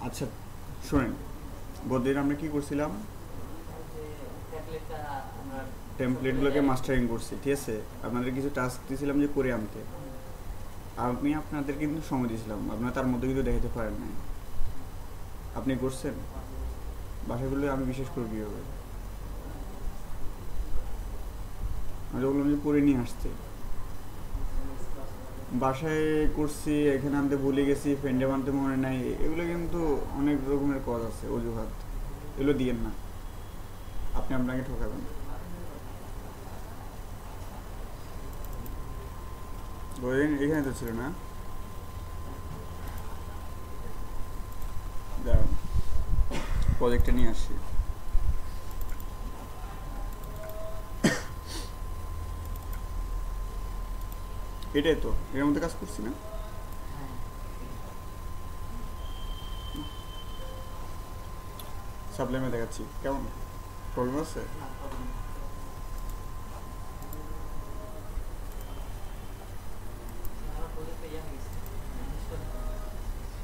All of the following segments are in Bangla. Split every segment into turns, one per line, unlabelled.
আচ্ছা শুনেন, গতদিন আমরা কি করছিলাম, টেমপ্লেটগুলোকে মাস্টারিং করছি, ঠিক আছে। আপনাদের কিছু টাস্ক দিয়েছিলাম যে করে আনতে। আমি আপনাদের কিন্তু সময় দিয়েছিলাম, আপনারা তার মধ্যে কিন্তু দেখাতে পারেন নাই। আপনি করছেন বাসাগুলো, আমি বিশেষ করে কীভাবে আমি তো বললাম যে করে নিয়ে আসতে, বাসায় করছি, এখানে আনতে ভুলে গেছি, ফ্রেন্ডে আনতে মনে নাই, এগুলো কিন্তু অনেক রকমের কজ আছে, অজুহাত। এগুলো দিয়েন না, আপনি আপনাকে ঠকাবেন। এখানে তো ছিল না, দাঁড়ান প্রজেক্টটা নিয়ে আসি। এটাই তো, এর মধ্যে কাজ করছি না। সাপ্লাইমে দেখাচ্ছি, কেমন প্রবলেম আছে?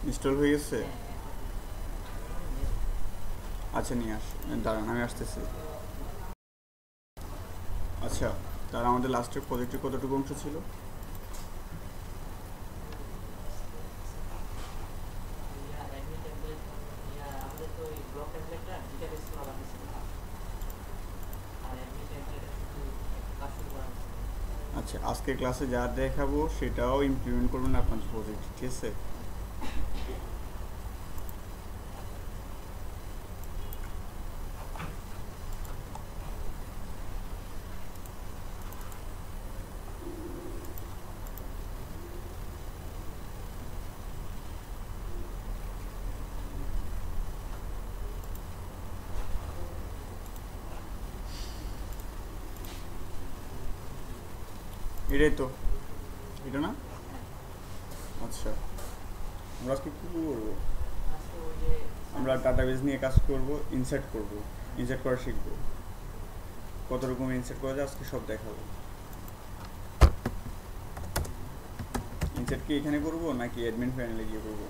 ইনস্টল হয়ে গেছে? আচ্ছা নিয়ে আস, দাঁড়ান আমি আসতেছি। আচ্ছা, তার আমাদের লাস্টের প্রজেক্টের কতটুকু অংশ ছিল? আচ্ছা, আজকের ক্লাসে যা দেখাবো সেটাও ইমপ্লিমেন্ট করবেন আপনার প্রজেক্ট, ঠিক আছে? এটাই তো, এটা না? আচ্ছা, আমরা আজকে কী করবো? আমরা ডাটাবেস নিয়ে কাজ করব, ইনসার্ট করব, ইনসার্ট করা শিখবো। কত রকম ইনসার্ট করা যায় আজকে সব দেখাবো। ইনসার্ট কি এখানে করব নাকি অ্যাডমিন প্যানেলে গিয়ে করব?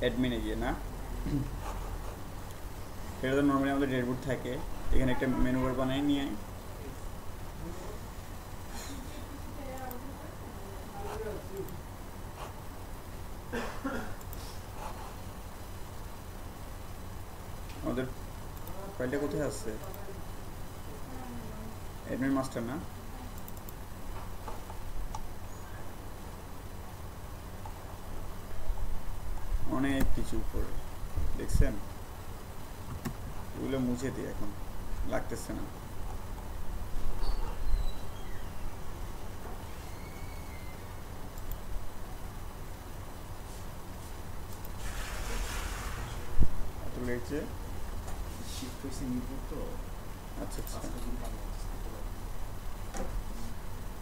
অ্যাডমিনে গিয়ে না, এটা তো নর্মালি আমাদের ডেডবোর্ড থাকে, এখানে একটা মেনু বার বানাই নিয়ে আমাদের ফাইলটা কোথায় আছে? অ্যাডমিন মাস্টার না, অনেক কিছু উপরে দেখছেন, এগুলো মুছে দিই, এখন লাগতেছে না। লেগেছে
শিফট হয়েছে নির্ভর তো।
আচ্ছা আচ্ছা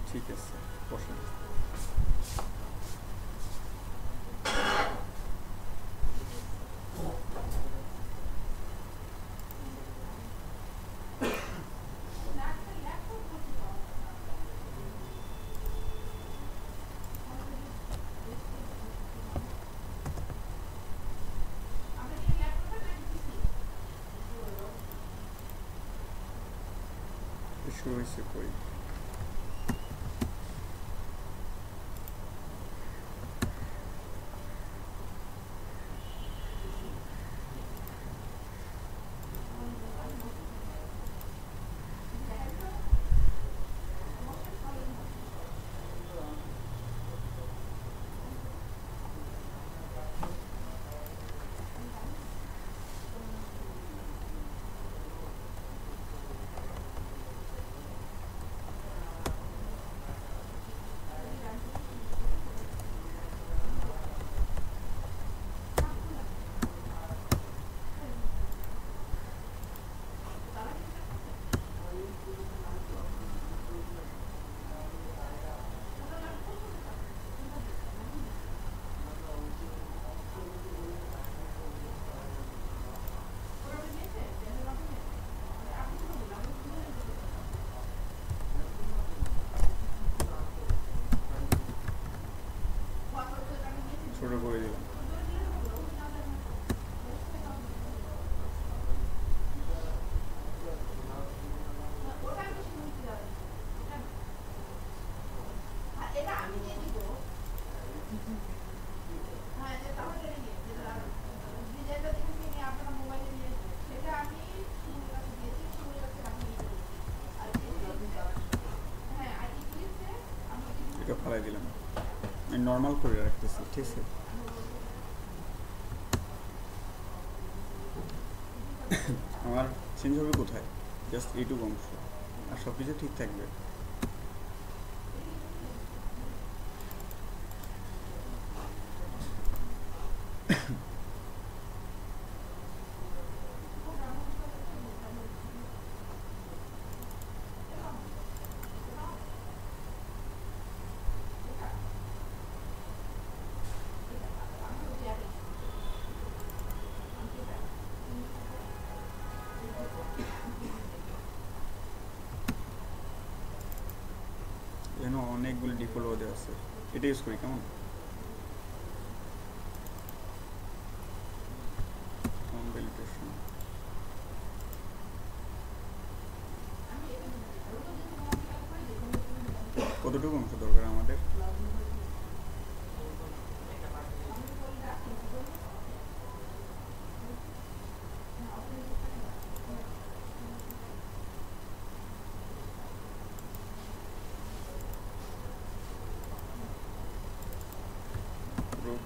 ঠিক আছে, বসেন। শুরু হয়েছে কই? ছোট করে দিলাম। এটা ফালাই দিলাম, আমি নর্মাল করে রাখতেছি, ঠিক আছে। আমার চেঞ্জ হবে কোথায়, জাস্ট এইটুকু অংশ, আর সব কিছু ঠিক থাকবে। এখানে অনেকগুলো ডিফল্ট ওদের আছে, এটা ইউজ করি কেমন। কম্পিলিটেশন কতটুকু অংশ দরকার আমাদের,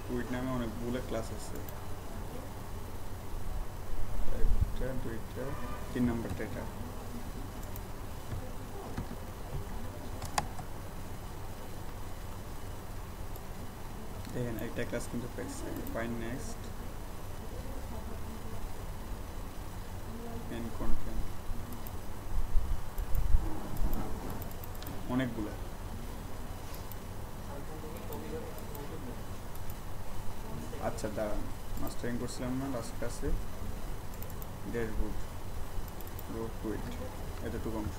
কুইট নামে অনেকগুলো ক্লাস আছে, একটা দুইটা 3 নাম্বারটা এটা। দেখেন একটা ক্লাস কিন্তু পাইছে, ফাইন নেক্সট এন্ড কন্টেন্ট, অনেকগুলো। আচ্ছা দাঁড়ান, মাস্টারিং করছিলাম না লাস্ট ক্লাসে, ড্যাশবোর্ড রো কুইট এতটুকু অংশ।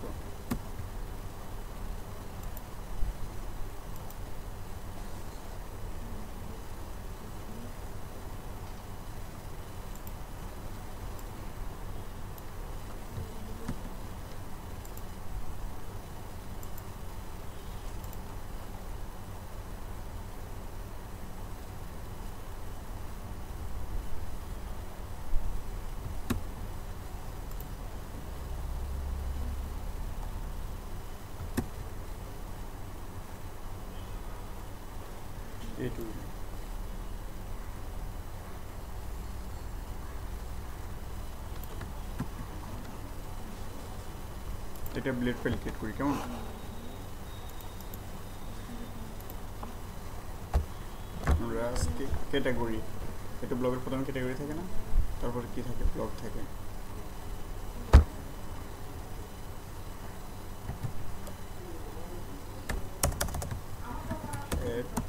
এইটুকু এটা ব্লেড ফাইল ক্রিয়েট করি কেমন। আমরা আজকে ক্যাটাগরি, এটা ব্লগের প্রথমে ক্যাটাগরি থাকে না, তারপরে কি থাকে, ব্লগ থাকে।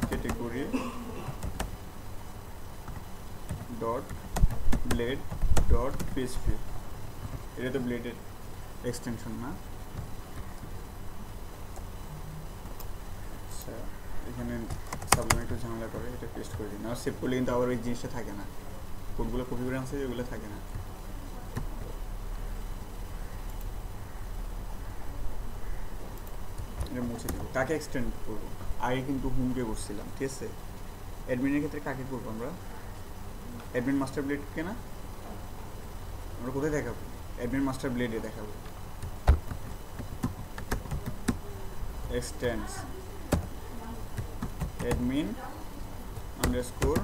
Category dot blade dot PHP, এটা তো ব্লেডের এক্সটেনশন না। আচ্ছা এখানে সাবলাম একটু ঝামেলা করে, এটা পেস্ট করে দিন, আর সেভ করলে কিন্তু আবার ওই জিনিসটা থাকে না, কোডগুলো কপি করে আনছে ওগুলো থাকে না। এটা মুছে দেবো, কাকে এক্সটেন্ড করবো, আগে কিন্তু হোমকে করছিলাম, ঠিক আছে। অ্যাডমিনের ক্ষেত্রে কাকে করবো আমরা, অ্যাডমিন মাস্টার ব্লেডকে না, আমরা কোথায় দেখাবো, অ্যাডমিন মাস্টার ব্লেডে দেখাবো। এক্সটেন্ডস অ্যাডমিন আন্ডারস্কোর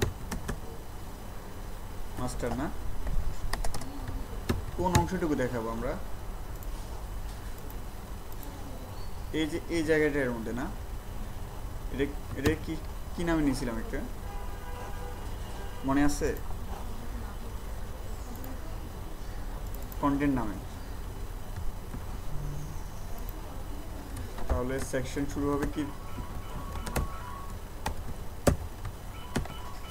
মাস্টার না, কোন অংশটুকু দেখাবো আমরা, এই যে এই জায়গাটার মধ্যে না, এটা এটা কি কি নামে নিয়েছিলাম একটা, মনে আছে, কন্টেন্ট নামে। তাহলে সেকশন শুরু হবে কি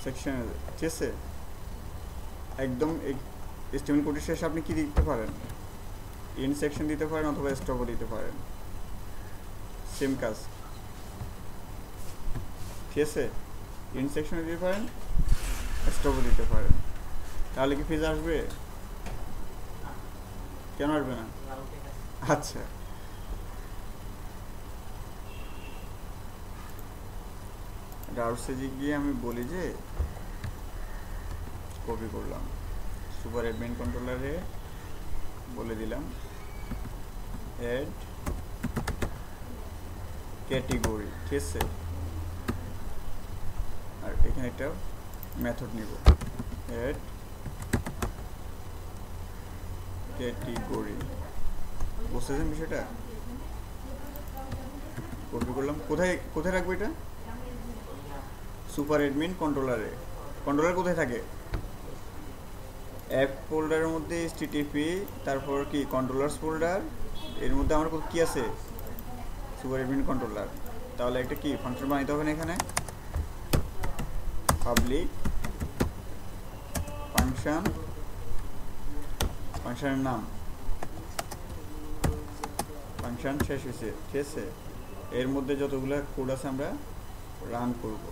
সেকশন, ঠিক আছে। একদম এস্টিমেট কোডের শেষে আপনি কি দিতে পারেন, ইন সেকশন দিতে পারেন অথবা স্টপও দিতে পারেন, সেম কাজ, ঠিক আছে। ইন সেকশনে দিতে পারেন, স্টপও দিতে পারেন। তাহলে কি ফিজ আসবে, কেন আসবে না? আচ্ছা ব্রাউজারে গিয়ে আমি বলি যে কপি করলাম, সুপার অ্যাডমিন কন্ট্রোলারে বলে দিলাম অ্যাড ক্যাটেগরি, ঠিক আছে। আর এখানে একটা মেথড নিব অ্যাড ক্যাটেগরি, বুঝতেছেন বিষয়টা? কপি করলাম, কোথায় কোথায় রাখবো এটা? Super admin কন্ট্রোলারে। কন্ট্রোলার কোথায় থাকে? অ্যাপ ফোল্ডারের মধ্যে HTTP, তারপর কি কন্ট্রোলার্স ফোল্ডার, এর মধ্যে আমার কি আছে? Super admin controller. তাহলে একটা কি ফাংশন বানাইতে হবে না এখানে, পাবলিক ফাংশন, ফাংশনের নাম, ফাংশন শেষ হয়েছে, ঠিক আছে। এর মধ্যে যতগুলো কোড আছে আমরা রান করব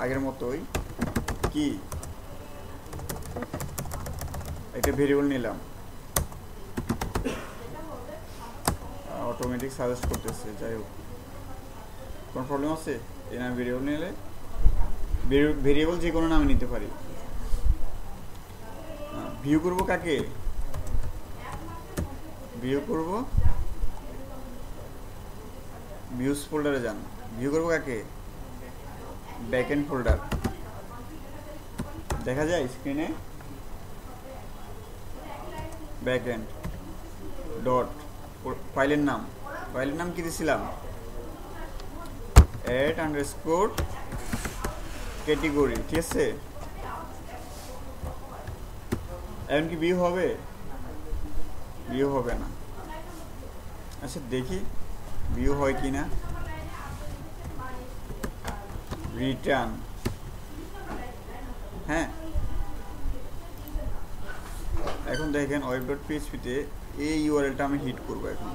আগের মতোই। কি একটা ভেরিয়েবল নিলাম, অটোমেটিক সাজেস্ট করতেছে, যাই হোক কোনো প্রবলেম আছে? এই নামে ভেরিয়েবল নিলে ভেরিয়েবল যে কোনো নামে নিতে পারি। ভিউ করব কাকে? ভিউ করব ভিউজ ফোল্ডারে যান, ভিউ করব কাকে? Backend folder. দেখা যায় স্ক্রিনে ব্যাকএন্ড ডট, ফাইলের নাম কি দিছিলাম? অ্যাড আন্ডারস্কোর ক্যাটেগরি, ঠিক আছে। এখন কি ভিউ হবে? ভিউ হবে না। আচ্ছা দেখি ভিউ হয় কি না। রিটার্ন, হ্যাঁ। এখন দেখেন web.php-তে এই ইউআরএলটা আমি হিট করব এখন।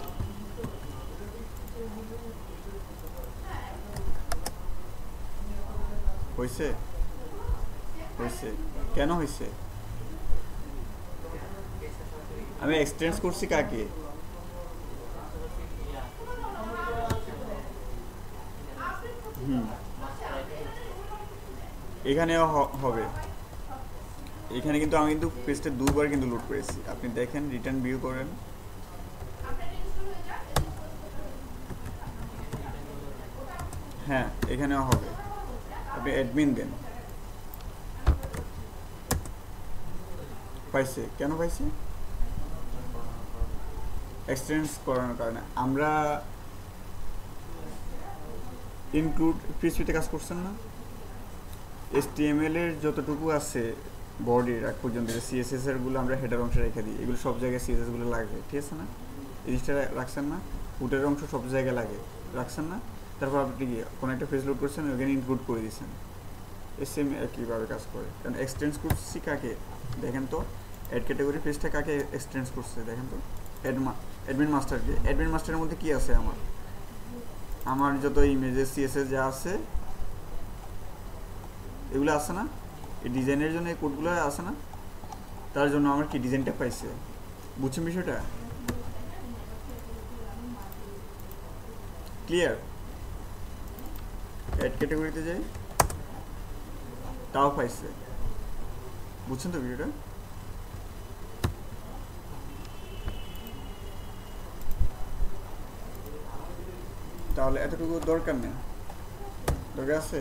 হয়েছে? হয়েছে। কেন হয়েছে? আমি এক্সটেন্স করছি কাকে? এখানেও হবে। এখানে কিন্তু আমি কিন্তু পেজটা দুবার কিন্তু লোড করেছি, আপনি দেখেন, রিটার্ন ভিউ করেন। হ্যাঁ এখানেও হবে, আপনি অ্যাডমিন দেন। পাইছে? কেন পাইছে? এক্সটেন্স করানোর কারণে। আমরা ইনক্লুড পিএইচপিতে কাজ করছেন না? HTML এর যতটুকু আছে বডির এক পর্যন্ত, CSS এর গুলো আমরা হেডার অংশে রেখে দিই, এগুলো সব জায়গায় CSS গুলো লাগে, ঠিক আছে না? এই জিনিসটা রাখছেন না? ফুটের অংশ সব জায়গায় লাগে, রাখছেন না? তারপর আপনি কি কোনো একটা পেজ লোড করছেন, ওখানে ইনক্লুড করে দিয়েছেন, সেম একইভাবে কাজ করে। কারণ এক্সটেন্স করছি কাকে? দেখেন তো অ্যাড ক্যাটাগরি পেজটা কাকে এক্সটেন্স করছে? দেখেন তো অ্যাডমিন মাস্টারকে। অ্যাডমিন মাস্টারের মধ্যে কি আছে? আমার যত ইমেজেস CSS যা আছে এগুলো আছে না? এই ডিজাইনের জন্য এই কোডগুলো আছে না? তার জন্য আমার কি ডিজাইনটা পাইছে। বুঝছেন বিষয়টা? ক্লিয়ার? অ্যাড ক্যাটাগরিতে যাই, তাও পাইছে। বুঝছেন তো বিষয়টা? তাহলে এতটুকু দরকার নেই, দরকার আছে?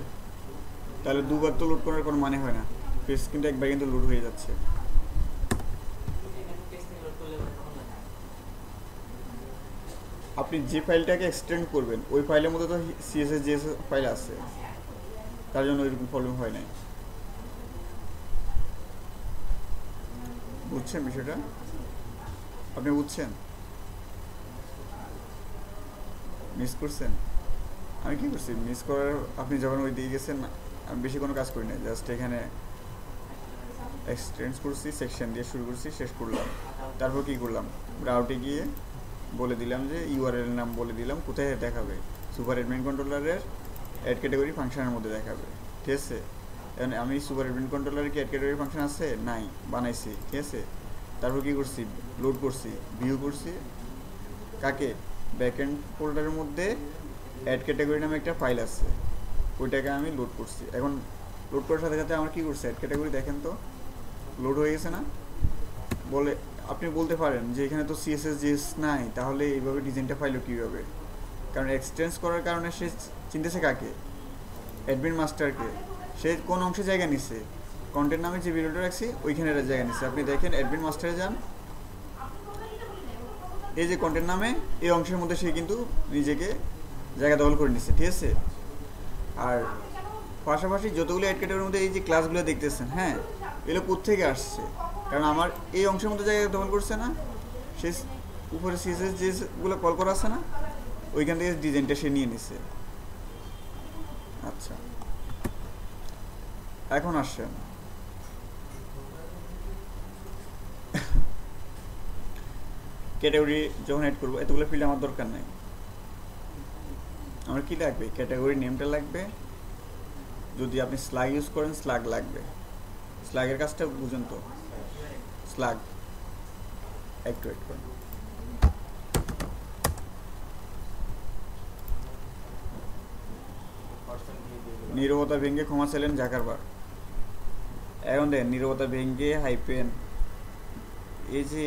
তাহলে দুবার তো লোড করার কোনো মানে হয় না, পেজ কিন্তু একবার কিন্তু লোড হয়ে যাচ্ছে। আপনি যে ফাইলটাকে এক্সটেন্ড করবেন ওই ফাইলের মধ্যে তো CSS JS ফাইল আছে, তার জন্য এরকম প্রবলেম হয় নাই। বুঝছেন বিষয়টা? আপনি বুঝছেন? মিস করছেন? আমি কি করছি মিস করার? আপনি যখন ওই দিয়ে গেছেন, আমি বেশি কোনো কাজ করি না, জাস্ট এখানে এক্সটেন্ড করছি, সেকশন দিয়ে শুরু করছি, শেষ করলাম। তারপর কি করলাম? রাউটে গিয়ে বলে দিলাম যে ইউআরএল নাম বলে দিলাম, কোথায় দেখাবে? সুপার অ্যাডমিন কন্ট্রোলারের অ্যাড ক্যাটাগরি ফাংশনের মধ্যে দেখাবে, ঠিক আছে। এখন আমি সুপার অ্যাডমিন কন্ট্রোলারে কি অ্যাড ক্যাটাগরি ফাংশন আছে? নাই, বানাইছি, ঠিক আছে। তারপর কি করছি? লোড করছি, ভিউ করছি কাকে? ব্যাকএন্ড ফোল্ডারের মধ্যে অ্যাড ক্যাটাগরি নামে একটা ফাইল আছে, ওইটাকে আমি লোড করছি। এখন লোড করার সাথে সাথে আমার কি করছে, অ্যাড ক্যাটাগরি দেখেন তো লোড হয়ে গেছে না? বলে আপনি বলতে পারেন যে এখানে তো সিএসএস জিএস নাই, তাহলে এইভাবে ডিজাইনটা পাইলো কীভাবে? কারণ এক্সটেন্স করার কারণে সে চিনতেছে কাকে? অ্যাডমিন মাস্টারকে। সে কোন অংশে জায়গা নিচ্ছে? কন্টেন্ট নামে যে ভিডিওটা রাখছি ওইখানে জায়গা নিচ্ছে। আপনি দেখেন অ্যাডমিন মাস্টারে যান, এই যে কন্টেন্ট নামে এই অংশের মধ্যে সে কিন্তু নিজেকে জায়গা দখল করে নিচ্ছে, ঠিক আছে? আর পাশাপাশি যতগুলো অ্যাড ক্যাটাগরির মধ্যে এই যে ক্লাসগুলো দেখতেছেন, হ্যাঁ, এগুলো কোত্থেকে আসছে? কারণ আমার এই অংশের মধ্যে জায়গা দখল করছে না, সে উপরে সিএসএস যেগুলো কল করা আছে না, ওইখান থেকে ডিজাইনটা সে নিয়ে নিচ্ছে। আচ্ছা, এখন আসছেন ক্যাটাগরি যখন অ্যাড করবো, এতগুলো ফিল্ড আমার দরকার নেই। আমার কি লাগবে? ক্যাটাগরি নেমটা লাগবে। যদি আপনি স্লাগ ইউজ করেন, স্লাগ লাগবে। স্লাগের কাজটা বুঝুন তো। স্লাগ একটু অ্যাড করেন। নীরবতা ভেঙে ক্ষমা চাইলেন জাকারবার। এখন দেখেন নীরবতা ভেঙে হাইপেন, এই যে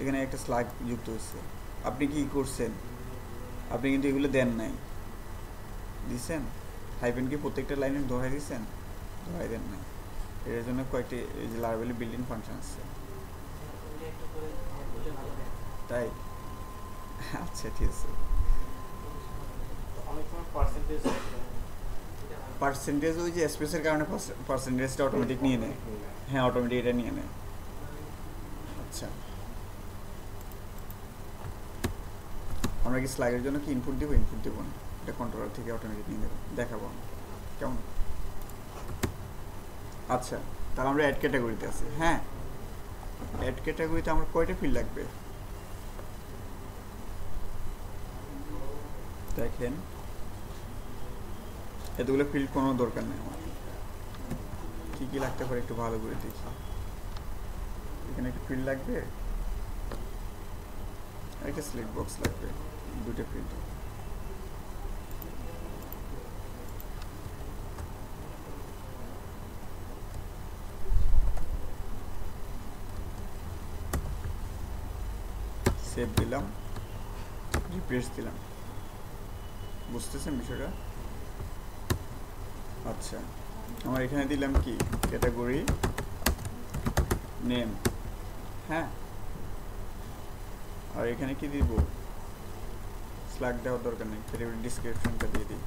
এখানে একটা স্লাগ যুক্ত হচ্ছে। আপনি কি করছেন? আপনি কিন্তু এগুলো দেন নাই, দিচ্ছেন? হাইপেন কি প্রত্যেকটা লাইনে ধরাই দিচ্ছেন? ধরাই দেন নাই। এর জন্য কয়েকটি এই যে লার্ভেলি বিল্ডিং ফাংশন আছে, তাই? আচ্ছা, ঠিক আছে। পার্সেন্টেজ ওই যে স্পেসের কারণে পার্সেন্টেজটা অটোমেটিক নিয়ে নেয়। হ্যাঁ, অটোমেটিক এটা নিয়ে নেয়। আচ্ছা, আমরা কি স্লাইডের জন্য কি ইনপুট দেবো? ইনপুট দেবো না, এটা কন্ট্রোলার থেকে অটোমেটিক নিয়ে নেবো। দেখাবো আমি কেমন। আচ্ছা, তাহলে আমরা অ্যাড ক্যাটাগরিতে আছি। হ্যাঁ, অ্যাড ক্যাটাগরিতে আমার কয়টা ফিল্ড লাগবে দেখেন। এতগুলো ফিল্ড কোনো দরকার নেই আমার। কী কী লাগতে পারে একটু ভালো করে দেখি। এখানে একটা ফিল্ড লাগবে, একটা সিলেক্ট বক্স লাগবে, দুটো ফিল্ড। সেভ দিলাম, রিফ্রেশ দিলাম। বুঝতেছেন বিষয়টা? আচ্ছা, আমার এখানে দিলাম কি ক্যাটাগরি নেম, হ্যাঁ, আর এখানে কি দিব? স্ল্যাগ দেওয়ার দরকার নেই, ক্যাটাগরি ডিসক্রিপশনটা দিয়ে দিই।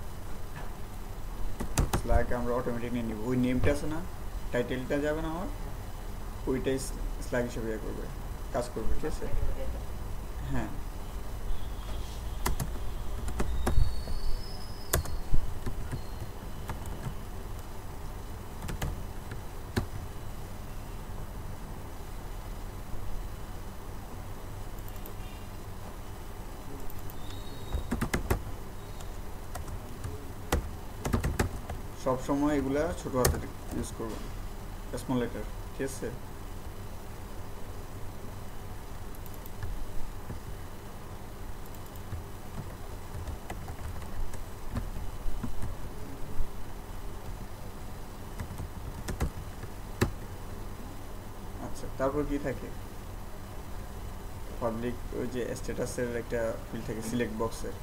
স্ল্যাগ আমরা অটোমেটিক নিয়ে নিব। ওই নেমটা আছে না, টাইটেলটা যাবে না আমার, ওইটাই স্ল্যাগ হিসেবে ইয়ে করবে, কাজ করবে, ঠিক আছে? হ্যাঁ, সবসময় এগুলা ছোট হাতের ইউজ করবেন, স্মল লেটার, ঠিক আছে? আচ্ছা, তারপর কি থাকে? পাবলিক ওই যে স্ট্যাটাসের একটা ফিল্ড থাকে সিলেক্ট বক্সের,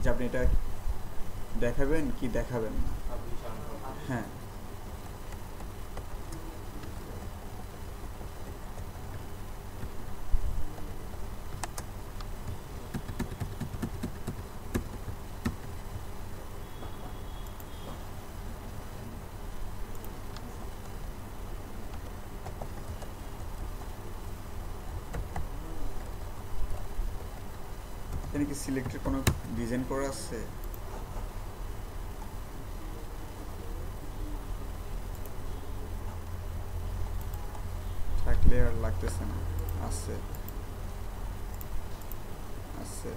যে আপনি এটা দেখাবেন কি দেখাবেন না। হ্যাঁ, এখানে কি সিলেক্টের কোনো ডিজাইন করা আছে? থাকলে আর লাগতেছে না। আছে, আছে।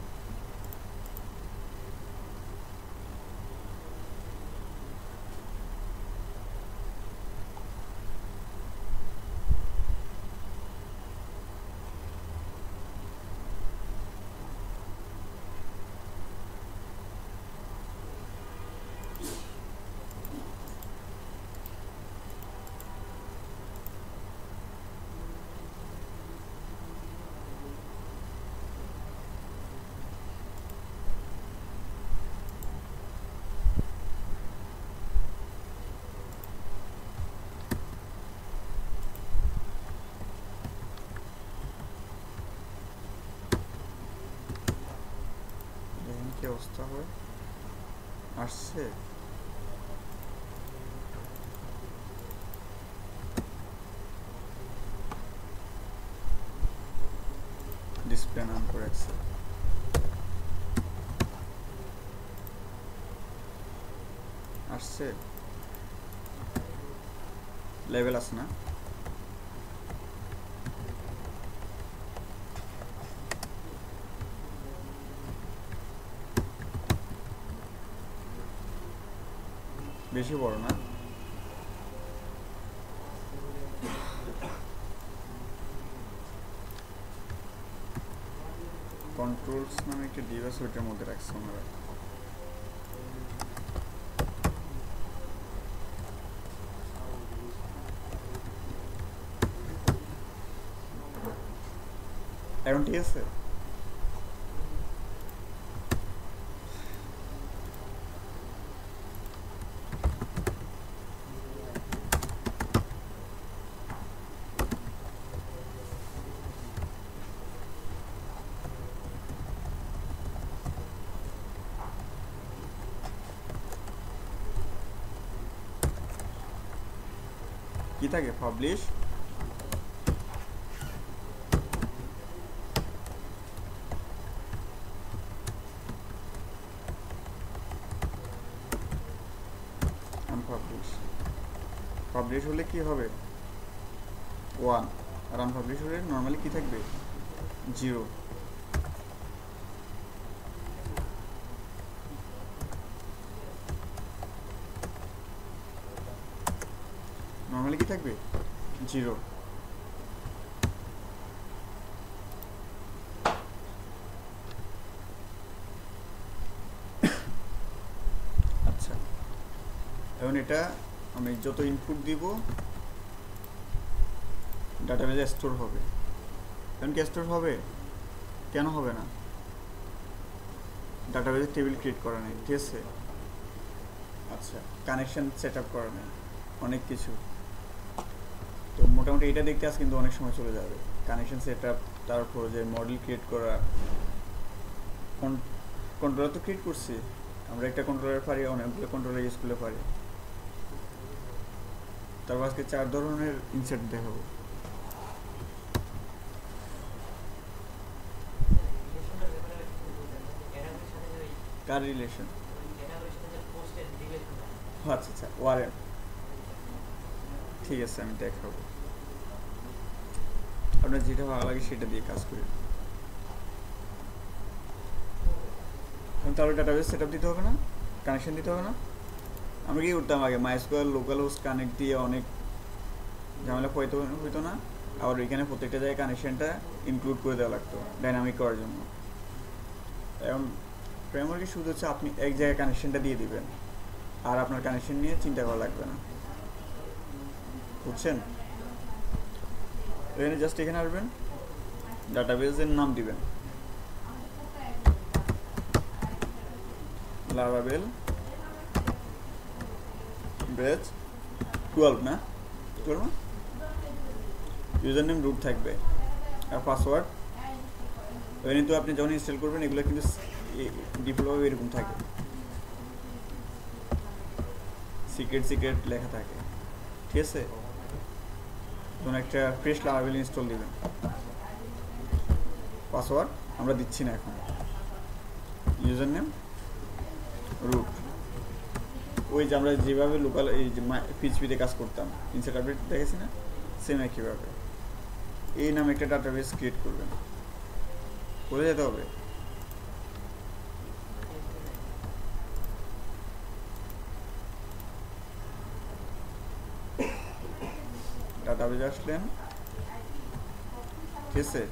অবস্থা হয়। আসছে? ডিসপ্লে অন করে রাখছে। আসছে? লেভেল আছে না? বেশি বড় না? কন্ট্রোলস নামে একটা ডিভাইস ওইটার মধ্যে রাখছে ওনারা। এখন ঠিক আছে? কি থাকে? Publish, unpublish. পাবলিশ হলে কি হবে? 1। আর আনপাবলিশ হলে নর্মালি কি থাকবে? 0। নর্মালি কি থাকবে? 0। আচ্ছা, এখন এটা আমি যত ইনপুট দিব ডাটাবেজে স্টোর হবে। এখন কি স্টোর হবে? কেন হবে না? ডাটাবেজে টেবিল ক্রিয়েট করা নেই, ঠিক আছে? আচ্ছা, কানেকশন সেট আপ করা নেই, অনেক কিছু। তো মোটামুটি এটা দেখতে আজ কিন্তু অনেক সময় চলে যাবে। কানেকশন সেট আপ, তারপর যে মডেল ক্রিয়েট করা, কন্ট্রোলার তো ক্রিয়েট করছি আমরা। একটা কন্ট্রোলার পারি, অনেকগুলো কন্ট্রোলার ইউজ করলে পারি। তারপর আজকে 4 ধরনের ইনসার্ট দেখাবো। কার রিলেশন? আচ্ছা আচ্ছা, ওয়ারেন্ট। ঠিক আছে, আমি দেখাবো। আপনার যেটা ভালো লাগে সেটা দিয়ে কাজ করি। তাহলে ডাটাবেস সেট আপ দিতে হবে না? কানেকশন দিতে হবে না? আমরা কি করতাম আগে? মাইস্কোয়ার লোকাল হোস্ট কানেক্ট দিয়ে অনেক ঝামেলা হইতো না? আবার এখানে প্রত্যেকটা জায়গায় কানেকশনটা ইনক্লুড করে দেওয়া লাগতো ডাইনামিক করার জন্য। এখন ফ্রেমওয়ার্কে শুধু হচ্ছে আপনি এক জায়গায় কানেকশনটা দিয়ে দিবেন, আর আপনার কানেকশন নিয়ে চিন্তা করা লাগবে না, বুঝছেন? এখানে জাস্ট এখানে আসবেন, ডাটাবেসের নাম দিবেন লারাভেল বেজ 12 না? 12 না? ইউজার নেম রুট থাকবে আর পাসওয়ার্ড। এখানে তো আপনি যখন ইনস্টল করবেন এগুলো কিন্তু ডিফল্টভাবে এরকম থাকে, সিক্রেট লেখা থাকে, ঠিক আছে? ধরুন একটা ফ্রেশ লারাভেল ইনস্টল দিবেন, পাসওয়ার্ড আমরা দিচ্ছি না এখন, ইউজার নেম রুট। ওই যে আমরা যেভাবে লোকাল এই যে পিএইচপিতে কাজ করতাম, ইনসার্ট আপডেট দেখেছি না, সেম একইভাবে এই নামে একটা ডাটাবেস ক্রিয়েট করবেন, করে যেতে হবে। ডাটাবেজে আসলেন, ঠিক আছে?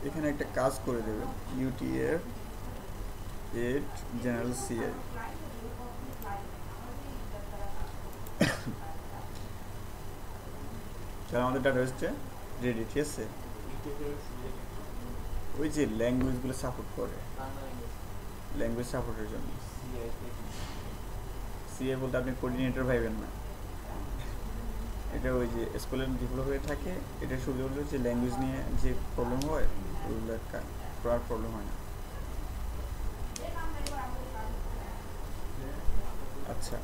এখানে একটা কাজ করে দেবেন, UTF-8 জেনারেল CI। তাহলে আমাদের ডাটাবেসটা রেডি, ঠিক আছে? ওই যে ল্যাঙ্গুয়েজগুলো সাপোর্ট করে, ল্যাঙ্গুয়েজ সাপোর্টের জন্য। CI বলতে আপনি কোঅর্ডিনেটর ভাইবেন না, এটা ওই যে স্কুলের যেগুলো হয়ে থাকে, এটা শুধু হলো যে ল্যাঙ্গুয়েজ নিয়ে যে প্রবলেম হয় ওইগুলো করার প্রবলেম হয় না। আচ্ছা,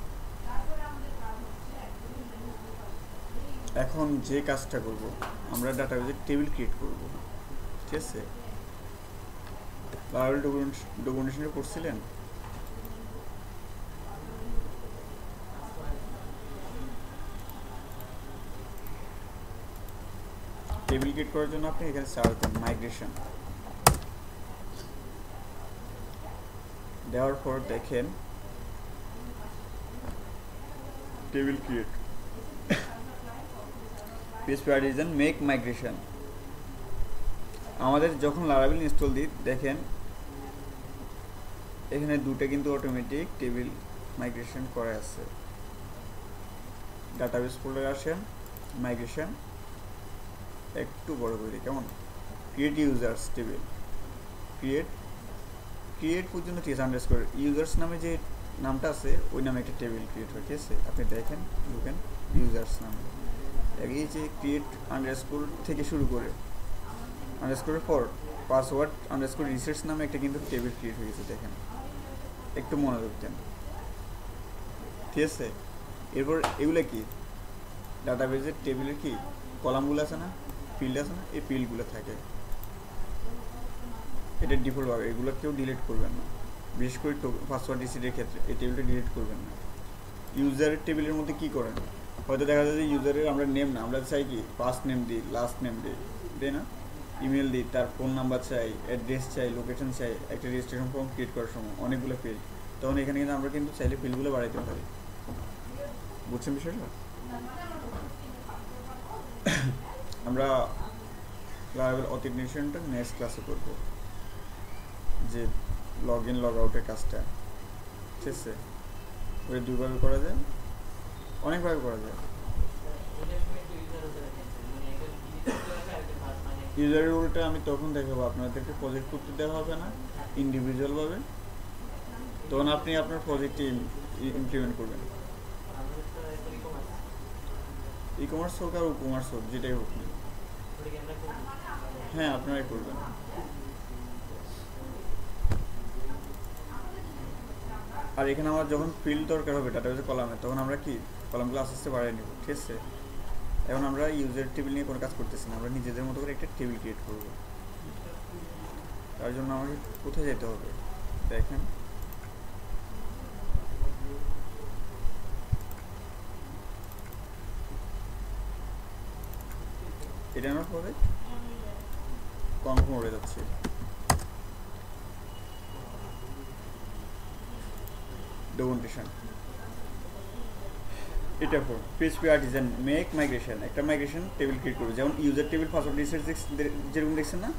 এখন যে কাজটা করব, আমরা ডাটাবেজে টেবিল ক্রিয়েট করব, ঠিক আছে? লারাবেল ডকুমেন্টেশনটা পড়ছিলেন? টেবিল ক্রিয়েট করার জন্য আপনি এখানে সার্চ দেন মাইগ্রেশন, দেওয়ার পর দেখেন table create, PHP artisan make migration. আমাদের যখন লারাবেল ইনস্টল দিই দেখেন এখানে দুটো কিন্তু অটোমেটিক টেবিল মাইগ্রেশন করা আছে। ডাটাবেস ফোল্ডারে আসেন, মাইগ্রেশন একটু বড় করে দিই, কেমন? ক্রিয়েট ইউজার্স টেবিল, ক্রিয়েট পর্যন্ত ঠিক আছে, আন্ডারস্কোর ইউজার্স নামে যে নামটা আছে ওই নামে একটা টেবিল ক্রিয়েট হয়, ঠিক আছে? আপনি দেখেন ঢুকেন ইউজার্স নামে, এই যে ক্রিয়েট আন্ডারস্কোর থেকে শুরু করে আন্ডারস্কোরের পর পাসওয়ার্ড আন্ডারস্কোর রিসার্চ নামে একটা কিন্তু টেবিল ক্রিয়েট হয়ে গেছে, দেখেন, একটু মনোযোগ দেন, ঠিক আছে? এরপর এগুলো কি ডাটাবেজের টেবিলের কি কলামগুলো আছে না, ফিল্ড আছে না, এই ফিল্ডগুলো থাকে, এটা ডিফল্ট ভাবে, এগুলো কেউ ডিলিট করবেন না, বিশেষ করে পাসওয়ার্ড রিসিটের ক্ষেত্রে এই টেবিলটা ডিলিট করবেন না। ইউজারের টেবিলের মধ্যে কি করেন, হয়তো দেখা যায় যে ইউজারের আমরা নেম না, আমরা চাই কি ফার্স্ট নেম দিই, লাস্ট নেম দিই না, ইমেল দিই, তার ফোন নাম্বার চাই, অ্যাড্রেস চাই, লোকেশন চাই, একটা রেজিস্ট্রেশন ফর্ম ক্রিয়েট করার সময় অনেকগুলো ফিল্ড, তখন এখানে কিন্তু আমরা কিন্তু চাইলে ফিল্ডগুলো বাড়াইতে পারি। বুঝছেন বিষয়টা? আমরা লারাবেল অথেন্টিকেশনটা নেক্সট ক্লাসে করব, যে লগ ইন লগ আউটের কাজটা, ঠিক আছে? ওই দুইভাবে করা যায়, অনেকভাবে করা যায়। ইউজারের রোলটা আমি তখন দেখাবো, আপনাদেরকে প্রজেক্ট করতে দেওয়া হবে না ইন্ডিভিজুয়ালভাবে, তখন আপনি আপনার প্রজেক্টে ইমপ্লিমেন্ট করবেন। ই কমার্স হোক আর ও কমার্স হোক, যেটাই হোক না, হ্যাঁ আপনারাই করবেন। আর এখানে আমার যখন ফিল্ড দরকার হবে ডাটাবেজে কলামে, তখন আমরা কি কলামগুলো আস্তে আস্তে বাড়িয়ে নেব, ঠিক আছে? এখন আমরা ইউজার টেবিল নিয়ে কোনো কাজ করতেছি না, আমরা নিজেদের মতো করে একটা টেবিল ক্রিয়েট করব। তার জন্য আমাকে কোথায় যেতে হবে দেখেন, এটা আমার পরে কনফার্ম হয়ে যাচ্ছে, ডকুমেন্টেশন, এটা পর PHP artisan মেক মাইগ্রেশন, একটা মাইগ্রেশন টেবিল ক্রিয়েট করবে, যেমন ইউজার টেবিল পাসওয়ার্ড রিসার্চ যেরকম দেখছেন না,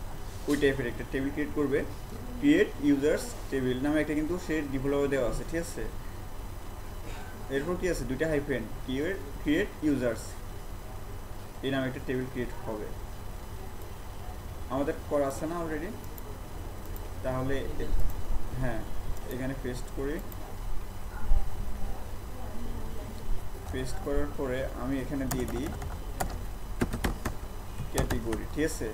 ওই টাইপের একটা টেবিল ক্রিয়েট করবে। ক্রিয়েট ইউজার্স টেবিল নামে একটা কিন্তু সে ডিফল্টভাবে দেওয়া আছে, ঠিক আছে? এরপর কি আছে, দুইটা হাইফেন, ক্রিয়েট ইউজার্স এই নামে একটা টেবিল ক্রিয়েট হবে, আমাদের করা আছে না অলরেডি? তাহলে হ্যাঁ এখানে পেস্ট করি, পেস্ট করার পরে আমি এখানে দিয়ে দিই ক্যাটেগরি, ঠিক আছে?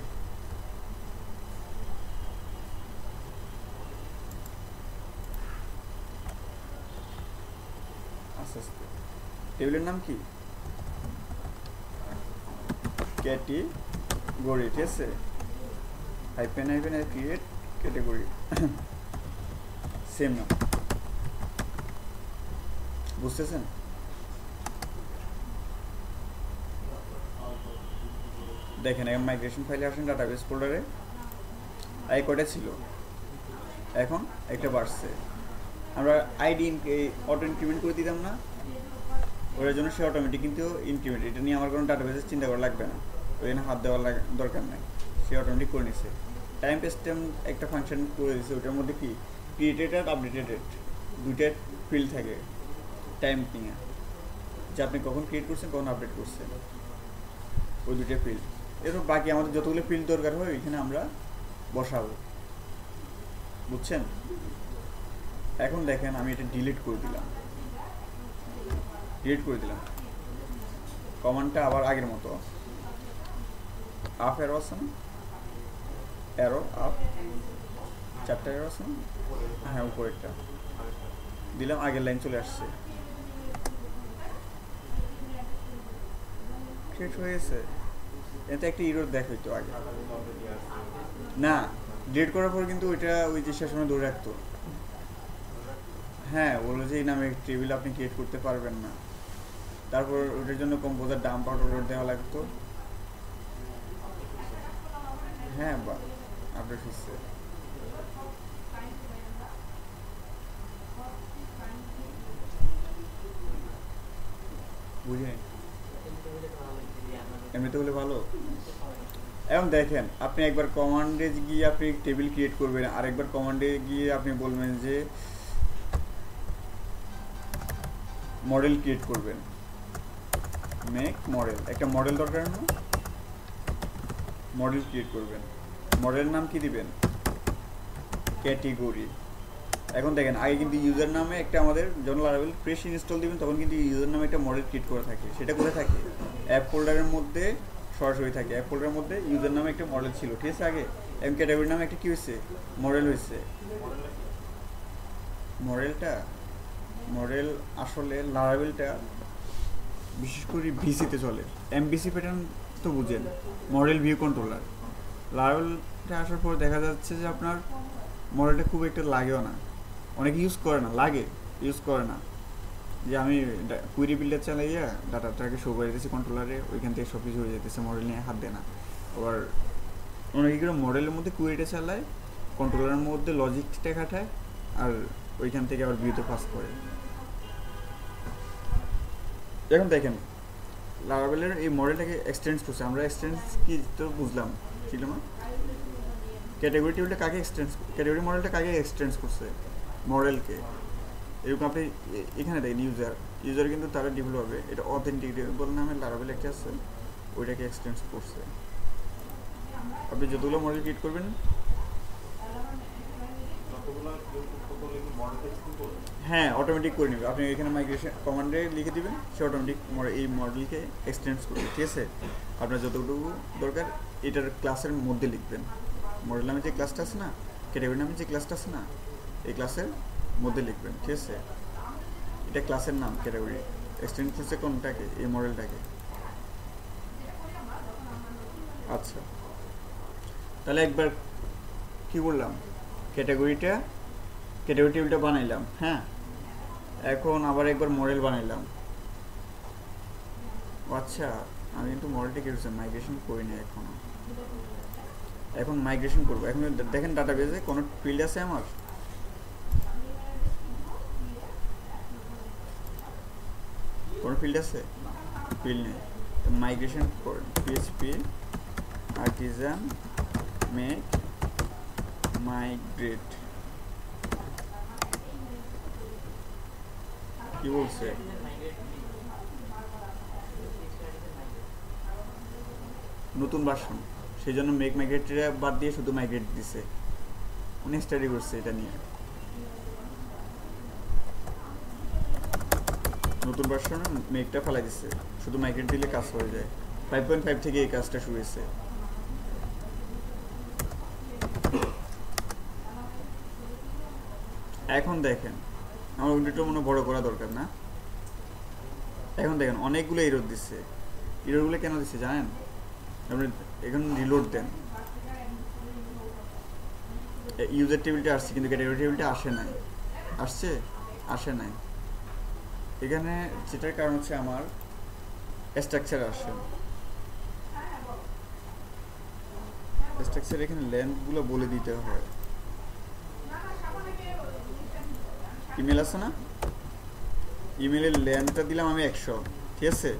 আস্তে আস্তে টেবিলের নাম কি ক্যাটেগরি, ঠিক আছে? Hyphen hyphen create category, same নাম, বুঝতেছেন? দেখেন এখন মাইগ্রেশন ফাইলে আসেন, ডাটাবেস ফোল্ডারে আই কয়টা ছিল, এখন একটা বাড়ছে। আমরা আইডি অটো ইনক্রিমেন্ট করে দিতাম না, ওটার জন্য সে অটোমেটিক কিন্তু ইনক্রিমেন্ট, এটা নিয়ে আমার কোনো ডাটাবেসে চিন্তা করা লাগবে না, ওইখানে হাত দেওয়ার দরকার নাই, সে অটোমেটিক করে নিচ্ছে। টাইম পেস্টেম একটা ফাংশন করে দিচ্ছে, ওটার মধ্যে কি ক্রিয়েটেড আর আপডেটেড দুইটা ফিল্ড থাকে টাইম নিয়ে, যে আপনি কখন ক্রিয়েট করছেন কখন আপডেট করছেন, ওই দুইটা ফিল্ড। এরপর বাকি আমাদের যতগুলো ফিল্ড দরকার হয় ওইখানে আমরা বসাবো, বুঝছেন? এখন দেখেন আমি এটা ডিলিট করে দিলাম, কমান্ডটা আবার আগের মতো, আপ অ্যারো আছে না, অ্যারো আপ, চারটা অ্যারো আছে না, হ্যাঁ উপরেরটা দিলাম, আগের লাইন চলে আসছে, ক্রিয়েট হয়েছে, এতে একটা ইরোর দেখাই তো আগে না, ডিলিট করার পর কিন্তু ওইটা ওই যে শেষ সময় ধরে রাখতো। হ্যাঁ, বললো যে এই নামে টেবিল আপনি ক্রিয়েট করতে পারবেন না, তারপর ওটার জন্য কম্পোজার ডাম্প আউট দেওয়া লাগতো। হ্যাঁ, বা আপডেট হচ্ছে। বুঝে এমনিতে হলে ভালো। এখন দেখেন, আপনি একবার কমান্ডে গিয়ে আপনি টেবিল ক্রিয়েট করবেন, আরেকবার কমান্ডে গিয়ে আপনি বলবেন যে মডেল ক্রিয়েট করবেন, মেক মডেল, একটা মডেল দরকার না, মডেল ক্রিয়েট করবেন। মডেলের নাম কি দিবেন? ক্যাটেগরি। এখন দেখেন, আগে কিন্তু ইউজার নামে একটা আমাদের যখন লারাভেল ফ্রেশ ইনস্টল দিবেন তখন কিন্তু ইউজার নামে একটা মডেল ক্রিয়েট করা থাকে। সেটা কোথায় থাকে? অ্যাপ ফোল্ডারের মধ্যে সরাসরি থাকে। অ্যাপ ফোল্ডারের মধ্যে ইউজার নামে একটা মডেল ছিল, ঠিক আছে? আগে এবং ক্যাটেগরি নামে একটা কী হয়েছে? মডেল হয়েছে। মডেল আসলে লারাভেলটা বিশেষ করে ভিসিতে চলে। এমবিসি প্যাটার্ন তো বুঝেন, মডেল ভিউ কন্ট্রোলার। লারাভেলটা আসার পর দেখা যাচ্ছে যে আপনার মডেলটা খুব একটা লাগেও না, অনেকে ইউজ করে না, লাগে ইউজ করে না। যে আমি কুইরি বিল্ডার চালাইয়া ডাটাটাকে শো করে দিতেছি কন্ট্রোলারে, ওইখান থেকে সব কিছু হয়ে যেতেছে, মডেল নিয়ে হাত দেয় না। আবার অনেকে করে মডেলের মধ্যে কুইরিটা চালায়, কন্ট্রোলারের মধ্যে লজিকটা কাটায়, আর ওইখান থেকে আবার ভিউতে পাস করে। এখন দেখেন, লারাভেলের এই মডেলটাকে এক্সটেন্স করছে। আমরা এক্সটেন্স কি তো বুঝলাম, ছিল না? ক্যাটেগরি টেবিলটা কাকে এক্সটেন্স, ক্যাটেগরি মডেলটা কাকে এক্সটেন্স করছে? মডেলকে। এরকম আপনি এখানে দেখেন ইউজার কিন্তু তারা ডেভেলপ হবে, এটা অথেন্টিকেবল নামে লারাভেল একটা আছে, ওইটাকে এক্সটেন্স করছে। আপনি যতগুলো মডেল ক্রিয়েট করবেন, হ্যাঁ অটোমেটিক করে নেবে। আপনি এখানে মাইগ্রেশন কমান্ডে লিখে দিবেন, সে অটোমেটিক এই মডেলকে এক্সটেন্স করবে, ঠিক আছে? আপনার যতটুকু দরকার এটার ক্লাসের মধ্যে লিখবেন। মডেল নামে যে ক্লাসটা আছে না, ক্যাটেগরি নামে যে ক্লাসটা আছে না, এই ক্লাসের মধ্যে লিখবেন, ঠিক আছে? এটা ক্লাসের নাম, ক্যাটেগরি এক্সটেন্ড করছে কোনটাকে? এই মডেলটাকে। আচ্ছা, তাহলে একবার কি করলাম, ক্যাটেগরি টেবিলটা বানাইলাম। হ্যাঁ, এখন আবার একবার মডেল বানাইলাম। আচ্ছা, আমি কিন্তু মডেলটা কি হচ্ছে মাইগ্রেশন করি না এখনো। এখন মাইগ্রেশন করবো। এখন দেখেন ডাটাবেজে কোনো ফিল্ড আছে আমার? কোনো ফিল্ড আছে? ফিল্ড নেই। মাইগ্রেশন করেন, পিএইচপি আর্টিজান মেক মাইগ্রেট। কি বলছে? নতুন ভার্সন, সেই জন্য মেক মাইগ্রেটটা বাদ দিয়ে শুধু মাইগ্রেট দিছে। উনি স্টাডি করছে এটা নিয়ে। নতুন ভার্সন মেকটা ফেলাই দিচ্ছে, শুধু মাইগ্রেট দিলে কাজ হয়ে যায়। 5.5 থেকে এই কাজটা শুরু হয়েছে। এখন দেখেন, আমার উইন্ডোটা মনে বড় করা দরকার না? এখন দেখেন অনেকগুলো এরর দিচ্ছে। এররগুলো কেন দিচ্ছে জানেন? আপনি এখন রিলোড দেন, ইউজার টেবিলটা আসছে কিন্তু ক্যাটেগরি টেবিলটা আসে নাই। আসে নাই। এখানে যেটার কারণ হচ্ছে আমার স্ট্রাকচার আসে। স্ট্রাকচার এখানে লেন্থগুলো বলে দিতে হয়। ইমেল আছে না, ইমেলের লেন্থটা দিলাম আমি 100, ঠিক আছে?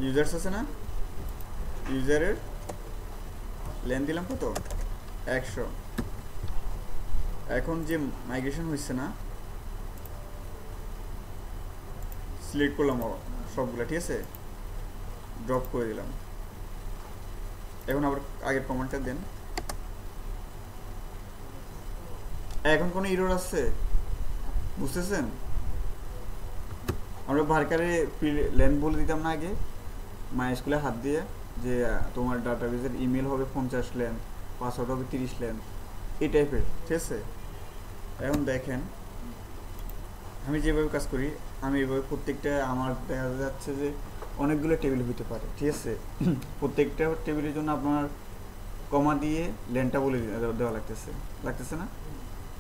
ইউজার্স আছে না, ইউজারের লেন্থ দিলাম কত? 100। এখন যে মাইগ্রেশন হচ্ছে না, সিলেক্ট করলাম সবগুলো, ঠিক আছে? ড্রপ করে দিলাম। এখন আবার আগের কমান্ডটা দেন। এখন কোনো এরর আছে? বুঝতেছেন? আমরা ভার্কারে লেন্থ বলে দিতাম না আগে, মাই স্কুলে হাত দিয়ে, যে তোমার ডাটাবেজের ইমেল হবে 50 লেন্থ, পাসওয়ার্ড হবে 30 লেন্থ, এই টাইপের, ঠিক আছে? এখন দেখেন আমি যেভাবে কাজ করি, আমি এভাবে প্রত্যেকটা আমার দেখা যাচ্ছে যে অনেকগুলো টেবিল হইতে পারে, ঠিক আছে? প্রত্যেকটা টেবিলের জন্য আপনার কমা দিয়ে লেনটা বলে দেওয়া লাগতেছে, লাগতেছে না?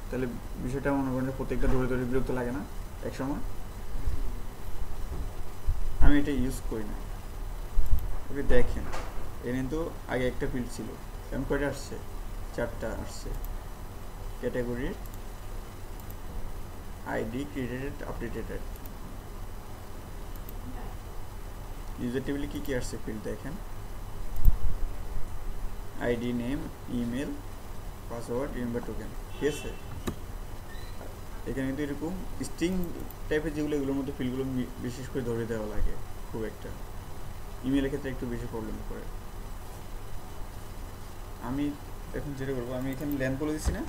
তাহলে বিষয়টা মনে করেন প্রত্যেকটা ধরে ধরে বিরক্ত লাগে না এক সময়? আমি এটা ইউজ করি না। ওকে দেখেন, এ কিন্তু আগে একটা ফিল্ড ছিল, এখন কয়টা আসছে? 4টা আসছে। ক্যাটাগরির আইডি ক্রিয়েটেড আপডেটেড। ইউজার টেবিলে কী কী আসছে ফিল্ড দেখেন, ID, name, email, password, remember token, ঠিক আছে? এখানে কিন্তু এরকম স্ট্রিং টাইপের যেগুলো, এগুলোর মধ্যে ফিল্ডগুলো বিশেষ করে ধরে দেওয়া লাগে খুব একটা। ইমেলের ক্ষেত্রে একটু বেশি প্রবলেম করে। আমি এখন যেটা করবো, আমি এখানে ল্যান বলে দিচ্ছি না,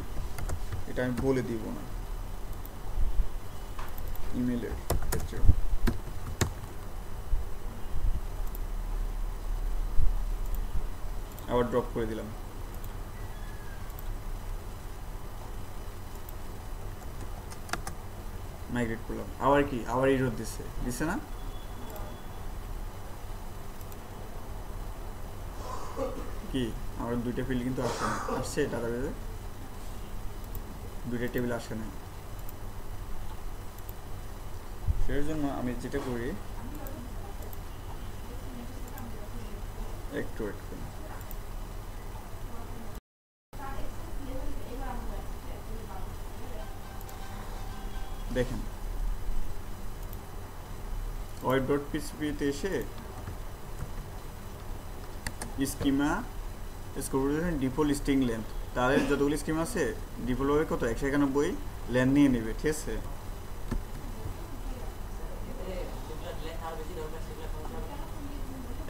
এটা আমি বলে দিব না ইমেলের ক্ষেত্রে। আবার ড্রপ করে দিলাম। মাইগ্রেট করলাম, আবার কি, আবার এরর দিচ্ছে না? কি আমার 2টা ফিল্ড কিন্তু আসছে ডাটাবেজে, 2টা টেবিল আসে না। সেই জন্য আমি যেটা করি, একটু ওয়েট করি। দেখেন ওয়েব ডট পিএইচপিতে এসে স্কিমা ডিফল্ট স্ট্রিং লেন্থ, তাদের যতগুলি স্কিম আছে ডিফল্ট হবে কত 191 লেন্থ নিয়ে নেবে, ঠিক আছে?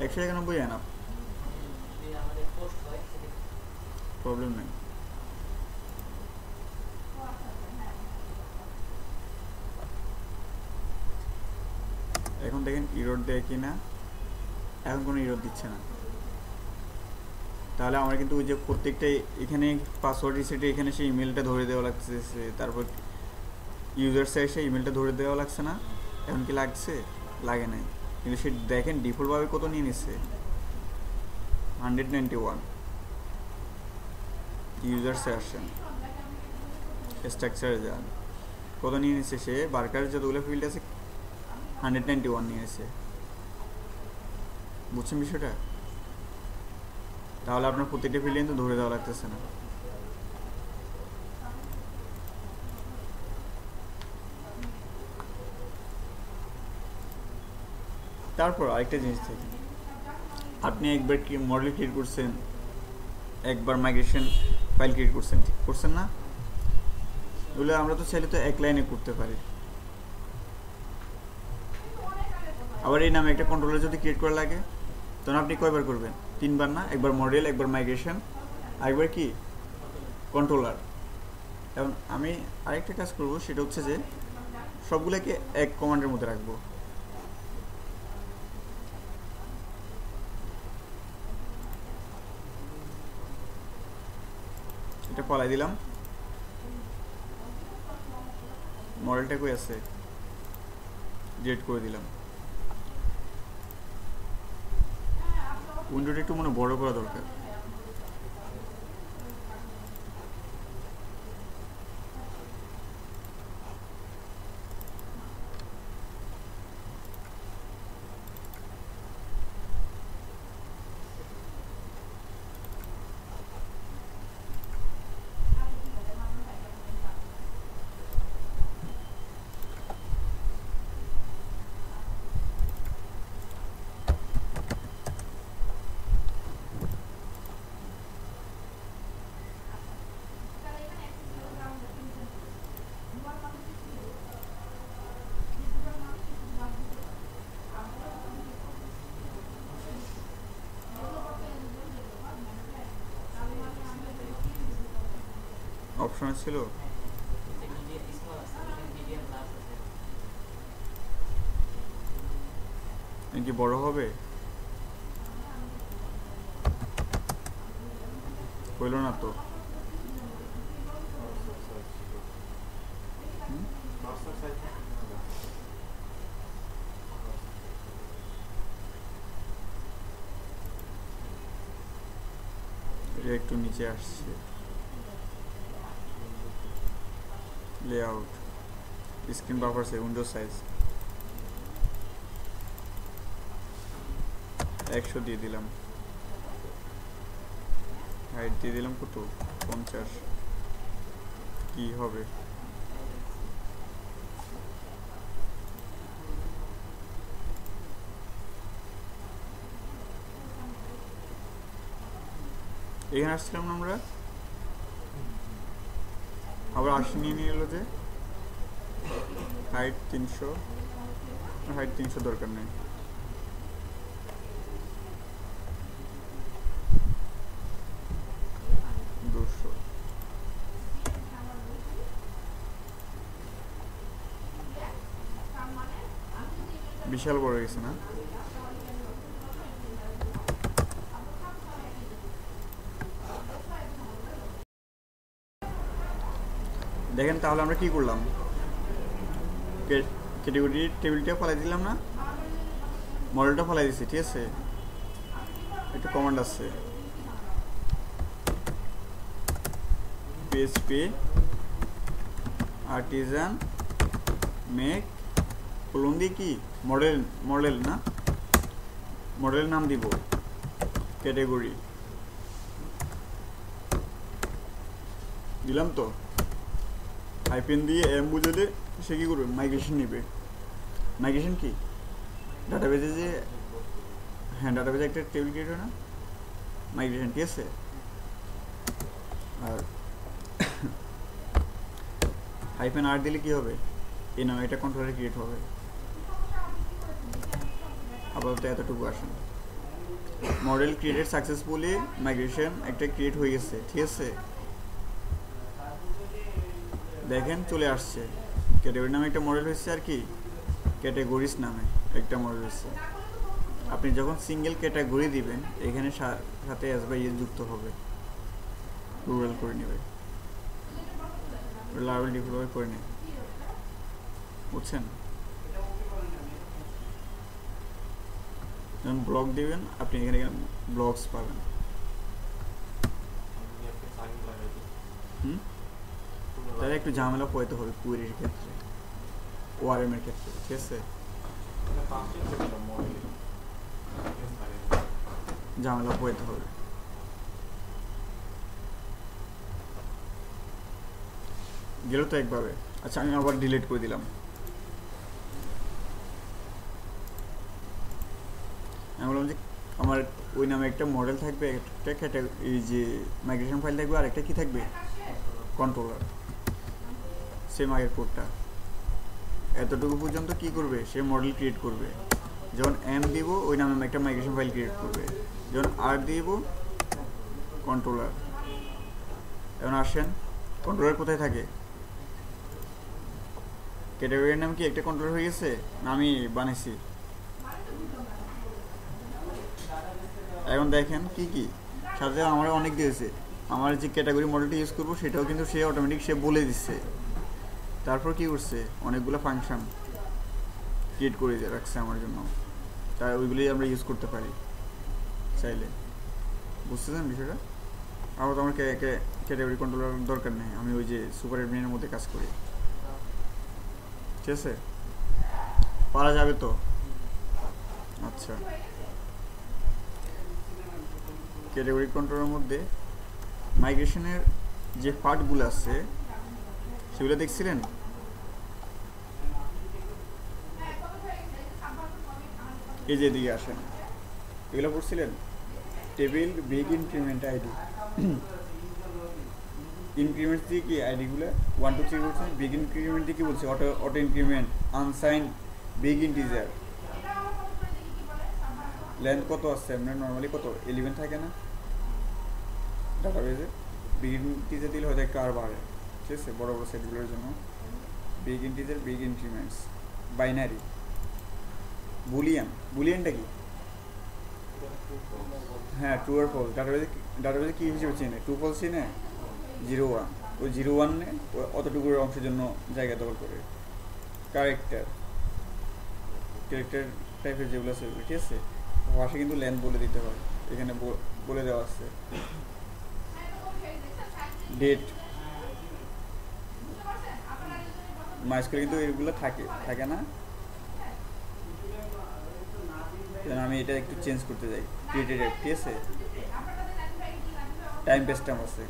একশো 191 এনাফ, প্রবলেম নেই। এখন দেখেন ইরোড দেয় কি না, এখন কোনো ইরোড দিচ্ছে না। তাহলে আমার কিন্তু ওই যে প্রত্যেকটা এখানে পাসওয়ার্ড রিসেটে এখানে সেই ইমেলটা ধরে দেওয়া লাগছে, তারপর ইউজার সাইড সেই ইমেলটা ধরে দেওয়া লাগছে না? এখন কি লাগছে? লাগে নাই। কিন্তু সে দেখেন ডিফল্টভাবে কত নিয়ে নিচ্ছে, 191। ইউজার সেশন স্ট্রাকচারে যান, কত নিয়ে নিচ্ছে সে? বার্কারের যতগুলো ফিল্ড আছে 191 নিয়ে নিচ্ছে। বুঝছেন বিষয়টা? তাহলে আপনার প্রত্যেকটা ফিল্ডে কিন্তু ধরে দেওয়া লাগতেছে না। তারপর আরেকটা জিনিস থাকে, আপনি একবার কি মডেল ক্রিয়েট করছেন, একবার মাইগ্রেশন ফাইল ক্রিয়েট করছেন, ঠিক করছেন না? এগুলো আমরা তো চাইলে তো এক লাইনে করতে পারি। আবার এই নামে একটা কন্ট্রোলার যদি ক্রিয়েট করা লাগে, তখন আপনি কয়বার করবেন? 3বার না? একবার মডেল, একবার মাইগ্রেশন, আরেকবার কি কন্ট্রোলার। এখন আমি আরেকটা কাজ করব, সেটা হচ্ছে যে সবগুলোকে এক কমান্ডের মধ্যে রাখবো। এটা পালাই দিলাম। মডেলটা কই আছে, ডিলিট করে দিলাম। উইন্ডোটা একটু মনে বড় করা দরকার। অপশন ছিল, কি বড় হবে? হইল না তো। একটু নিচে আসছে, layout, screen buffer size, window size 100 দিয়ে দিলাম, হাইট দিয়ে দিলাম কত 50, কি হবে এখানে আসছিলাম না আমরা, আবার 80 নিয়ে নিয়ে এলো যে হাইট 300, হাইট 300 দরকার নেই, বিশাল বড় হয়ে গেছে না? দেখেন তাহলে আমরা কি করলাম, ক্যাটাগরি টেবিলটা ফেলাই দিলাম না, মডেলটা ফেলাই দিচ্ছি, ঠিক আছে? একটা কমান্ড আছে পিএইচপি আর্টিজান মেক কোলন দিয়ে কি মডেল না, মডেল নাম দিব ক্যাটাগরি দিলাম তো, হাইপেন দিয়ে এম বুঝালে সে কি করবে, মাইগ্রেশন নেবে। মাইগ্রেশন কি, ডাটাবেজে যে, হ্যাঁ ডাটাবেজে একটা টেবিল ক্রিয়েট হয় না, মাইগ্রেশন, ঠিক আছে? আর হাইপেন আর দিলে কি হবে, এই নামে একটা কন্ট্রোলার ক্রিয়েট হবে। আপাতত এতটুকু আসেন, মডেল ক্রিয়েটেড সাকসেসফুলি, মাইগ্রেশন একটা ক্রিয়েট হয়ে গেছে, ঠিক আছে? দেখেন চলে আসছে, ক্যাটাগরি নামে একটা মডেল হয়েছে, আর কি ক্যাটাগরিজ নামে একটা মডেল হয়েছে। আপনি যখন সিঙ্গেল ক্যাটাগরি দিবেন এখানে সাথে এস বাই এস যুক্ত হবে, রুরাল করে নেবে, লার্ভেল ডিপ্লয় করে নেবে, বুঝছেন? যখন ব্লক দিবেন আপনি এখানে ব্লকস পাবেন। তাহলে একটু ঝামেলা পোয়াতে হবে কুয়েরির ক্ষেত্রে, ওআরএম এর ক্ষেত্রে, ঠিক আছে? ঝামেলা পোয়াতে হবে। গেল তো একভাবে। আচ্ছা আমি আবার ডিলিট করে দিলাম। আমি বললাম যে আমার ওই নামে একটা মডেল থাকবে, একটা ক্যাটাগরি, এই যে মাইগ্রেশন ফাইল থাকবে, আর একটা কি থাকবে, কন্ট্রোলার, সেম আগের কোডটা। এতটুকু পর্যন্ত কি করবে, সে মডেল ক্রিয়েট করবে। যখন এম দিব ওই নামে একটা মাইগ্রেশন ফাইল ক্রিয়েট করবে, যখন আর দিব কন্ট্রোলার। এখন আসেন, কন্ট্রোলার কোথায় থাকে, ক্যাটাগরির নাম কি একটা কন্ট্রোলার হয়ে গেছে না আমি বানাইছি? এখন দেখেন কি কি সাথে আমার অনেক দিয়েছে, আমার যে ক্যাটাগরি মডেলটা ইউজ করবো সেটাও কিন্তু সে অটোমেটিক সে বলে দিচ্ছে। তারপর কি করছে, অনেকগুলো ফাংশন ক্রিয়েট করে রাখছে আমার জন্য, তাই ওইগুলোই আমরা ইউজ করতে পারি চাইলে। বুঝতেছেন বিষয়টা? আবার তো আমার ক্যাটাগরি কন্ট্রোলার দরকার নেই, আমি ওই যে সুপার অ্যাডমিনের মধ্যে কাজ করি, ঠিক আছে? পারা যাবে তো? আচ্ছা, ক্যাটাগরি কন্ট্রোলের মধ্যে মাইগ্রেশনের যে পার্টগুলো আছে সেগুলো দেখছিলেন? এই যে দিকে আসেন, এগুলো পড়ছিলেন? Table big increment ID, increment দিয়ে কি আইডিগুলো 1 2 3 বলছে, বিগ ইনক্রিমেন্ট দিয়ে কি বলছে, auto increment, unsigned, big integer. Length কত আছে আপনার নর্মালি, কত 11 থাকে না ডাটাবেজে? বিগ ইন্টিজার দিলে হয়তো একটু আর বাড়ে, ঠিক আছে, বড় বড় সেটগুলোর জন্য। Big integer, big increments, binary, বুলিয়ানটা কি? হ্যাঁ, ট্রু আর ফলস। ডাটাবেজে কি হিসেবে চেনে, ট্রু ফলস চেনে, 0 1, ওই 0 1 অতটুকুর অংশের জন্য জায়গা দখল করে। ক্যারেক্টার টাইপের যেগুলো আছে, ঠিক আছে, ভাষা কিন্তু লেন্থ বলে দিতে হয়, এখানে বলে দেওয়া আছে। ডেট মাইস্কুলে কিন্তু এগুলো থাকে না। আমি এটা একটু চেঞ্জ করতে চাই, ক্রিয়েটেড ঠিক আছে। টাইম পেস্টাম আছে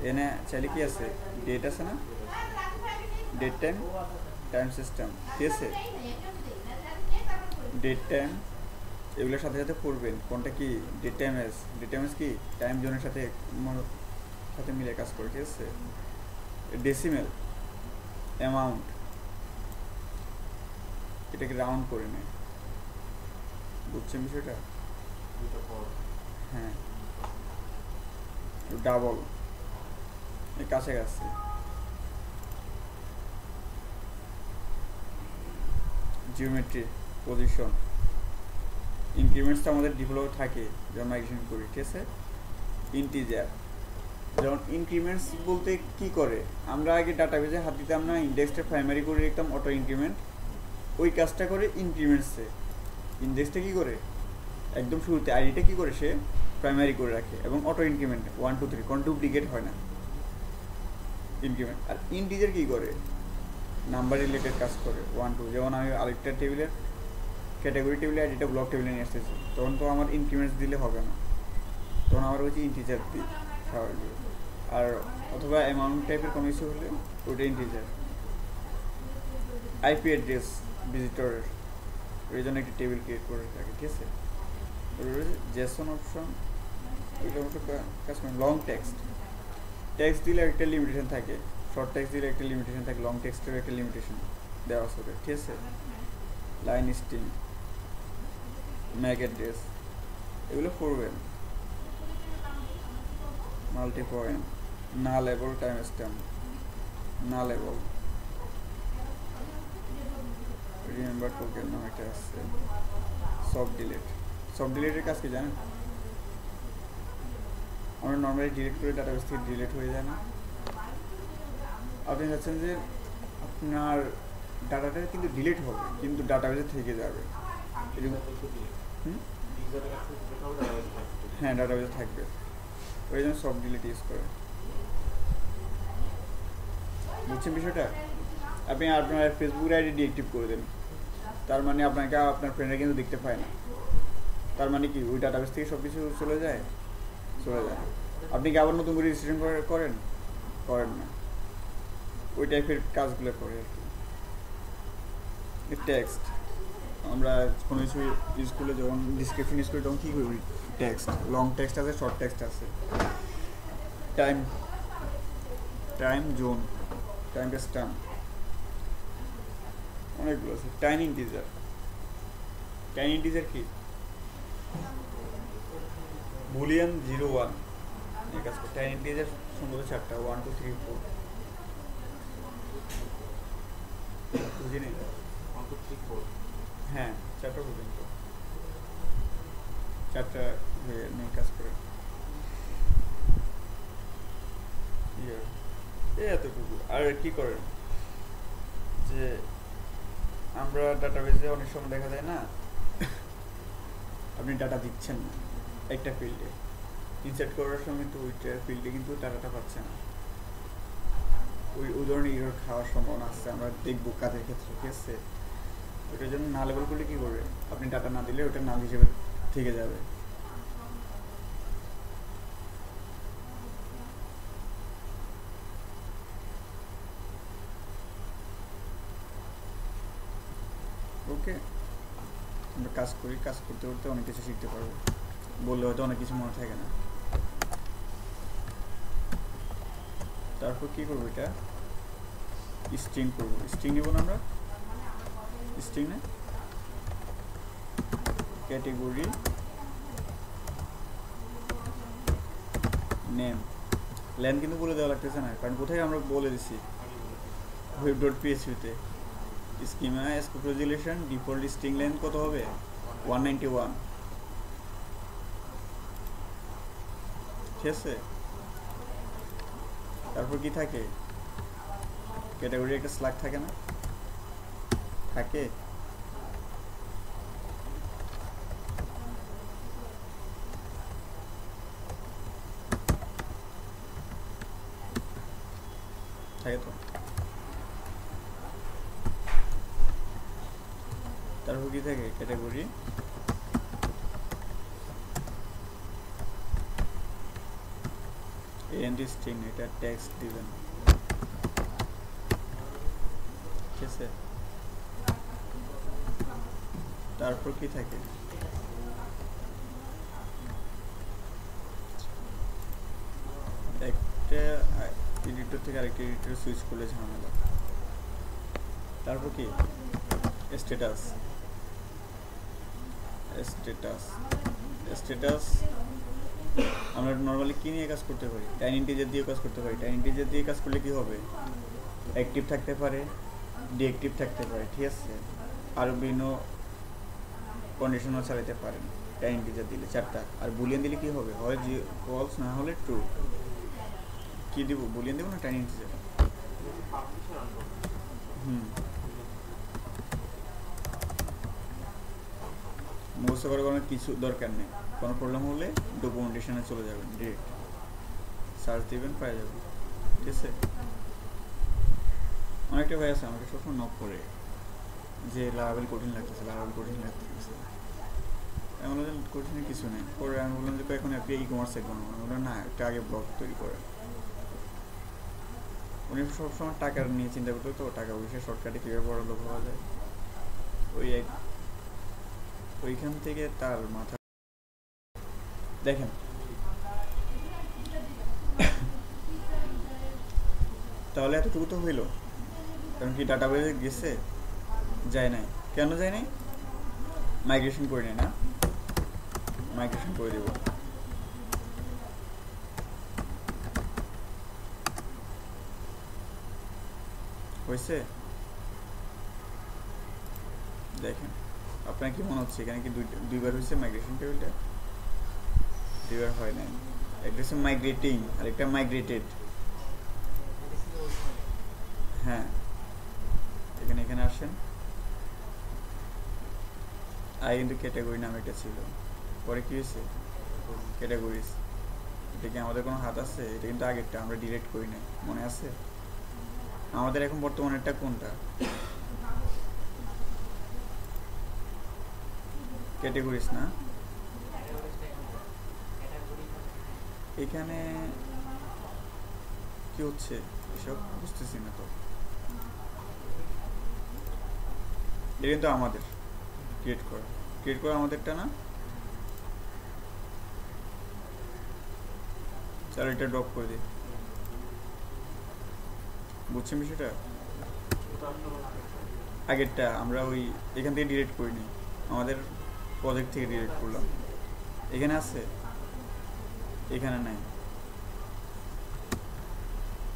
এনে চাইলে কি আছে, ডেট আছে না, ডেট টাইম টাইম সিস্টেম ঠিক আছে। ডেট টাইম এগুলোর সাথে সাথে পড়বেন কোনটা কি, ডেট টাইম এস কি টাইম জোনের সাথে মিলে কাজ করে ঠিক আছে। ডেসিমেল অ্যামাউন্ট এটাকে রাউন্ড করে নেয়, বুঝছেন বিষয়টা? হ্যাঁ ডাবল এই কাছাকাছি। জিওমেট্রি পজিশন ইনক্রিমেন্টস তো আমাদের ডিফল্ট থাকে যখন মাইগ্রেশন করি ঠিক আছে। ইন্টিজার যেমন ইনক্রিমেন্টস বলতে কি করে, আমরা আগে ডাটাবেজে হাত দিতাম না, ইন্ডেক্সটা প্রাইমারি করে রাখতাম অটো ইনক্রিমেন্ট, ওই কাজটা করে ইনক্রিমেন্টসে। ইন্ডেক্সটা কি করে একদম শুরুতে আইডিটা কি করে সে প্রাইমারি করে রাখে এবং অটো ইনক্রিমেন্ট 1 2 3 কোন ডুপ্লিকেট হয় না ইনক্রিমেন্ট। আর ইন্টিজার কি করে নাম্বার রিলেটেড কাজ করে 1 2, যেমন আমি আরেকটা টেবিলের ক্যাটাগরি টেবিলে আইডিটা ব্লক টেবিলে নিয়ে আসতেছি, তখন তো আমার ইনক্রিমেন্টস দিলে হবে না, তখন আমার হচ্ছে ইন্টিজার দিই স্বাভাবিক। আর অথবা অ্যামাউন্ট টাইপের কোনো কিছু হলে ওটা ইন্টিজার। আইপি অ্যাড্রেস ভিজিটরের ওই জন্য একটা টেবিল ক্রিয়েট করে থাকে ঠিক আছে। জেসন অপশন ওইটা অবশ্য কাজ করে। লং টেক্সট দিলে একটা লিমিটেশন থাকে, শর্ট টেক্সট দিলে একটা লিমিটেশন থাকে, লং টেক্সটের একটা লিমিটেশন দেওয়া আছে ঠিক আছে। লাইন স্ট্রিং ম্যাক অ্যাড্রেস এগুলো পড়বেন। মাল্টি পয়েন্ট না লেবল টাইম স্ট্যাম্প না লেবল রিমেম্বার টোকেন নামে একটা আসছে। সফট ডিলিটের কাজ কি জানেন? আমরা নর্মালি ডিলিট করে ডাটাবেস থেকে ডিলিট হয়ে যায় না, আপনি চাচ্ছেন যে আপনার ডাটাটা কিন্তু ডিলিট হবে কিন্তু ডাটাবেসে থেকে যাবে। হ্যাঁ ডাটাবেসে থাকবে, ওই জন্য সফট ডিলিট ইউজ করে। বুঝছেন বিষয়টা? আপনি আপনার ফেসবুক আইডি ডিএক্টিভ করে দেন, তার মানে আপনাকে আপনার ফ্রেন্ডরা কিন্তু দেখতে পায় না, তার মানে কি ওই ডাটাবেস থেকে সব কিছু চলে যায়। আপনি কি আবার নতুন করে রেজিস্ট্রেশন করেন না, ওই টাইপের কাজগুলো করে আর কি। টেক্সট আমরা কোনো কিছু ইউজ করলে যখন ডিসক্রিপশন ইউজ করি তখন কী করি, টেক্সট লং টেক্সট আছে শর্ট টেক্সট আছে। টাইম জোন টাইম স্ট্যাম্প অনেকগুলো আছে। টাইম ইন্টিজার কি বুলিয়ান 0 1 এই কাজ করে। টাইম ইন্টিজার সম্ভবত 4টা 1 2 3 4 বুঝিনি।
1 2 3 4
হ্যাঁ 4টা পর্যন্ত 4টা নিয়ে কাজ করে। এতটুকু। আর কি করেন যে আমরা ডাটাবেজে অনেক সময় দেখা যায় না আপনি ডাটা দিচ্ছেন না একটা ফিল্ডে, ইনসার্ট করার সময় তো ওইটা ফিল্ডে কিন্তু ডাটাটা পাচ্ছে না, ওই ধরনের ইরর খাওয়ার সম্ভাবনা আছে, আমরা দেখবো কাজের ক্ষেত্রে ঠিক আছে। ওটার জন্য না লেবেল করলে কী করবে, আপনি ডাটা না দিলে ওটা নাল হিসেবে থেকে যাবে। ওকে আমরা কাজ করি, কাজ করতে করতে অনেক কিছু শিখতে পারবো, বললে হয়তো অনেক কিছু মনে থাকে না। তারপর কি করবো, এটা স্ট্রিং করবো। স্ট্রিং নেব না আমরা, স্ট্রিং না ক্যাটেগরি নেম লেন কিন্তু বলে দেওয়া লাগতেছে না, কারণ কোথায় আমরা বলে দিচ্ছি web.php-তে schema scope resolution default string length কত হবে 191 ঠিক আছে। তারপর কি থাকে, ক্যাটাগরি একটা স্ল্যাগ থাকে না, থাকে থাকে তো। তারপর কি থাকে ক্যাটাগরি, এন্ড স্ট্রিং, এটা টেক্সট দিবেন, ঠিক আছে। তারপর কি থাকে, একটা এডিটর থেকে আরেকটা এডিটর সুইচ করলে ঝামেলা। তারপর কি স্ট্যাটাস, স্ট্যাটাস স্ট্যাটাস আমরা নর্মালি কি নিয়ে কাজ করতে পারি, টাইম ইন্টিজার দিয়ে কাজ করতে পারি। টাইম ইন্টিজার দিয়ে কাজ করলে কি হবে, অ্যাক্টিভ থাকতে পারে, ডিঅ্যাক্টিভ থাকতে পারে, ঠিক আছে। আর বিভিন্ন কন্ডিশনও চালাতে পারেন টাইম ইন্টিজার দিলে 4টা। আর বুলিয়ান দিলে কি হবে, হয় যে ফলস না হলে ট্রু। কি দিব, বুলিয়ান দেবো না টাইম ইন্টিজার? মুখস্থ করার কোনো কিছু দরকার নেই। কোনো প্রবলেম হলে ডকুমেন্টেশনে চলে যাবেন, ডিরেক্ট সার্চ দিবেন, পাওয়া যাবেন, ঠিক আছে। অনেকটা ভাই আছে আমাকে সবসময় নক করে যে লারাবেল কঠিন লাগতেছে, লারাবেল কঠিন লাগতেছে। আমি বললাম কঠিন কিছু নেই। পরে আমি বললাম যে এখন আপনি ই কমার্স এক বানাবো, আমি বললাম না, একটা আগে ব্লগ তৈরি করে। উনি সবসময় টাকার নিয়ে চিন্তা করতো, তো টাকা পয়সা শর্টকাটে কীভাবে বড় লোক হওয়া যায়, ওইখান থেকে তার মাথা। দেখেন তাহলে এতটুকু তো হইল, কারণ কি ডাটাবেসে গেছে, যায় নাই। কেন যায় নাই, মাইগ্রেশন করে নেই না, মাইগ্রেশন করে দেব। হয়েছে, দেখেন আপনার কি মনে হচ্ছে এখানে কি দুইবার হয়েছে মাইগ্রেশন টেবিলটা? দুইবার হয় নাই। একটা হচ্ছে মাইগ্রেটিং আর একটা মাইগ্রেটেড। হ্যাঁ, এখানে আসেন। আগে কিন্তু ক্যাটাগরি নামে একটা ছিল, পরে কি হয়েছে ক্যাটাগরিজ। এটা কি আমাদের কোনো হাত আছে? এটা কিন্তু আগেরটা, আমরা ডিলিট করি নাই, মনে আছে? আমাদের এখন বর্তমানেরটা কোনটা, ক্যাটাগরিজ না? এখানে কি হচ্ছে এসব বুঝতেছি না তো। এটা কিন্তু আমাদের ক্রিয়েট করা আমাদেরটা না। চলো এটা ড্রপ করে দিই, বুঝছেন বিষয়টা? আগেরটা আমরা ওই এখান থেকে ডিলিট করিনি, আমাদের প্রজেক্ট থেকে ডিলিট করলাম। এখানে আছে, এখানে নাই।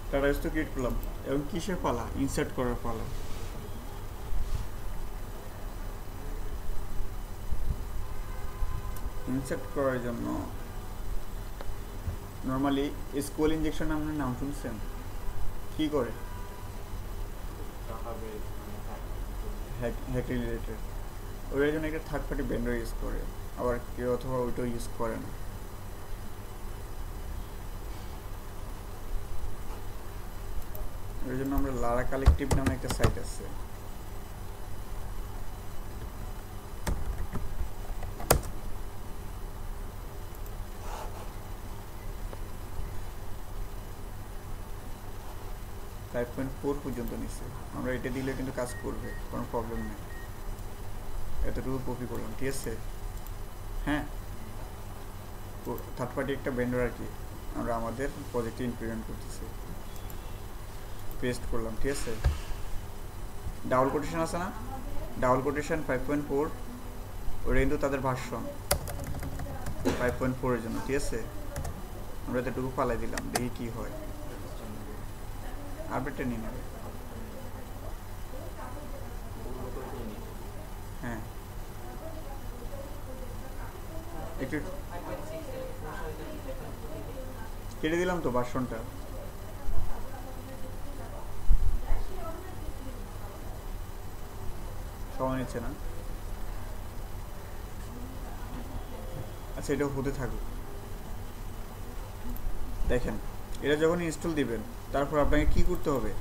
টাটা তো ক্রিয়েট করলাম, এবং কিসের পালা, ইনসার্ট করার পালা। ইনসার্ট করার জন্য নর্মালি এসকিউএল ইনজেকশন আপনার নাম শুনছেন? কি করে, হ্যাক রিলেটেড। ওইটার জন্য একটা থার্ড পার্টি ভেন্ডর ইউজ করে, আবার কেউ অথবা ওইটাও ইউজ করে না। ওই জন্য আমরা লারা কালেকটিভ নামে একটা সাইট আছে, ফাইভ 5.4 পর্যন্ত নিচ্ছে। আমরা এটা দিলে কিন্তু কাজ করবে, কোনো প্রবলেম নেই। এতটুকু কপি করলাম, ঠিক আছে। হ্যাঁ, থার্ড পার্টি একটা ভেন্ডর আর কি, আমরা আমাদের প্রজেক্টে ইমপ্লিমেন্ট করতেছি। পেস্ট করলাম, ঠিক আছে। ডাবল কোটেশন আছে না, ডাবল কোটেশন 5.4, ওটা কিন্তু তাদের ভার্সন 5.4 এর জন্য, ঠিক আছে। আমরা এতটুকু পালাই দিলাম, দেখি কি হয়। আপডেটটা নিয়ে নেবে, হ্যাঁ একটু কেটে দিলাম তো ভার্সনটা। সময় নিচ্ছে না, আচ্ছা এটা হতে থাকুক। দেখেন এটা যখন ইনস্টল দিবেন তারপর আপনাকে কি করতে হবে,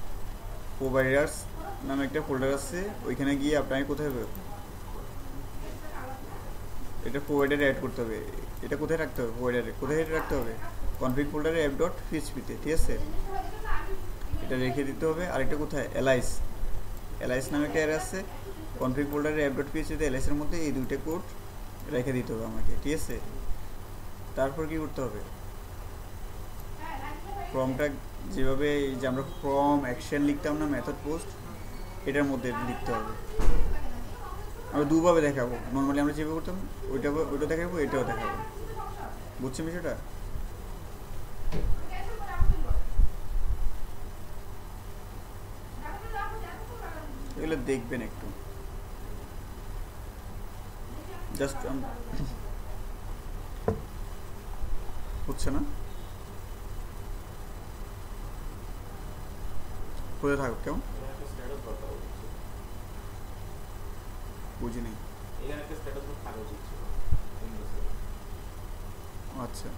প্রোভাইডার্স নামে একটা ফোল্ডার আছে, ওইখানে গিয়ে আপনাকে কোথায় হবে, এটা প্রোভাইডারে অ্যাড করতে হবে। এটা কোথায় রাখতে হবে, প্রোভাইডারে কোথায় রাখতে হবে, কনফিগ ফোল্ডারে অ্যাপ ডট পিএইচপিতে, ঠিক আছে, এটা রেখে দিতে হবে। আরেকটা কোথায়, এলআইস, এলআইস নামে একটা অ্যারে আছে, কনফিগ ফোল্ডারে অ্যাপ ডট পিএইচপিতে এলআইসের মধ্যে এই দুইটা কোড রেখে দিতে হবে আমাকে, ঠিক আছে। তারপর কি করতে হবে, ফর্মটা যেভাবে যে আমরা ফর্ম অ্যাকশন লিখতাম না মেথড পোস্ট, এটার মধ্যে লিখতে হবে। আমরা দুভাবে দেখাবো, নর্মালি আমরা যেভাবে করতাম ওইটা দেখাবো, এটাও দেখাবো, বুঝছেন বিষয়টা। এগুলো দেখবেন একটু, জাস্ট হচ্ছে না, কোথায় থাকো কেমন বুঝি নেই। আচ্ছা,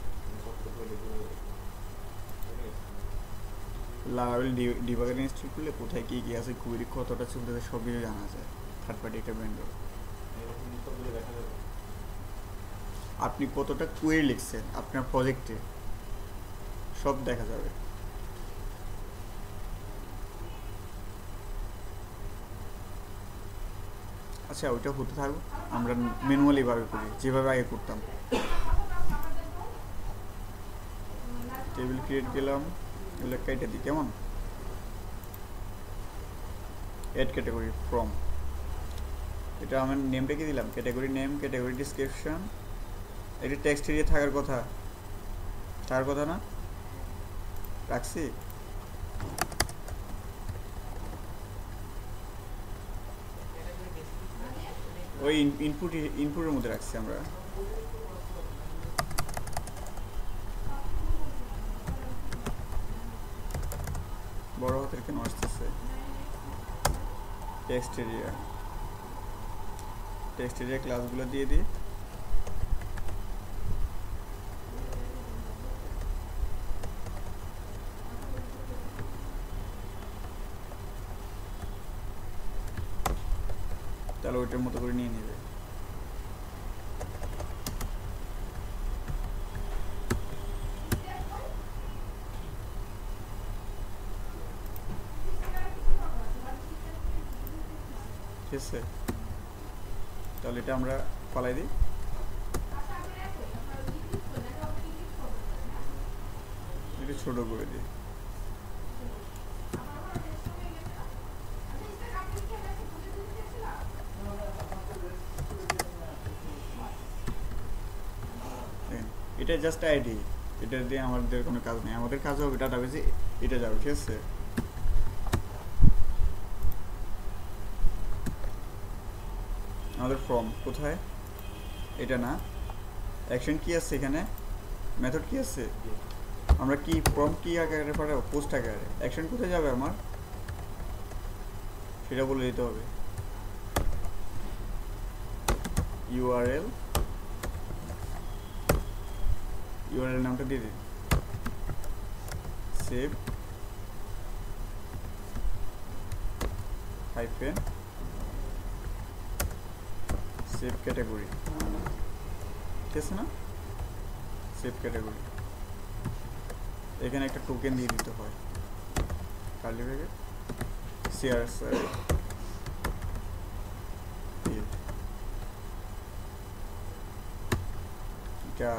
লারাভেল ডিবাগার ইনস্টল করলে কোথায় কী কী আছে, কুয়েরি কতটা চলতেছে সব কিছু জানা যায়, থার্ড পার্টি একটা ভেন্ডর। আপনি কতটা কুয়েরি লিখছেন আপনার প্রজেক্টে সব দেখা যাবে। আচ্ছা, ওইটা হতে থাকুক, আমরা ম্যানুয়ালি ভাবে করি যেভাবে আগে করতাম। টেবিল ক্রিয়েট গেলাম, এগুলো কেটে দিই কেমন, অ্যাড ক্যাটাগরি ফ্রম, এটা আমার নেমটা কি দিলাম, ক্যাটাগরি নেম, ক্যাটাগরি ডিসক্রিপশন, এটা টেক্সট এরিয়া থাকার কথা না, রাখছি। ওই ইনপুটের মধ্যে রাখছি আমরা। বড় হাতের কেন আসতেছে, টেক্সট এরিয়া ক্লাসগুলো দিয়ে দিই। তাহলে ওইটার মতো করে নিয়ে নেবে। ঠিক আছে, তাহলে এটা আমরা ফালাই দিই, একটু ছোট করে দিই। এটা জাস্ট আইডি, এটা দিয়ে আমাদের কোনো কাজ নেই, আমাদের কাজ হবে ডাটাবেজে এটা যাবে, ঠিক আছে। আমাদের ফর্ম কোথায়, এটা না, অ্যাকশন কি আছে এখানে, মেথড কি আছে, আমরা কি ফর্ম কি আকারে পাঠাবো, পোস্ট আকারে, অ্যাকশন কোথায় যাবে আমার সেটা বলে দিতে হবে। ইউআরএল নামটা দিয়ে দিন, সেভ হাইফেন সেভ ক্যাটাগরি, ঠিক আছে না, সেভ ক্যাটাগরি। এখানে একটা টোকেন দিয়ে দিতে হয়, কার্লি ব্র্যাকেট CSR এটা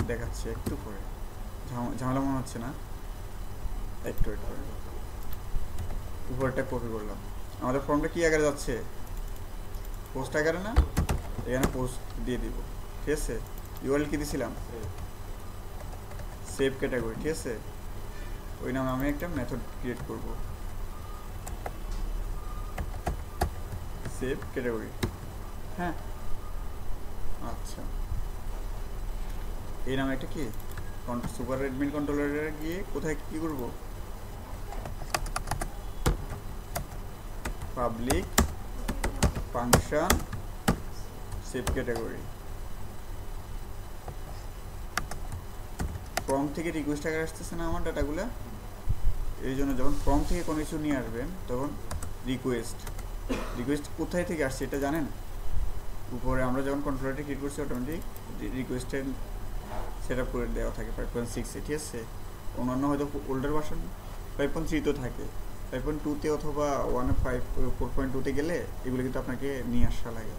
দেখাচ্ছে একটু পরে, ঝামেলা মনে হচ্ছে না, একটু ওয়েট করে, উপরটা কপি করলাম। আমাদের ফর্মটা কি আকারে যাচ্ছে, পোস্ট আকারে না, এখানে পোস্ট দিয়ে দিব, ঠিক আছে। ইউআরএল কি দিয়েছিলাম, সেভ ক্যাটাগরি, ঠিক আছে। ওই নামে আমি একটা মেথড ক্রিয়েট করব, সেভ ক্যাটাগরি, হ্যাঁ। আচ্ছা, এই নামে একটা কি সুপার অ্যাডমিন কন্ট্রোলারে গিয়ে কোথায় কি করব, public function save category. Form থেকে রিকোয়েস্ট আকারে আসতেছে না আমার ডাটাগুলো, এই জন্য যখন ফর্ম থেকে কোনো কিছু নিয়ে আসবেন তখন রিকোয়েস্ট কোথায় থেকে আসছে এটা জানেন? উপরে আমরা যখন কন্ট্রোলারটা ক্লিক করছি অটোমেটিক রিকোয়েস্টের সেট আপ করে দেওয়া থাকে 5.6 ঠিক আছে। অন্যান্য হয়তো ওল্ডার ভার্সন 5.3 তো থাকে, 5.2 অথবা 4.2 গেলে এগুলো কিন্তু আপনাকে নিয়ে আসা লাগে।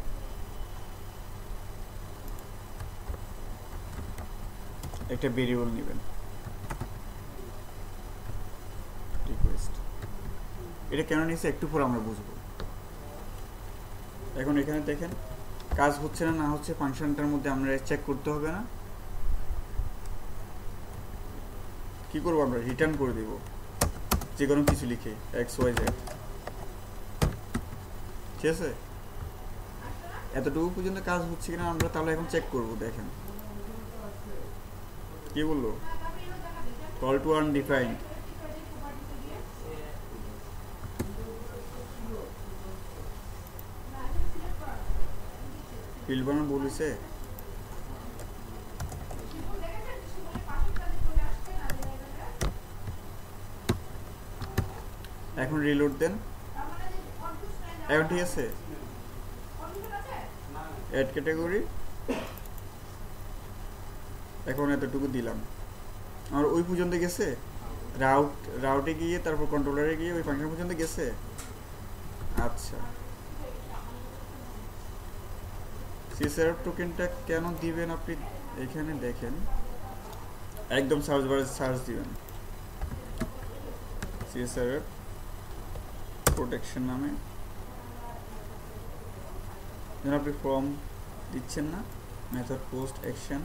একটা ভেরিয়েবল নেবেন রিকোয়েস্ট, এটা কেন নিয়েছে একটু পর আমরা বুঝবো। এখন এখানে দেখেন কাজ হচ্ছে না হচ্ছে ফাংশনটার মধ্যে আমরা চেক করতে হবে না, কি করবো আমরা রিটার্ন করে দিব যে কোনো কিছু লিখে XYZ ঠিক আছে। এতটুকু পর্যন্ত কাজ হচ্ছে কিনা আমরা তাহলে এখন চেক করব। দেখেন কি বললো, কল টু আনডিফাইন্ড, ফিল্ড বানানো বলেছে। এখন রিলোড দেন, এখন ঠিক আছে। অ্যাড ক্যাটাগরি এখন এতটুকু দিলাম, আর ওই পর্যন্ত গেছে, রাউটে গিয়ে তারপর কন্ট্রোলারে গিয়ে ওই ফাংশন পর্যন্ত গেছে। আচ্ছা সিএসআরএফ টোকেনটা কেন দিবেন আপনি এখানে দেখেন, একদম সার্চ বারে সার্চ দিবেন সিএসআরএফ প্রোটেকশন নামে, যেন আপনি ফর্ম দিচ্ছেন না, মেথড পোস্ট অ্যাকশন,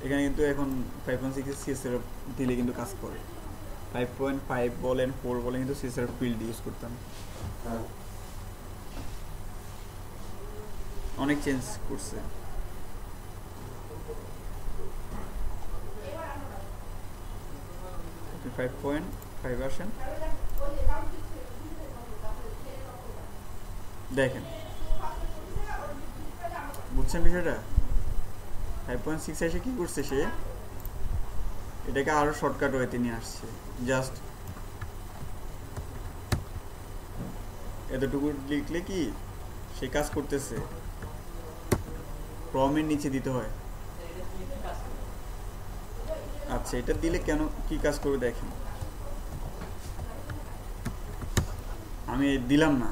এখানে কিন্তু এখন 5.6 সিএসআরএফ দিলে কিন্তু কাজ করে। 5.5 বলেন 4 বলেন কিন্তু সিএসআরএফ ফিল্ড ইউজ করতাম, অনেক চেঞ্জ করছে। আপনি 5.5 আসেন, দেখেন বুঝছেন বিষয়টা। 5.6 এসে কি করছে সে, এটাকে আরো শর্টকাট ওয়েতে নিয়ে আসছে। জাস্ট এতটুকু লিখলে কি সে কাজ করতেছে, ফর্মের নিচে দিতে হয়। আচ্ছা এটা দিলে কেন কি কাজ করবে দেখেন, আমি দিলাম না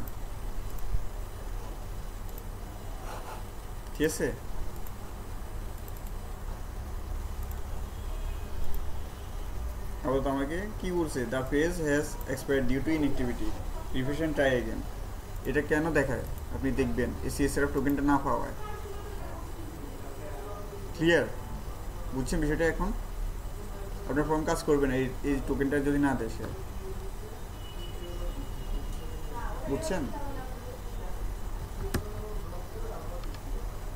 ঠিক আছে। আবার তো আমাকে কি বলছে, the page has expired due to inactivity, refresh and try again. এটা কেন দেখায় আপনি দেখবেন এই সিএসআরএফ টোকেনটা না পাওয়ায়। ক্লিয়ার বুঝছেন বিষয়টা? এখন আপনার ফর্ম কাজ করবে না এই টোকেনটা যদি না দেয় সে, বুঝছেন?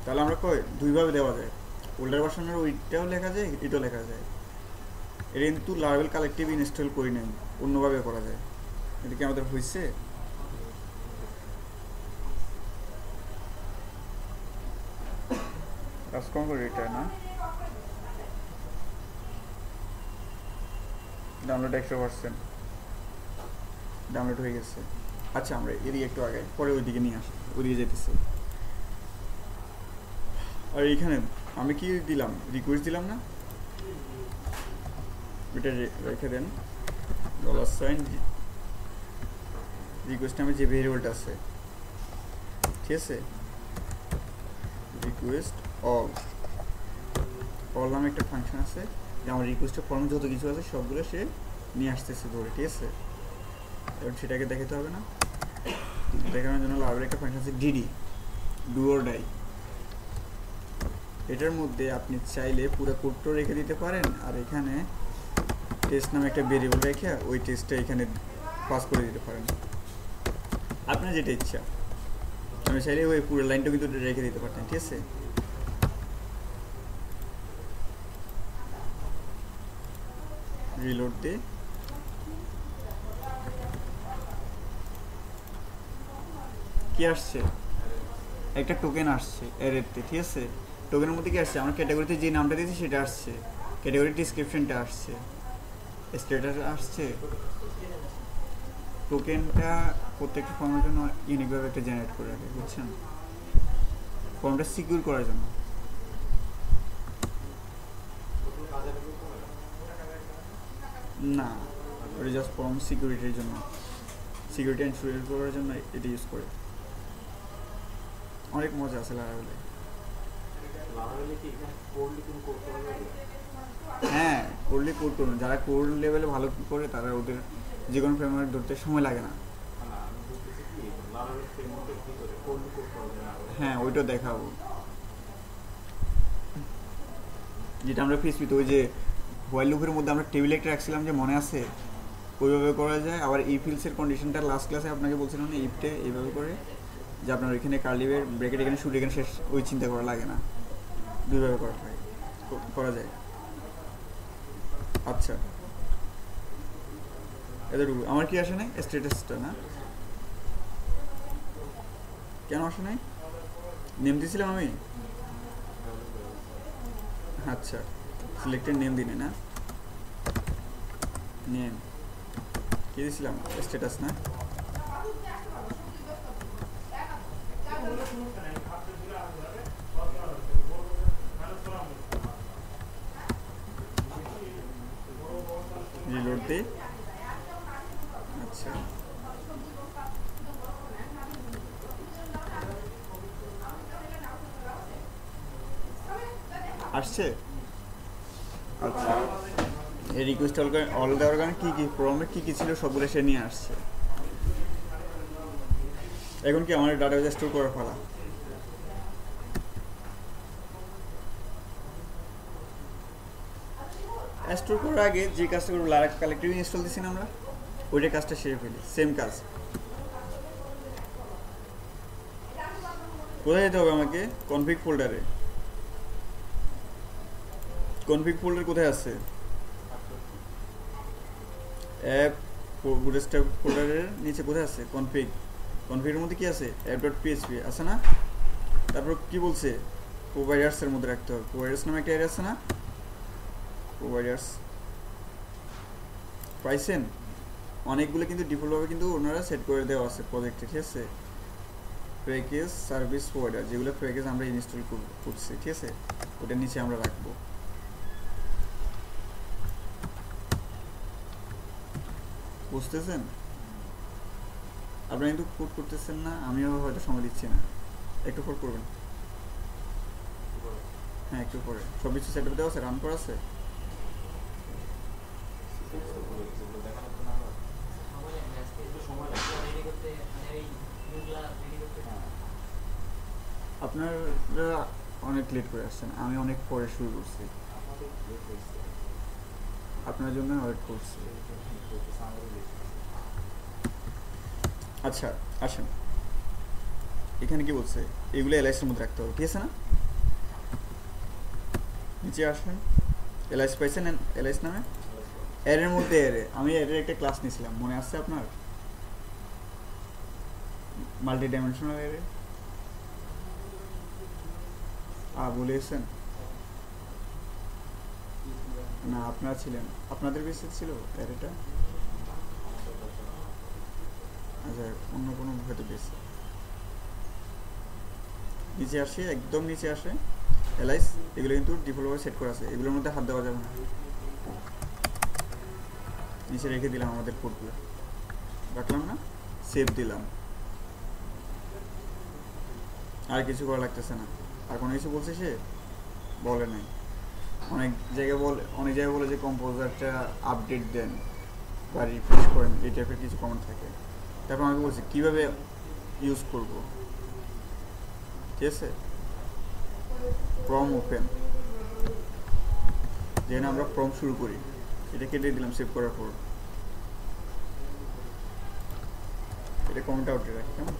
তাহলে আমরা কই দুইভাবে দেওয়া যায়, ওল্ডার ভার্সনের ওইটাও লেখা যায় এটাও লেখা যায়। এটা কিন্তু লারাভেল কালেক্টিভ ইনস্টল করি নাই, অন্যভাবে করা যায়। এটা কি আমাদের হয়েছে? কাস্টম করে এটা না, ডাউনলোড 100% ডাউনলোড হয়ে গেছে। আচ্ছা আমরা এদিকে একটু আগে পরে ওইদিকে নিয়ে আসি, ওইদিকে যেতেছে। আর এইখানে আমি কি দিলাম, রিকোয়েস্ট দিলাম না, এটা রেখে দেন $, রিকোয়েস্ট নামে যে ভেরিয়েবলটা আছে ঠিক আছে, রিকোয়েস্ট অল নামে একটা ফাংশন আছে, যে আমার রিকোয়েস্টের ফর্ম যত কিছু আছে সবগুলো সে নিয়ে আসতেছে ধরে ঠিক আছে। এবং সেটাকে দেখাতে হবে না, দেখানোর জন্য লাভের একটা ফাংশন আছে ডিডি, ডু অর ডাই। এটার মধ্যে আপনি চাইলে পুরো কোডটা রেখে দিতে পারেন, আর এখানে টেস্ট নামে একটা ভেরিয়েবল রেখে ওই টেস্টটা এখানে পাস করে দিতে পারেন, আপনার যেটা ইচ্ছা। আমি চাইলে ওই পুরো লাইনটা কিন্তু রেখে দিতে পারতেন ঠিক আছে। রিলোড দিয়ে কি আসছে, একটা টোকেন আসছে অ্যারেতে ঠিক আছে। টোকেনের মধ্যে কি আসছে, আমার ক্যাটাগরিতে যে নামটা দিয়েছি সেটা আসছে। ক্যাটাগরি ডিসক্রিপশনটা আসছে, স্ট্যাটাস আসছে। টোকেনটা প্রত্যেকটা ফর্মের জন্য ইউনিকভাবে একটা জেনারেট করে রাখে, বুঝছেন? ফর্মটা সিকিউর করার জন্য। না, ওটা জাস্ট ফর্ম সিকিউরিটির জন্য, সিকিউরিটি এনশিওর করার জন্য এটা ইউজ করে। অনেক মজা আছে লারাভেলে। হ্যাঁ, করলে কোড করুন। যারা কোড লেভেলে ভালো করে তারা ওদের যে কোনো ফ্রেমওয়ার্ক ধরতে সময় লাগে না। হ্যাঁ, ওইটা দেখাবো, যেটা আমরা পিএইচপিতে ওই যে হোয়াইল লুপের মধ্যে আমরা টেবিল একটা রাখছিলাম, যে মনে আছে? ওইভাবে করা যায়। আবার ইফ এলসের কন্ডিশনটা লাস্ট ক্লাসে আপনাকে বলছিলাম না, ইফটে এইভাবে করে যে আপনার এখানে কার্লিভের ব্রেকেট এখানে শুরু এখানে শেষ, ওই চিন্তা করা লাগে না, দুইভাবে করা যায়। আচ্ছা, এতটুকু। আমার কি আসে নাই স্ট্যাটাসটা? না, কেন আসে নাই? নেম দিয়েছিলাম আমি। আচ্ছা, সিলেক্টেড নেম দিনে না, নেম কি দিয়েছিলাম? স্ট্যাটাস না? রিলোড দে। আচ্ছা, আসছে। আচ্ছা, এই রিকোয়েস্ট অল দেওয়ার কারণে কী কী প্রবলেম কী কী ছিল সবগুলো সে নিয়ে আসছে। এখন কি আমার ডাটাবেজে স্টোর করার ফলা। স্টোর করার আগে যে কাজটা করবো, লারাক কালেক্টিভ ইনস্টল দিচ্ছি না আমরা, ওইটা কাজটা সেরে ফেলি। সেম কাজ। কোথায় যেতে হবে আমাকে? কনফিগ ফোল্ডারে। কনফিগ ফোল্ডার কোথায় আছে? অ্যাপ বুটস্ট্র্যাপ ফোল্ডারের নিচে কোথায় আছে? কনফিগ। কনফিগের মধ্যে কি আছে? app.php আছে না? তারপর কি বলছে? প্রোভাইডার্সের মধ্যে রাখতে হবে। প্রোভাইডার্স নামে একটা এরিয়া আছে না? প্রোভাইডার্স পাইছেন? অনেকগুলো কিন্তু ডিফল্টভাবে কিন্তু ওনারা সেট করে দেওয়া আছে প্রজেক্টে, ঠিক আছে? প্যাকেজ সার্ভিস প্রোভাইডার, যেগুলো প্যাকেজ আমরা ইনস্টল করছি, ঠিক আছে? ওটার নিচে আমরা রাখবো। বুঝতেছেন? আপনারা কিন্তু কোড করতেছেন না, আমিও হয়তো সময় দিচ্ছি না। একটু পর করবেন। হ্যাঁ, একটু পরে। সব কিছু সেট আপ দেওয়া আছে, রান করা আছে। আপনারা অনেক লেট করে আসছেন, আমি অনেক পরে শুরু করছি। আপনার জন্য ওয়েট করছি। আচ্ছা, আসেন। এখানে কি বলছে? এগুলো এলআইসির মধ্যে রাখতে হবে, ঠিক আছে না? নিচে আসেন। এলআইসি পাইছেন? এলআইসি নামে এর মধ্যে আমি এর একটা ক্লাস নিয়েছিলাম, মনে আছে আপনার? মাল্টি ডাইমেনশনাল এরে বলেছেন না? আপনারা ছিলেন, আপনাদের বেসে ছিল এরেটা। আচ্ছা, অন্য কোনো হয়তো বেসে। নিচে আসে, একদম নিচে আসে এলআইস। এগুলো কিন্তু ডিফল্টভাবে সেট করা আছে, এগুলোর মধ্যে হাত দেওয়া যাবে না। নিচে রেখে দিলাম আমাদের কোডগুলো, রাখলাম না, সেভ দিলাম। আর কিছু করা লাগতেছে না। আর কোনো কিছু বলছে সে? বলে নাই। অনেক জায়গায় বলে যে কম্পোজারটা আপডেট দেন বা রিফ্রেশ করেন, এই টাইপের কিছু কমেন্ট থাকে। তারপর আমাকে বলছে কীভাবে ইউজ করব, ঠিক আছে? ফর্ম ওপেন, যেখানে আমরা ফর্ম শুরু করি, এটা কেটে দিলাম সেভ করার পর। এটা কমেন্ট আউটে রাখি, কেমন?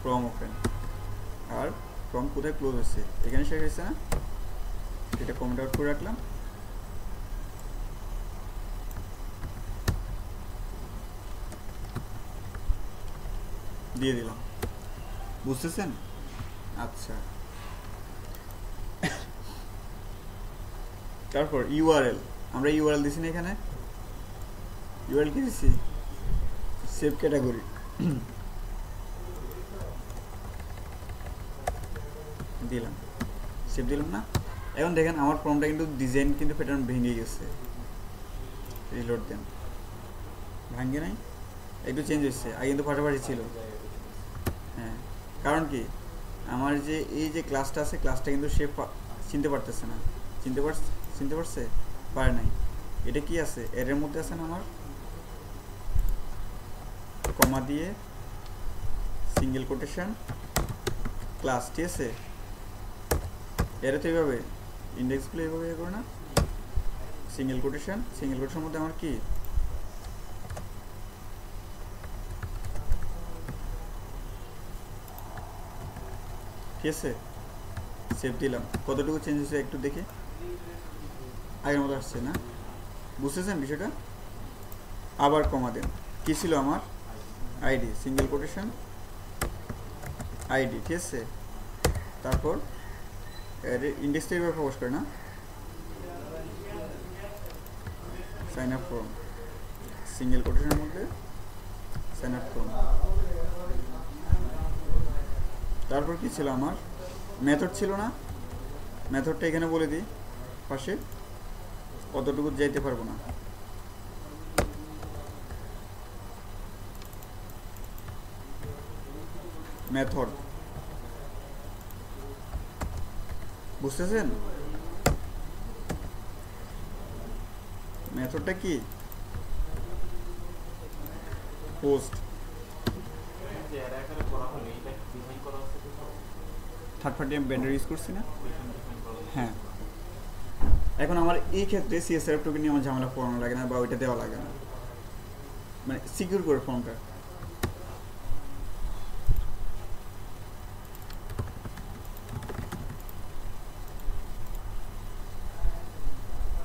Form open. আর ফর্ম কোথায় ক্লোজ হচ্ছে? এখানে শেষ হয়েছে না? এটা কমেন্ট আউট করে রাখলাম। দিয়ে দিলাম। বুঝতেছেন? আচ্ছা, তারপর ইউআরএল, আমরা ইউআরএল দিছি না এখানে, ইউআরএল কি দিছি, সেভ ক্যাটাগরি দিলাম, সেভ দিলাম না। এখন দেখেন আমার ফর্মটা কিন্তু ডিজাইন কিন্তু প্যাটার্ন ভেঙে গেছে, রিলোড দেন, ভাঙে নাই, একটু চেঞ্জ হচ্ছে, আগে কিন্তু পাশাপাশি ছিল। হ্যাঁ, কারণ কি আমার যে এই যে ক্লাসটা আছে, ক্লাসটা কিন্তু সে চিনতে পারতেছে না, চিনতে পারছে, পারে নাই। এটা কি আছে, এর মধ্যে আছে না আমার, কমা দিয়ে সিঙ্গেল কোটেশন ক্লাস, ঠিক আছে। এর তো এইভাবে ইন্ডেক্সগুলো এইভাবে করে না, সিঙ্গেল কোটেশন মধ্যে আমার কি, ঠিক আছে, সেভ দিলাম। কতটুকু চেঞ্জ হয়েছে একটু দেখি, আগের মতো আসছে না, বুঝতেছেন বিষয়টা? আবার কমা দেন, কি ছিল আমার আইডি, সিঙ্গেল কোটেশন আইডি, ঠিক আছে। তারপর ইন্ডেক্সটা এইভাবে প্রকাশ করে না, সাইন আপ ফর্ম, সিঙ্গেল কোটেশনের মধ্যে সাইন আপ ফর্ম। তারপর কি ছিল আমার, মেথড ছিল না, মেথডটা এখানে বলে দিই পাশে, অতটুকু যাইতে পারবো না। মেথড, বুঝতেছেন? মেথডটা কি, পোস্ট, থার্ড পার্টি আমি ব্যান্ডার ইউজ করছি না। হ্যাঁ, এখন আমার এই ক্ষেত্রে সিএসআর টোকেন নিয়ে আমার ঝামেলা পড়ানো লাগে না, বা ওইটা দেওয়া লাগে না, মানে সিকিউর করে ফর্মটা।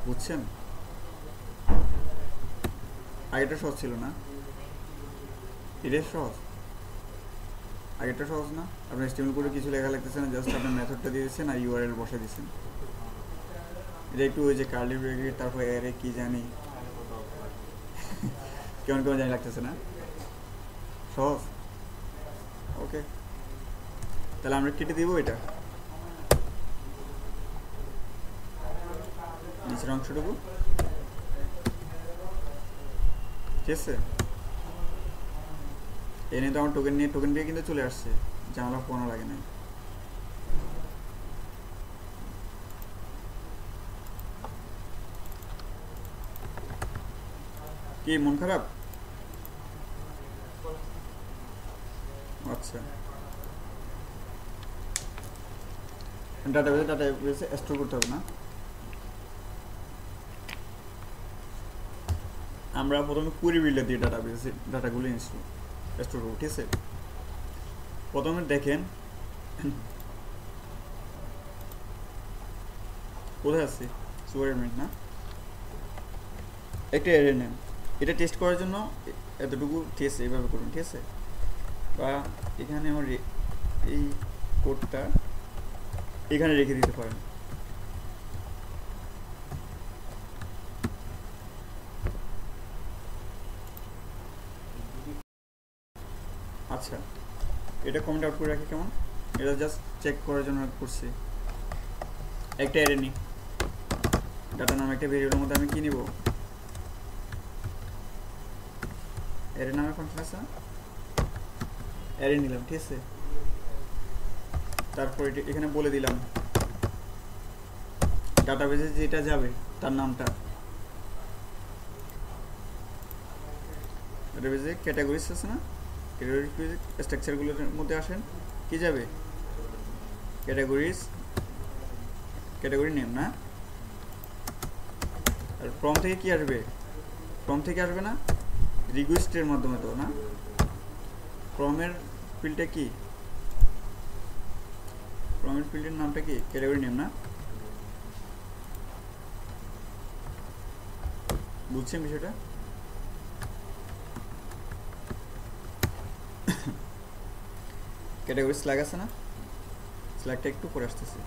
বুঝছেন? আগেটা সহজ ছিল না, এটা সহজ, আগেটা সহজ না। আপনি স্টেমিল করে কিছু লেখা লাগতেছে না, জাস্ট আপনার মেথডটা দিয়ে দিচ্ছেন আর ইউআরএল বসে দিচ্ছেন। এটা একটু ওই যে কার্লি ব্রেকেট, তারপর এরে কি জানি কেমন কেমন জানি লাগতেছে না, সহজ। ওকে, তাহলে আমরা কেটে দিব এটা, নিচের অংশটুকু, ঠিক আছে। এনে তো আমার টোকেন দিয়ে কিন্তু চলে আসছে, জানালা পোড়ানো লাগে না। কি মন খারাপ? আচ্ছা, ডাটাবেসে স্টোর করতে হবে না। আমরা প্রথমে কুয়েরি বিল্ডার দিয়ে ডাটাবেসে ডাটাগুলো স্টোর করবো, ঠিক আছে। প্রথমে দেখেন কোথায় আছে, সুপার মিনিট না, একটা এরে নেন, এটা টেস্ট করার জন্য এতটুকু টেস্ট এইভাবে করুন, ঠিক আছে। বা এখানে আমার এই কোডটা এখানে রেখে দিতে পারেন। আচ্ছা, এটা কমেন্ট আউট করে রাখি কেমন, এটা জাস্ট চেক করার জন্য করছি। একটা এরে নিই, ডাটা নামে একটা ভেরিয়েবলের মধ্যে আমি কি নিব, এরে নামে ফাংশন আছে, এরে নিলাম, ঠিক আছে। তারপর এখানে বলে দিলাম ডাটাবেসে যেটা যাবে তার নামটা, ডাটাবেসে ক্যাটাগরিজ আছে না, ক্যাটাগরি স্ট্রাকচারগুলোর মধ্যে আসেন, কি যাবে, ক্যাটাগরি নেম না। আর ফর্ম থেকে কি আসবে, ফর্ম থেকে আসবে না, রিকোয়েস্টের মাধ্যমে তো না, ফর্মের ফিল্ডটা কি, ফর্মের ফিল্ডের নামটা কি, ক্যাটাগরি নেম না। বুঝছেন বিষয়টা? ক্যাটাগরি স্ল্যাগ আছে না, স্ল্যাগটা একটু পরে আসতেছে।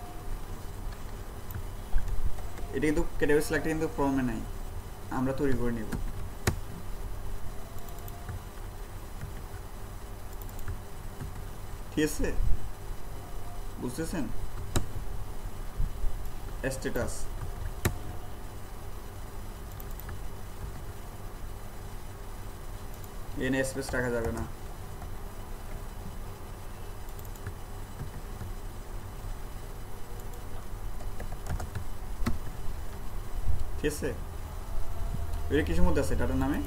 এটা কিন্তু ক্যাটাগরি স্ল্যাগটা কিন্তু ফর্মে নাই, আমরা তৈরি করে নিব। ঠিক আছে, বুঝতেছেন? স্ট্যাটাস এনে স্পেস রাখা যাবে না। ঠিক আছে, এটা কিসের মধ্যে আছে? ডাটার নামে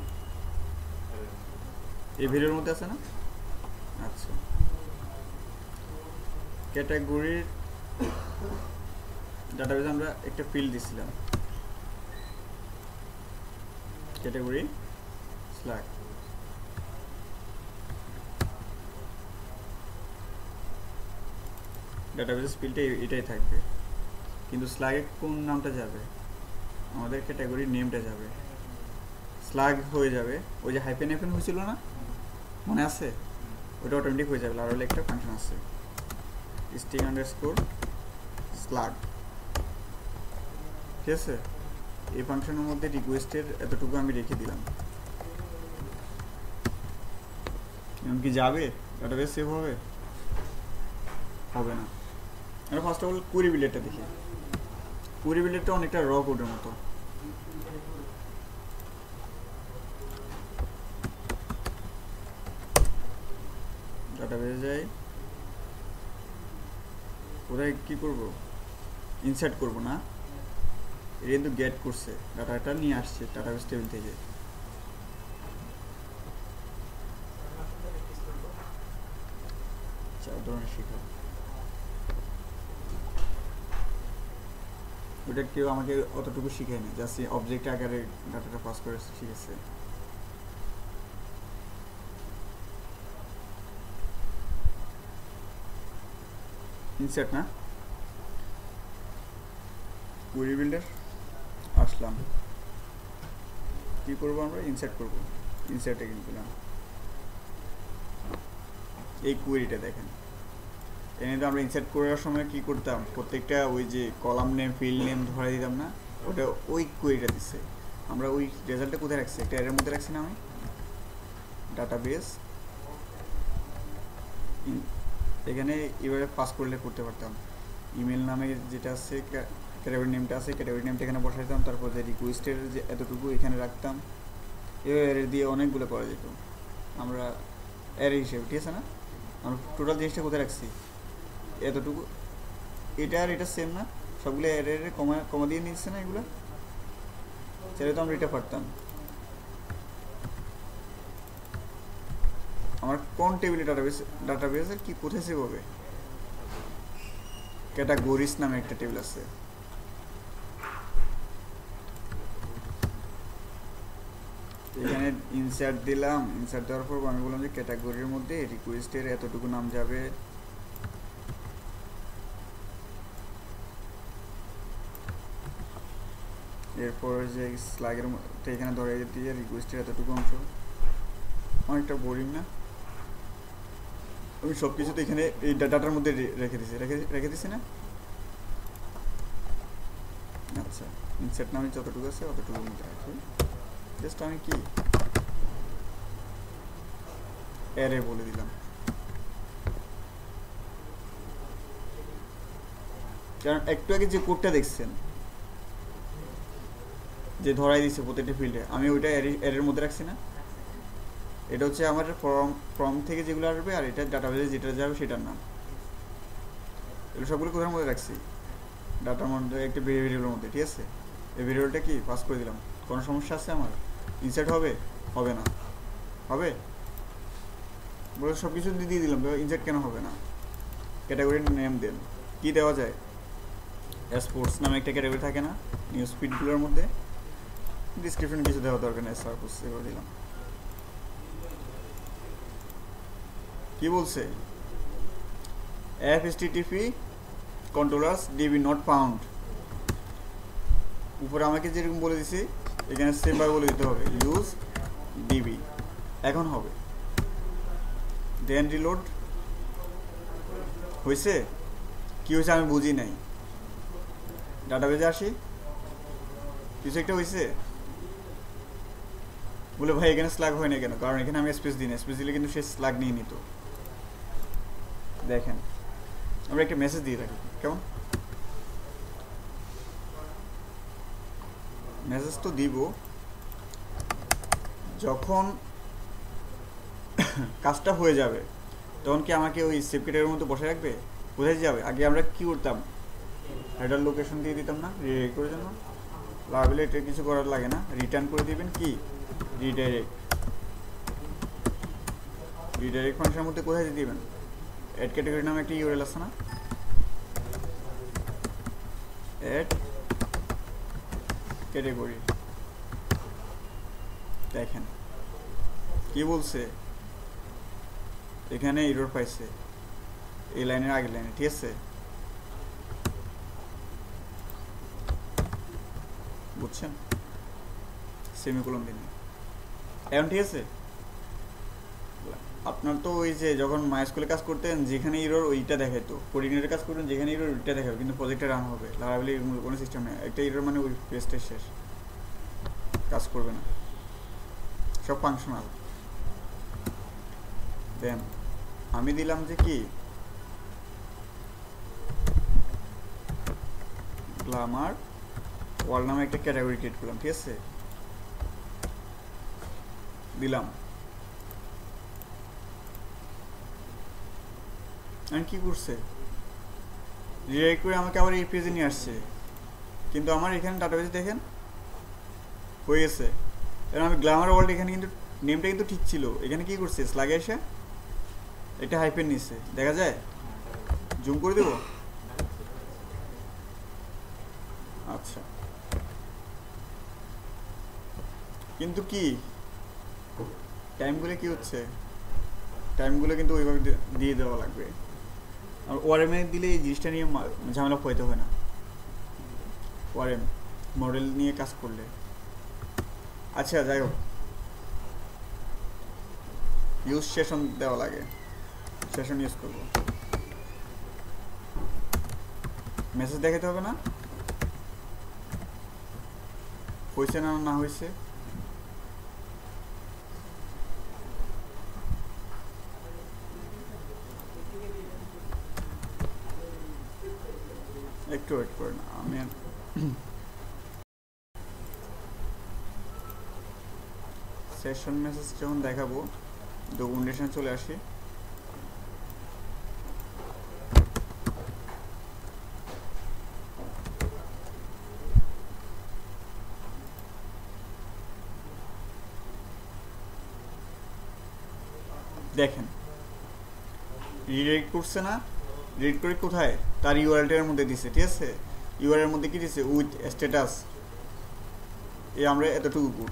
এই ভিডিওর মধ্যে আছে না? আচ্ছা, ক্যাটাগরির ডাটাবেজে আমরা একটা ফিল্ড দিছিলাম, ক্যাটাগরি স্ল্যাগ। ডাটাবেস ফিল্ডে এটাই থাকবে, কিন্তু স্ল্যাগে কোন নামটা যাবে? আমাদের ক্যাটাগরির নেমটা যাবে। স্ল্যাগ হয়ে যাবে ওই যে হাইফেন হাইফেন হয়েছিল না, মনে আছে? ওটা অটোমেটিক হয়ে যাবে। আর হলে একটা ফাংশন আছে স্ট্রিং আন্ডারস্কোর স্ল্যাগ। ঠিক আছে, এই ফাংশনের মধ্যে রিকোয়েস্টের এতটুকু আমি রেখে দিলাম। এখন কি যাবে? ডাটাবেস সেভ হবে? হবে না। আমরা ফার্স্ট অফ অল কুয়েরি বিল্ডারটা দেখি। কুয়েরি বিল্ডারটা অনেকটা র কোডের মতো। ডাটাবেসে যাই, কোথায় কি করব? ইনসার্ট করব না, এটা কিন্তু গেট করছে, ডাটাটা নিয়ে আসছে ডাটাবেস টেবিল থেকে। চার ধরনের শিখা, ওটা কেউ আমাকে অতটুকু শিখায়নি, জাস্ট অবজেক্ট আকারে ডাটাটা পাস করে শিখেছে। ইনসার্ট না, কুয়েরি বিল্ডার আসলাম, কি করবো আমরা? ইনসার্ট করব। ইনসার্টে গেলাম, এই কুয়েরিটা দেখেন, এনে তো আমরা ইনসার্ট করার সময় কি করতাম? প্রত্যেকটা ওই যে কলাম নেম ফিল্ড নেম ধরে দিতাম না, ওটা ওই কুয়েরিটা দিচ্ছে। আমরা ওই রেজাল্টটা কোথায় রাখছি? একটা এর মধ্যে রাখছি না আমি, ডাটাবেস। এখানে এভাবে পাস করলে করতে পারতাম। ইমেল নামে যেটা আছে, ক্যাটাগরি নেমটা আছে, ক্যাটাগরি নেমটা এখানে বসাই দিতাম, তারপর যে রিকোয়েস্টের যে এতটুকু এখানে রাখতাম, এর দিয়ে অনেকগুলো করা যেত আমরা অ্যারে হিসেবে। ঠিক আছে না? আমরা টোটাল জিনিসটা কোথায় রাখছি? এতটুকু। এটা আর এটা সেম না, সবগুলো অ্যারে কমা কমা দিয়ে নিচ্ছে না এগুলো? চাইলে তো আমরা এটা পারতাম। আমার কোন টেবিলে ডাটাবেসে কি কোথায় সেভ হবে? ক্যাটাগরিজ নামে একটা টেবিল আছে, এখানে ইনসার্ট দিলাম। ইনসার্ট দেওয়ার পর আমি বললাম যে ক্যাটাগরির মধ্যে রিকোয়েস্টের এতটুকু নাম যাবে, এরপর যে স্ল্যাগের মধ্যে এখানে ধরে দিয়ে রিকোয়েস্টের এতটুকু অংশ। অনেকটা বোরিং না? আমি সব কিছু তো এখানে এই ডাটার মধ্যে রেখে দিছি না? আচ্ছা, ইনসার্ট নামে যতটুকু আছে অতটুকুর মধ্যে রাখি। জাস্ট আমি কি অ্যারে বলে দিলাম, কারণ একটু আগে যে কোডটা দেখছেন যে ধরাই দিচ্ছে প্রত্যেকটা ফিল্ডে, আমি ওইটা অ্যারের মধ্যে রাখছি না? এটা হচ্ছে আমার ফর্ম থেকে যেগুলো আসবে, আর এটা ডাটাবেসে যেটা যাবে সেটার নাম। এগুলো সবগুলো কোথার মধ্যে রাখছি? ডাটার মধ্যে, একটা ভেরিয়েবলের মধ্যে। ঠিক আছে, এই ভেরিয়েবলটা কি পাস করে দিলাম। কোনো সমস্যা আছে আমার? ইনসার্ট হবে? হবে না। হবে? বলে সব কিছু দিয়ে দিলাম, ইনসার্ট কেন হবে না? ক্যাটাগরির নেম দেন, কি দেওয়া যায়? স্পোর্টস নামে একটা ক্যাটাগরি থাকে না নিউজ ফিডগুলোর মধ্যে? ডিসক্রিপশন কিছু দেওয়া দরকার নেই, সাপোজ করে দিলাম। কি বলছে? FHTTP controllers DB not found। উপরে আমাকে যেরকম বলে দিছি, এখানে সেম ভাবে বলে দিতে হবে ইউজ DB। এখন হবে, দেন রিলোড, হয়েছে? কি হয়েছে আমি বুঝি নাই। ডাটাবেজে আসি, কিছু একটা হয়েছে বলে ভাই এখানে স্লাগ হয় না কেন? কারণ এখানে আমি স্পেস দিই না, স্পেস দিলে কিন্তু সে স্লাগ নিয়ে নিত। দেখেন আমরা একটা মেসেজ দিয়ে রাখি, কেমন? মেসেজ তো দিব যখন কাজটা হয়ে যাবে, তখন কি আমাকে ওই সেভ ক্যাটাগরির মধ্যে বসে রাখবে? কোথায় যাবে? আগে আমরা কি করতাম, হেডার লোকেশন দিয়ে দিতাম না রিডাইরেক্ট করার জন্য। লাভেলে এটা কিছু করার লাগে না, রিটার্ন করে দিবেন কি রিডাইরেক্ট। রিডাইরেক্ট ফাংশনের মধ্যে কোথায় দিয়ে দিবেন, অ্যাড ক্যাটাগরি নামে একটা ইউআরএল আছে না, অ্যাড ক্যাটাগরি। দেখেন কি বলছে, এখানে এরর পাইছে এই লাইনের আগের লাইনে, ঠিক আছে? বুঝছেন? সেমিকোলন দিন এখন, ঠিক আছে? আপনার তো ওই যে যখন মাইস্কুলে কাজ করতেন যেখানে এরর ওইটা দেখাইতো, কোঅর্ডিনেটর কাজ করতেন যেখানে এরর ওইটা দেখাবে, কিন্তু প্রজেক্টে রান হবে লারাবেলি কোনো সিস্টেম নেই। একটা এরর মানে ওই পেজটা শেষ, কাজ করবে না, সব ফাংশনাল। দেন আমি দিলাম যে কি গ্ল্যামার ওয়াল নামে একটা ক্যাটাগরি ক্রিয়েট করলাম, ঠিক আছে? দিলাম, আমি কি করছে রিডাইরেক্ট করে আমাকে আবার এই পেজে নিয়ে আসছে, কিন্তু আমার এখানে ডাটাবেজে দেখেন হয়ে গেছে। এবার আমি গ্ল্যামার ওয়ার্ল্ড এখানে কিন্তু নেমটা কিন্তু ঠিক ছিল, এখানে কি করছে স্লাগে এসে একটা হাইপেন নিচ্ছে, দেখা যায়? জুম করে দেব, আচ্ছা। কিন্তু কি টাইমগুলো কি হচ্ছে, টাইমগুলো কিন্তু ওইভাবে দিয়ে দেওয়া লাগবে। আর ওআরএমএ দিলে এই জিনিসটা নিয়ে ঝামেলা পোহাইতে হয় না, ওআরএম মডেল নিয়ে কাজ করলে। আচ্ছা যাই হোক, ইউজ সেশন দেওয়া লাগে, সেশন ইউজ করবো। মেসেজ দেখাতে হবে না হয়েছে না না হয়েছে, একটু ওয়েট করে না, আমি সেশন মেসেজ যখন দেখাবো ডকুমেন্টেশন চলে আসি। দেখেন রিডাইরেক্ট করছে না, রিড করে কোথায় তার ইউআরএলটার মধ্যে দিছে, ঠিক আছে? ইউআরএল মধ্যে কি দিছে উইথ স্ট্যাটাস, এই আমরা এতটুকু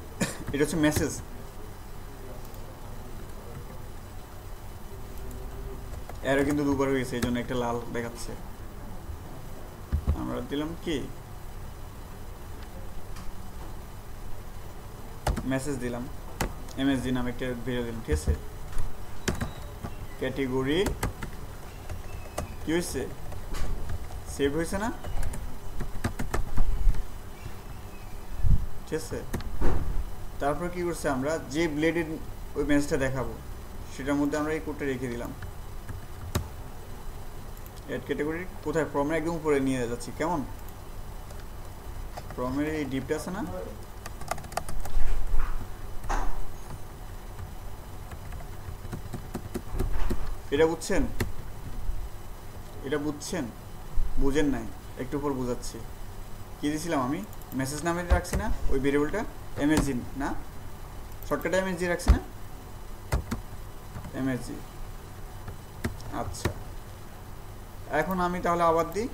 এটা হচ্ছে মেসেজ। এরও কিন্তু দুবার হয়ে গেছে, এই জন্য একটা লাল দেখাচ্ছে। আমরা দিলাম কি মেসেজ দিলাম, এমএসজি নামে একটা ভিডিও দিলাম, ঠিক আছে? ক্যাটেগরি কি হয়েছে, সেভ হয়েছে না, ঠিক আছে? তারপর কি করছে, আমরা যে ব্লেডের ওই মেসেজটা দেখাবো সেটার মধ্যে আমরা এই কোডটা রেখে দিলাম। অ্যাড ক্যাটাগরি কোথায়, ফর্মের একদম উপরে নিয়ে যাচ্ছি, কেমন? ফর্মের এই ডিপটা আছে না, এটা বুঝছেন? এটা বুঝছেন? বুঝেন নাই, একটু পর বুঝাচ্ছি। কি দিয়েছিলাম আমি, মেসেজ নামে রাখছি না ওই ভেরিয়েবলটা, এমএসজি না, শর্টকাটে এমএসজি রাখছি না, এমএসজি। আচ্ছা এখন আমি তাহলে আবার দিই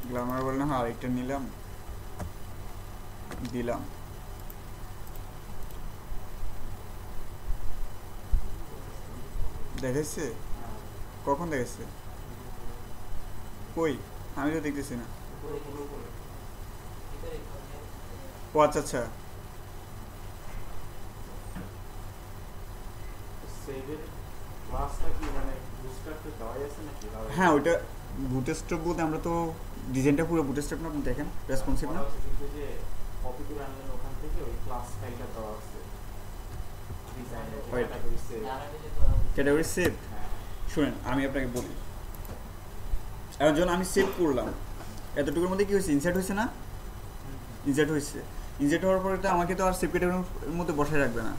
গ্ল্যামার বলে না, আরেকটা নিলাম দিলাম। দেখাইছে? কখন দেখাইছে? কই আমি তো দেখতেছি না। ও আচ্ছা আচ্ছা,
সেভের ক্লাসটা কি মানে বুস্টারটা দেওয়াই আছে নাকি?
হ্যাঁ ওইটা বুটস্ট্র্যাপ বলতে আমরা তো ডিজাইনটা পুরো বুটস্ট্র্যাপ না, আপনি দেখেন রেসপন্সিভ না।
কিন্তু যে কপি করে আনলেন ওখান থেকে ওই ক্লাস ফাইলটা দেওয়া আছে ডিজাইনের
Right.
Category save.
Category save.
হ্যাঁ
শুনেন আমি আপনাকে বলি, এখন যখন আমি সেভ করলাম এতটুকুর মধ্যে কি হয়েছে, ইনসার্ট হয়েছে না, ইনসার্ট হয়েছে। ইনসার্ট হওয়ার পরে তো আমাকে তো আর সেভ ক্যাটাগরির মধ্যে বসায় রাখবে না,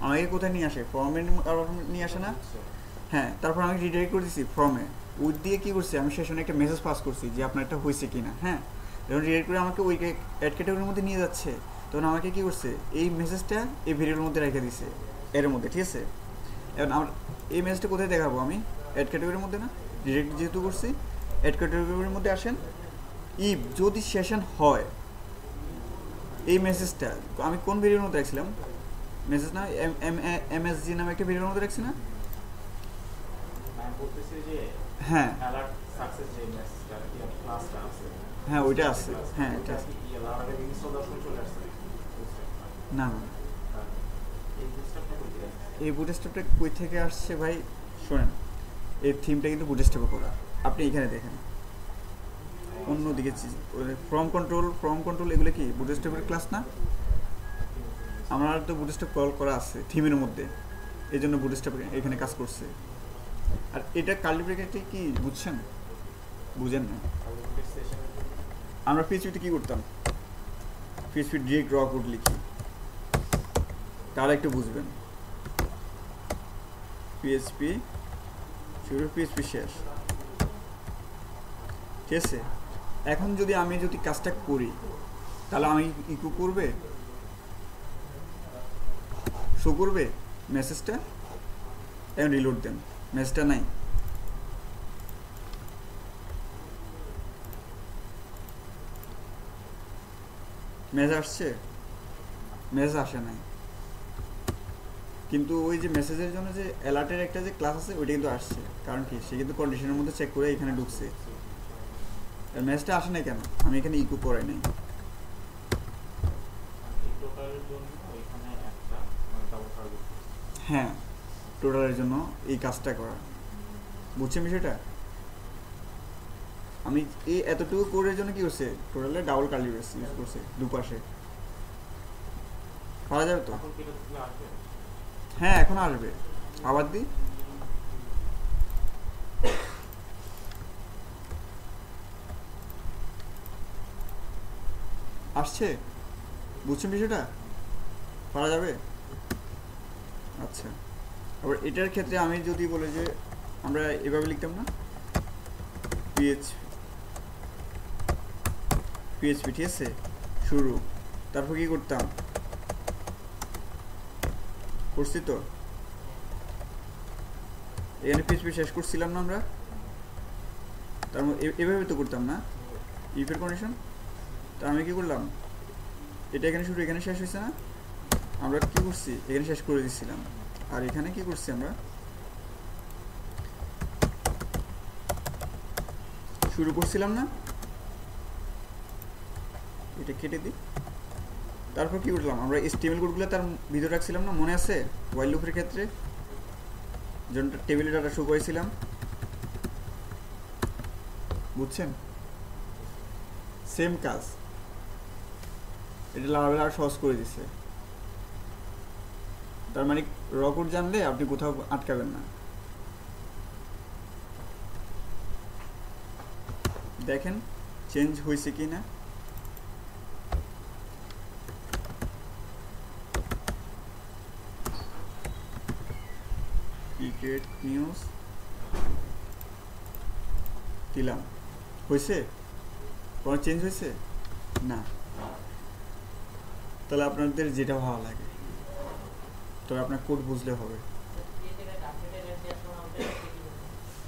আমাকে কোথায় নিয়ে আসে, ফর্মে নিয়ে আসে না। হ্যাঁ তারপর আমি রিডাইরেক্ট করে দিচ্ছি ফর্মে, উইথ দিয়ে কী করছি আমি সেশনে একটা মেসেজ পাস করছি যে আপনার একটা হয়েছে কি না। হ্যাঁ যখন রিডাইরেক্ট করে আমাকে ওই অ্যাড ক্যাটাগরির মধ্যে নিয়ে যাচ্ছে তখন আমাকে কী করছে এই মেসেজটা এই ভিডিওর মধ্যে রেখে দিছে এর মধ্যে, ঠিক আছে। এখন আমার এই মেসেজটা কোথায় দেখাবো, আমি অ্যাড ক্যাটাগরির মধ্যে না, ডিরেক্ট যেহেতু করছি অ্যাড ক্যাটাগরির মধ্যে আসেন। ইফ যদি সেশন হয় এই মেসেজটা আমি কোন ভিডিওর মধ্যে রাখছিলাম, মেসেজ না MSG নামে একটা ভিডিওর মধ্যে রাখছি না।
আমি বলতেছি যে
হ্যাঁ
অ্যালার্ট সাকসেস যে মেসেজটা কি ক্লাসটা আছে,
হ্যাঁ ওইটা আছে, হ্যাঁ এটা আছে।
কি অ্যালার্ট এর ইনস্টলেশন চলে আসছে
না না
এই বুস্টারটা কই থেকে আসছে?
এই বুটস্ট্র্যাপটা কই থেকে আসছে ভাই, শোনেন এই থিমটা কিন্তু বুটস্ট্র্যাপে করা, আপনি এখানে দেখেন অন্যদিকে ফর্ম কন্ট্রোল এগুলো কি বুটস্ট্র্যাপের ক্লাস না, আমার তো বুটস্ট্র্যাপ কল করা আছে থিমের মধ্যে, এই জন্য বুটস্ট্র্যাপ এখানে কাজ করছে। আর এটা কার্লি ব্র্যাকেটে কি বুঝছেন, বুঝেন না।
সেশনের জন্য
আমরা পিএইচপিতে কী করতাম, পিএইচপি ডিরেক্ট র কোড লিখি, তারা একটু বুঝবেন। পিএইচপি শুরু পিএইচপি শেষ, ঠিক আছে। এখন যদি আমি কাজটা করি তাহলে আমি ইকো করবে, শো করবে মেসেজটা, এখন রিলোড দেন, মেসেজটা নাই। মেসেজ আসছে, মেসেজ আসে নাই, কিন্তু ওই যে মেসেজের জন্য যে অ্যালার্টের একটা যে ক্লাস আছে ওইটা কিন্তু আসছে, কারণ কি সে কিন্তু কন্ডিশনের মধ্যে চেক করে এখানে ঢুকছে। আর মেসেজটা আসে নাই কেন, আমি এখানে ইকো করাই নাই।
এই টোটালের জন্য এখানে একটা ডাবল টার্গেট।
হ্যাঁ টোটালের জন্য এই কাজটা করা, বুঝছেন বিষয়টা। আমি এই এতটুকু কোডের জন্য কি করছে, টোটালে ডাবল কার্লি ব্রেস ইউজ করছে দুপাশে, পাওয়া যাবে তো।
এখন কি এটা থেকে আসবে?
হ্যাঁ এখন আসবে, আবার দিই, আসছে, বুঝছেন বিষয়টা, পারা যাবে। আচ্ছা আবার এটার ক্ষেত্রে আমি যদি বলি যে আমরা এভাবে লিখতাম না, পিএইচপি ঠিক আছে শুরু, তারপর কি করতাম, করছি তো এখানে পিএইচপি শেষ করছিলাম না আমরা, তার মধ্যে এভাবে তো করতাম না ইফের কন্ডিশন। তা আমি কি করলাম, এটা এখানে শুরু এখানে শেষ হয়েছে না, আমরা কি করছি এখানে শেষ করে দিচ্ছিলাম, আর এখানে কি করছি আমরা শুরু করছিলাম না, এটা কেটে দিই। তারপর কি করলাম আমরা HTML কোডগুলো তার ভিতরে রাখছিলাম না, মনে আছে হোয়াইল লুপের ক্ষেত্রে যখন টেবিলে ডাটা শো করেছিলাম, বুঝছেন সেম কাজ, এটা লাভাবেল আর সহজ করে দিছে। তার মানে র কোড জানলে আপনি কোথাও আটকাবেন না। দেখেন চেঞ্জ হয়েছে কি না, ক্রিকেট নিউজ দিলাম, হয়েছে কোনো চেঞ্জ হয়েছে না। তাহলে আপনাদের যেটা ভালো লাগে, তবে আপনার কোড বুঝলে হবে।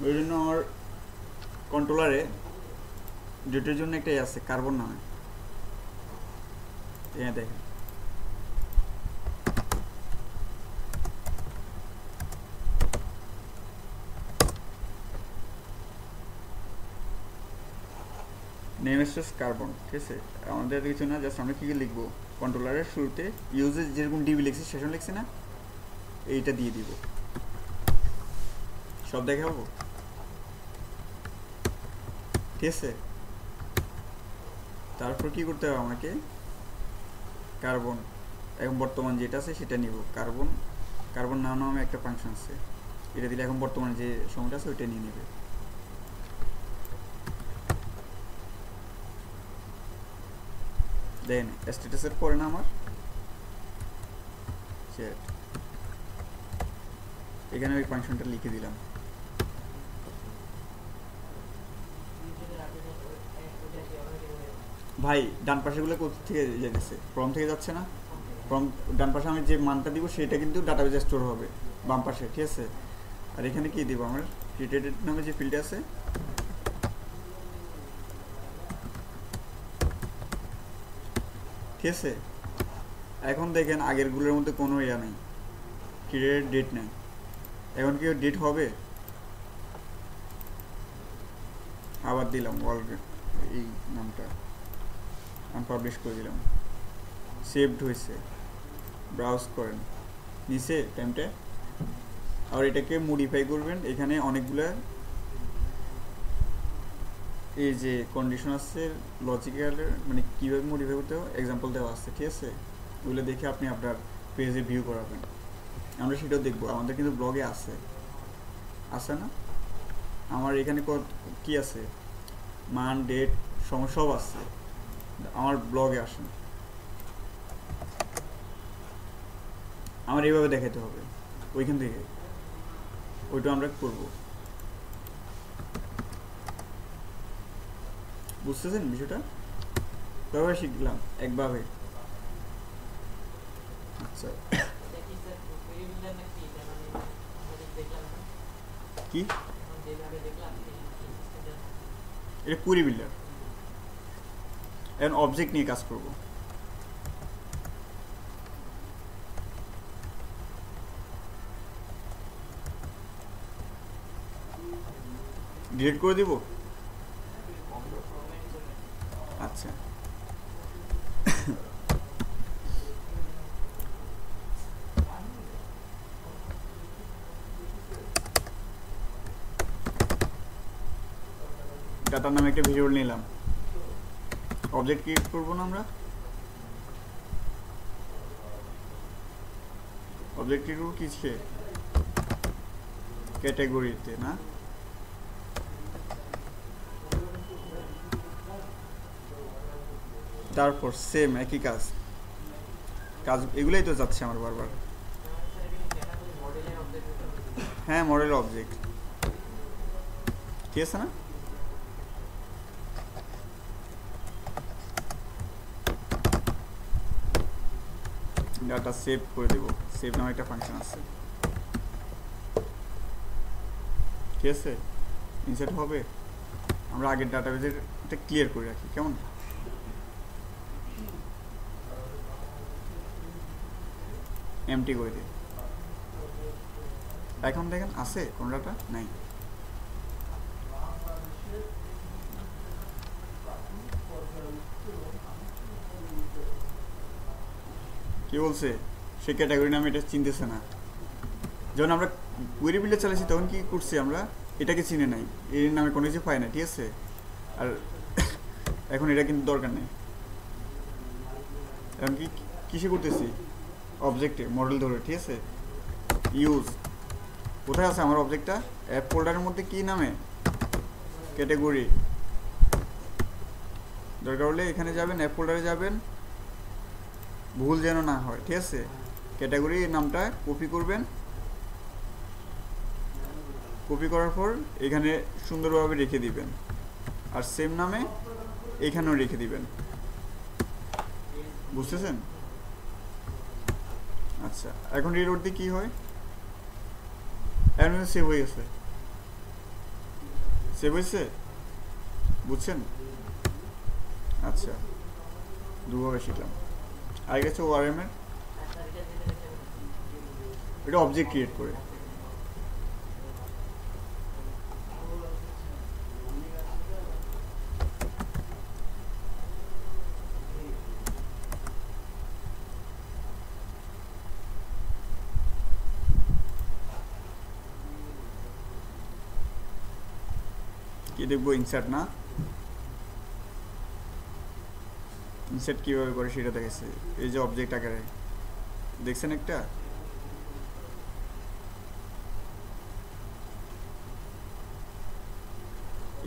ওই জন্য আমার কন্ট্রোলারে ডেটের জন্য একটাই আছে কার্বন নামে, এখানে দেখেন নেম স্পেস কার্বন, ঠিক আছে। আমাদের কিছু না, জাস্ট আমরা কী কী লিখবো, কন্ট্রোলারের শুরুতে ইউজে যেরকম ডিবি লিখছি সেশন লিখছি না, এইটা দিয়ে দিব। সব দেখাবো, ঠিক আছে। তারপর কি করতে হবে আমাকে, কার্বন এখন বর্তমান যেটা আছে সেটা নিব। কার্বন কার্বন নাও নামে একটা ফাংশন আছে, এটা দিলে এখন বর্তমানে যে সময়টা আছে ওইটা নিয়ে নেবে। দেন স্ট্যাটাসের পরে না আমার সেট, এখানে ওই ফাংশনটা লিখে দিলাম। ভাই ডান পাশেগুলো কোথা থেকে যেতেছে, ফর্ম থেকে যাচ্ছে না, ফর্ম ডান পাশে আমি যে মানটা দিব সেটা কিন্তু ডাটাবেজে স্টোর হবে বাম পাশে, ঠিক আছে। আর এখানে কি দিব, আমার ক্রিয়েটেড নামে যে ফিল্ড আছে ঠিক আছে। এখন দেখেন আগেরগুলোর মধ্যে কোনো ইয়া নেই, ক্রিয়েটেড ডেট নেই, এখন কি ডেট হবে, আবার দিলাম ওয়ার্ল্ড এই নামটা, আমি পাবলিশ করে দিলাম, সেভড হয়েছে, ব্রাউজ করেন নিচে টাইমটা। আর এটাকে মডিফাই করবেন, এখানে অনেকগুলা এই যে কন্ডিশন আছে লজিক্যালের, মানে কীভাবে মডিফাই করতে হবে এক্সাম্পল দেওয়া আছে, ঠিক আছে। ওগুলো দেখে আপনি আপনার পেজে ভিউ করাবেন, আমরা সেটাও দেখবো। আমাদের কিন্তু ব্লগে আছে না, আমার এখানে কি আছে, মান ডেট সময় সব আছে, আমার ব্লগে আসেন, আমার এইভাবে দেখাতে হবে ওইখান থেকে, ওইটা আমরা করব। বুঝতেছেন বিষয়টা, কীভাবে শিখলাম একভাবে। আচ্ছা কি এটা কুইরি বিল্ডার, এখন অবজেক্ট নিয়ে কাজ করব। ডিলিট করে দিব, আচ্ছা। ডাটার নামে একটা ভেরিয়েবল নিলাম, অবজেক্ট ক্রিয়েট করবো না আমরা, অবজেক্ট ক্রিয়েট করবো কিসে, ক্যাটাগরিতে না, তারপর সেম একই কাজ এগুলোই তো যাচ্ছে আমার বারবার। হ্যাঁ মডেল অবজেক্ট, ঠিক আছে না। ডাটা সেভ করে দেব, সেভ নামে একটা ফাংশন আছে, ঠিক আছে। ইনসার্ট হবে, আমরা আগের ডাটাবেজের এটা ক্লিয়ার করে রাখি, কেমন। এমটি করে দিই, এখন দেখেন আছে কোন ডাটা নাই, কি বলছে সে ক্যাটাগরি নামে এটা চিনতেছে না। যখন আমরা কুয়েরি বিল্ডার চালাইছি তখন কি করছি, আমরা এটাকে চিনে নাই, এর নামে কোনো কিছু পাই না, ঠিক আছে। আর এখন এটা কিন্তু দরকার নেই, এখন কি কিসে করতেছি, অবজেক্টে মডেল ধরে, ঠিক আছে। ইউজ কোথায় আছে আমার অবজেক্টটা, অ্যাপ ফোল্ডারের মধ্যে কি নামে, ক্যাটাগরি। দরকার হলে এখানে যাবেন, অ্যাপ ফোল্ডারে যাবেন, ভুল যেন না হয়, ঠিক আছে। ক্যাটাগরি নামটা কপি করবেন, কপি করার পর এখানে সুন্দরভাবে রেখে দিবেন, আর সেম নামে এখানেও রেখে দিবেন, বুঝতেছেন। আচ্ছা এখন রিলোড দিয়ে কি হয়, এখন সেভ হয়ে গেছে, সেভ হয়েছে, বুঝছেন। আচ্ছা দুভাবে শিখলাম। আর গেছে ওআরএম এর, এটা অবজেক্ট ক্রিয়েট করে, কি দেখবো? ইনসার্ট না, ইনসার্ট কীভাবে করে সেটা দেখেছে। এই যে অবজেক্ট আকারে দেখছেন একটা,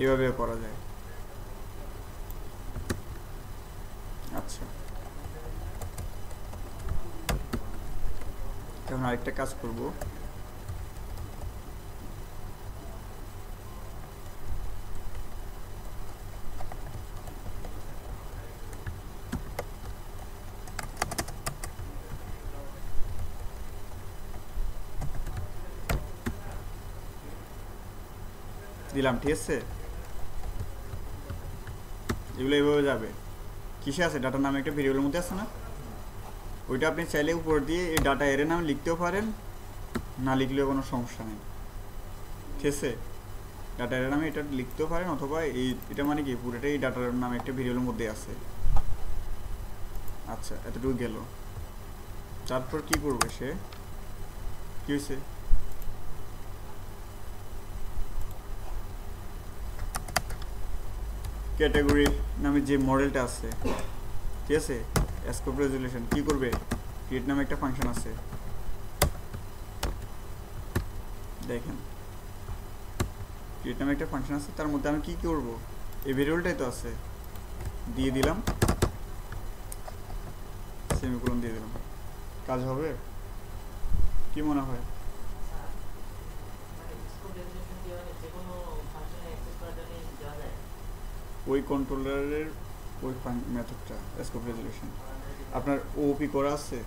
এভাবে করা যায়। আচ্ছা, এখন আরেকটা কাজ করব। দিলাম, ঠিক আছে। এগুলো এইভাবে যাবে। কিসে আছে? ডাটা নামে একটা ভেরিয়েবলের মধ্যে আছে না, ওইটা আপনি চাইলে উপর দিয়ে এই ডাটা এর নাম লিখতেও পারেন, না লিখলেও কোনো সমস্যা নেই, ঠিক আছে। ডাটা এর নামে এটা লিখতেও পারেন, অথবা এটা মানে কি পুরোটাই ডাটার নামে একটা ভেরিয়েবলের মধ্যে আছে। আচ্ছা, এতটুকু গেল। তারপর কি করবে সে? কি হয়েছে? ক্যাটাগরি নামে যে মডেলটা আছে, ঠিক আছে, স্কোপ রেজুলেশন কি করবে? ক্রিয়েট নামে একটা ফাংশন আছে, দেখেন ক্রিয়েট নামে একটা ফাংশন আছে, তার মধ্যে আমি কি করব? এই ভেরিয়েবলটাই তো আছে, দিয়ে দিলাম, সেমিকোলন দিয়ে দিলাম। কাজ হবে কি মনে হয়? ওই কন্ট্রোলারের ওই মেথডটা স্কোপ রেজুলেশন আপনার ওপি করা আছে?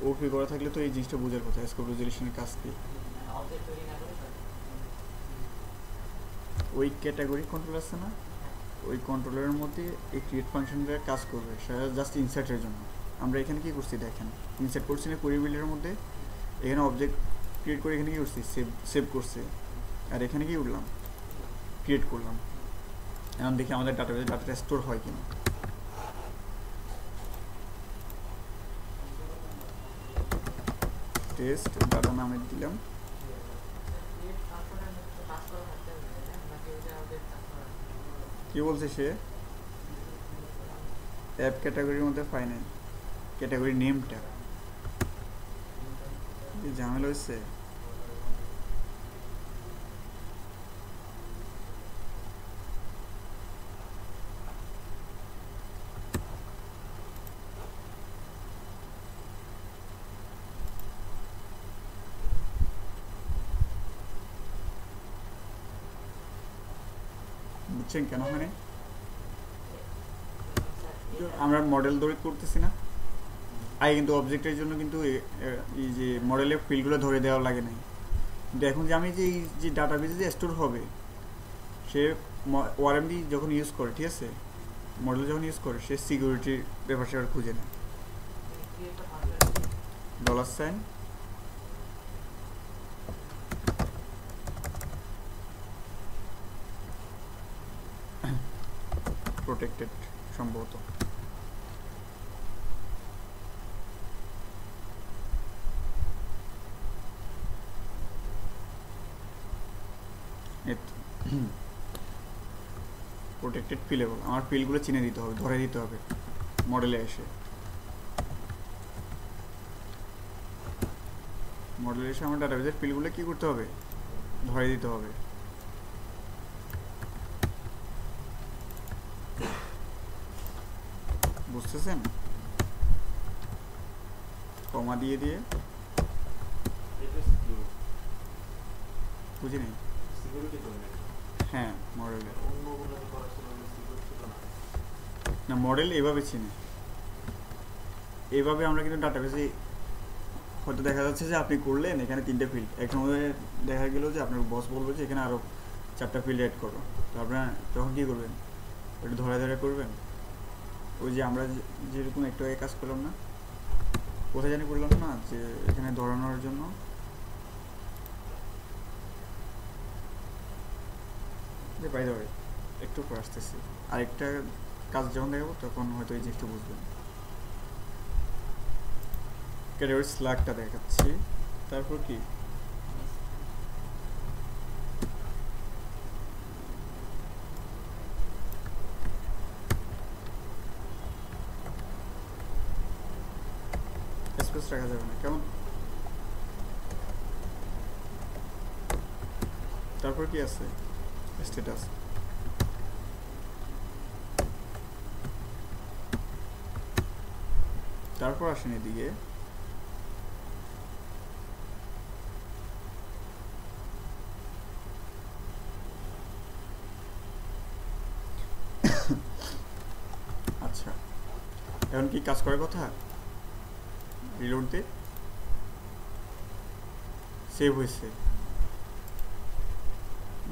ওপি করা থাকলে তো এই জিনিসটা বোঝার কথা, স্কোপ রেজুলেশনের কাজ কি। ওই ক্যাটাগরি কন্ট্রোল আছে না, ওই কন্ট্রোলারের মধ্যে এই ক্রিয়েট ফাংশনটা কাজ করবে, সেটা জাস্ট ইনসার্টের জন্য। আমরা এখানে কি করছি দেখেন, ইনসার্ট করছি না কোয়েরি বিল্ডারের মধ্যে, এখানে অবজেক্ট ক্রিয়েট করে এখানে কি করছি, সেভ করছি, আর এখানে কি করলাম, ক্রিয়েট করলাম। এখন দেখি আমাদের ডাটাটা স্টোর হয় কিনা। টেস্ট ডাটা নামে দিলাম। কি বলছে সে? অ্যাপ ক্যাটাগরির মধ্যে পাই নাই ক্যাটাগরি নেমটা, ঝামেলা হচ্ছে। বুঝছেন কেন মানে আমরা মডেল ধরে করতেছি না, আগে কিন্তু অবজেক্টের জন্য কিন্তু এই যে মডেলের ফিল্ডগুলো ধরে দেওয়া লাগে নাই, কিন্তু এখন যে আমি যে এই যে ডাটাবেজে যে স্টোর হবে, সে ওআরএমডি যখন ইউজ করে, ঠিক আছে, মডেল যখন ইউজ করে, সে সিকিউরিটির ব্যাপার সেটা খুঁজে নেয়। $, প্রোটেক্টেড সম্ভবত। প্রোটেক্টেড ফিলেবল, আমার ফিল্ডগুলো চিনে দিতে হবে, ধরে দিতে হবে মডেলে এসে। মডেলে এসে আমার ডাটাবেজের ফিল্ডগুলো কী করতে হবে, ধরে দিতে হবে। বুঝতেছেন? কমা দিয়ে দিয়ে বুঝি নেই। হ্যাঁ, মডেলে না, মডেল এভাবে চিনে, এইভাবে আমরা কিন্তু ডাটাবেসে হয়তো দেখা যাচ্ছে যে আপনি করলেন এখানে 3টে ফিল্ড, এক সময় দেখা গেল যে আপনার বস বলবে যে এখানে আরও 4টা ফিল্ড অ্যাড করো, তো আপনার তখন কী করবেন, একটু ধরে ধরে করবেন। ওই যে আমরা যেরকম একটু আগে কাজ করলাম না, কোথায় জানি করলাম না, যে এখানে ধরানোর জন্য যে বাইরে হয় একটু করে আসতেছি, আরেকটা কাজ যখন দেখাবো তখন হয়তো এই জিনিসটা বুঝবেন। ক্যাটাগরি স্ল্যাগটা দেখাচ্ছি, তারপর কি রিকোয়েস্ট রাখা যাবে না, কেমন? তারপর কি আছে? স্ট্যাটাস। তারপর আসেন এদিকে, আচ্ছা এখন কি কাজ করার কথা? রিলোড দে, সেভ হয়েছে।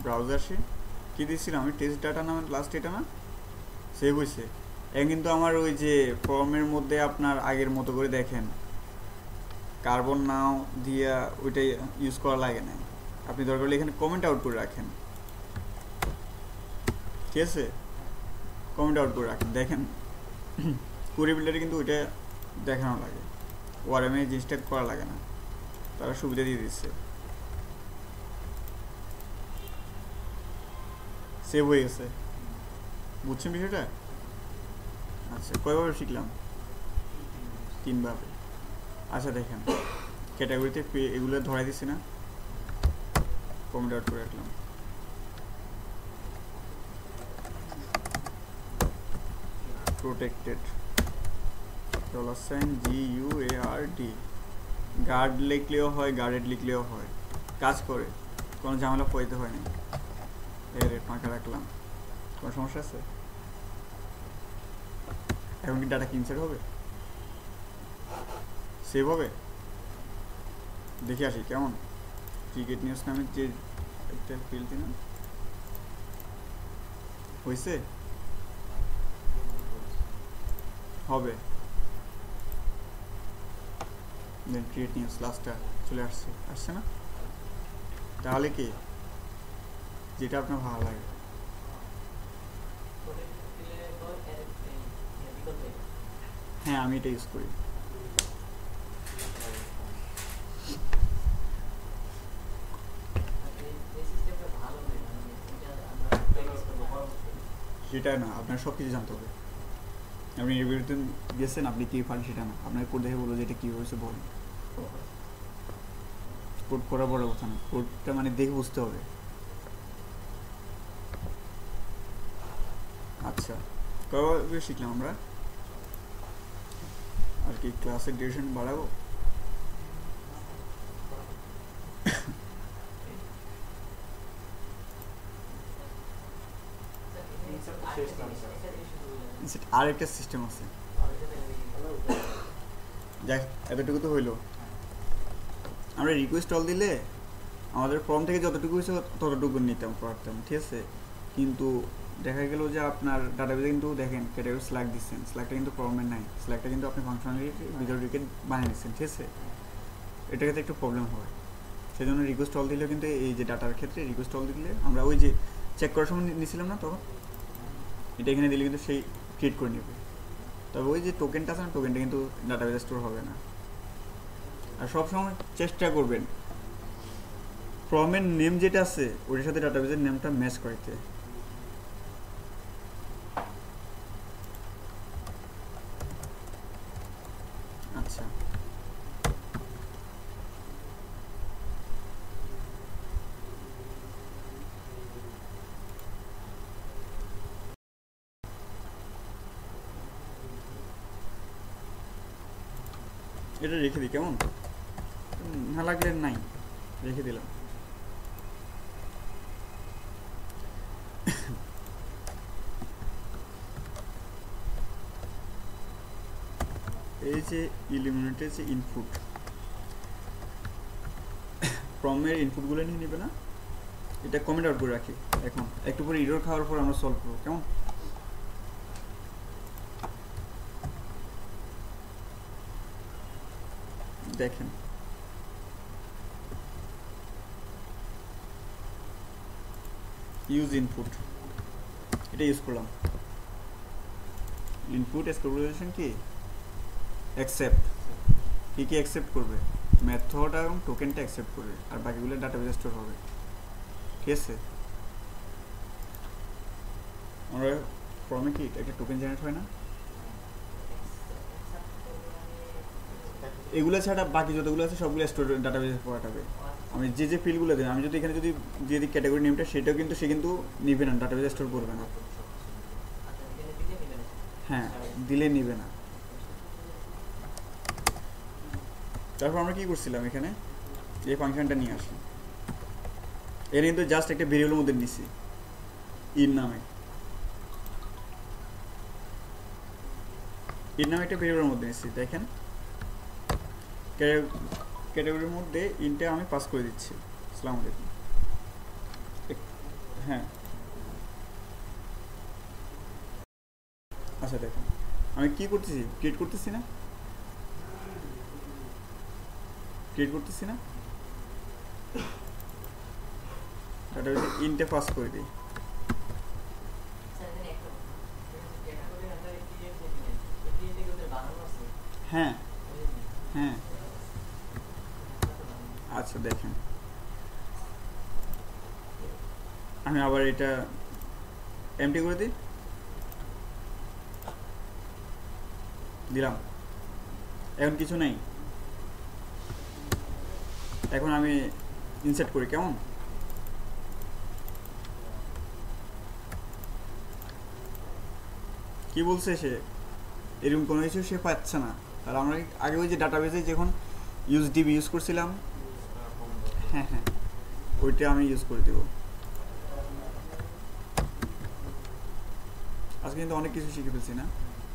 ব্রাউজারে কি দিয়েছিলাম আমি? টেস্ট ডাটা নামে লাস্ট, এটা না? সেভ হয়েছে। এখন কিন্তু আমার ওই যে ফর্মের মধ্যে আপনার আগের মতো করে দেখেন কার্বন নাও দিয়া ওইটাই ইউজ করা লাগে না। আপনি দরকার হলে এখানে কমেন্ট আউট করে রাখেন, ঠিক আছে? কমেন্ট আউট করে রাখেন, দেখেন কুড়ি বিল্ডারে কিন্তু ওইটা দেখানো লাগে, ওয়ারএমএ জিনিসটা করা লাগে না, তারা সুবিধা দিয়ে দিচ্ছে। সেভ হয়ে গেছে, বুঝছেন বিষয়টা? আচ্ছা কয়ভাবে শিখলাম? 3 ভাবে। আচ্ছা দেখেন ক্যাটাগরিতে এগুলো ধরাই দিচ্ছি না, কমেন্ট আউট করে রাখলাম। প্রোটেক্টেড $GUARD, গার্ড লিখলেও হয়, গার্ডেড লিখলেও হয়, কাজ করে, কোনো ঝামেলা পড়তে হয় না। এর ফাঁকা রাখলাম, কোনো সমস্যা আছে? এখন কি ডাটা ইনসার্ট হবে, সেভ হবে? দেখে আসি কেমন। ক্রিকেট নিউজ নামের যে একটা ফিল্ড দিন হয়েছে, হবে। দেন ক্রিকেট নিউজ লাস্টটা চলে আসছে না? তাহলে কি যেটা আপনার ভালো লাগে। হ্যাঁ আমি এটা ইউজ করি। সেটা না, আপনার সব কিছু জানতে হবে। আপনি রিভিউতে গেছেন, আপনি কী পারেন সেটা না, আপনার কোড দেখে বলবো যে এটা কী হয়েছে বলেন। কোড করা বড় কথা না, কোডটা মানে দেখে বুঝতে হবে। আচ্ছা কবে শিখলাম আমরা? আর কি ক্লাসের ডিউরেশন বাড়াবো? আর একটা সিস্টেম আছে, যাক এতটুকু তো হইলো। আমরা রিকোয়েস্ট অল দিলে আমাদের ফর্ম থেকে যতটুকু হয়েছে ততটুকু নিতাম পারতাম, ঠিক আছে? কিন্তু দেখা গেল যে আপনার ডাটাবেজে কিন্তু দেখেন ক্যাটাগরি স্ল্যাগ দিচ্ছেন, স্ল্যাগটা কিন্তু ফর্মের নাই, স্ল্যাগটা কিন্তু আপনি ফাংশনালিটি ভিতরে ঢুকে বানিয়ে নিচ্ছেন, ঠিক আছে? এটা ক্ষেত্রে একটু প্রবলেম হয়। সেই জন্য রিকোয়েস্ট অল দিলেও কিন্তু এই যে ডাটার ক্ষেত্রে রিকোয়েস্ট অল দিলে আমরা ওই যে চেক করার সময় নিয়েছিলাম না তখন, এটা এখানে দিলে কিন্তু সেই ক্রিয়েট করে নেবে। তবে ওই যে টোকেনটা আছে না, টোকেনটা কিন্তু ডাটাবেজে স্টোর হবে না। আর সবসময় চেষ্টা করবেন ফর্মের নেম যেটা আছে ওটার সাথে ডাটাবেজের নেমটা ম্যাচ করাইতে। আচ্ছা এটা রেখে দিই কেমন? না লাগলে নাই, রেখে দিলাম। এই যে ইলিমিনেটের যে ইনপুট, ফর্মের ইনপুটগুলো নিয়ে নেবে না, এটা কমেন্ট আউট করে রাখি। এখন একটু পরে ইরর খাওয়ার পর আমরা সলভ করবো, কেমন? দেখেন ইউজ ইনপুট, এটা ইউজ করলাম। ইনপুট এক্সপ্লোরেশন কি অ্যাকসেপ্ট, কি কি অ্যাকসেপ্ট করবে? মেথড এবং টোকেনটা অ্যাকসেপ্ট করবে, আর বাকিগুলো ডাটাবেজে স্টোর হবে, ঠিক আছে? আমরা ফর্মে কি একটা টোকেন জেনারেট হয় না, এগুলো ছাড়া বাকি যতগুলো আছে সবগুলো স্টোর ডাটাবেসে পাঠাবে। আমি যে যে ফিল্ডগুলো দিই, আমি যদি এখানে যদি দিয়ে দিই ক্যাটাগরি নেমটা, সেটাও কিন্তু সে কিন্তু নিবে না, ডাটাবেসে স্টোর করবে না। হ্যাঁ, দিলে নিবে না। তারপর আমরা কি করছিলাম, এখানে এই ফাংশনটা নিয়ে আসি। এর কিন্তু জাস্ট একটা ভেরিয়েবলের মধ্যে নিছি ইন নামে, ইন নামে একটা ভেরিয়েবলের মধ্যে নিছি। দেখেন ক্যাটাগরির মধ্যে ইনটা আমি পাস করে দিচ্ছি। আসসালামু আলাইকুম। হ্যাঁ, আচ্ছা দেখেন আমি কি করতেছি, ক্রিয়েট করতেছি না, ক্রিয়েট করতেছি না, ডাটাবেসে ইনটা পাস করে দিই। হ্যাঁ হ্যাঁ, আচ্ছা দেখেন আমি আবার এটা এমটি করে দিই, দিলাম। এখন কিছু নেই, এখন আমি ইনসার্ট করি, কেমন? কি বলছে সে, এরকম কোনো কিছু সে পাচ্ছে না। আর আমরা আগে ওই যে ডাটাবেসে যখন ডিবি ইউজ করছিলাম, হ্যাঁ হ্যাঁ, ওইটা আমি ইউজ করে দেব। আজকে কিন্তু অনেক কিছু শিখে ফেলছি না,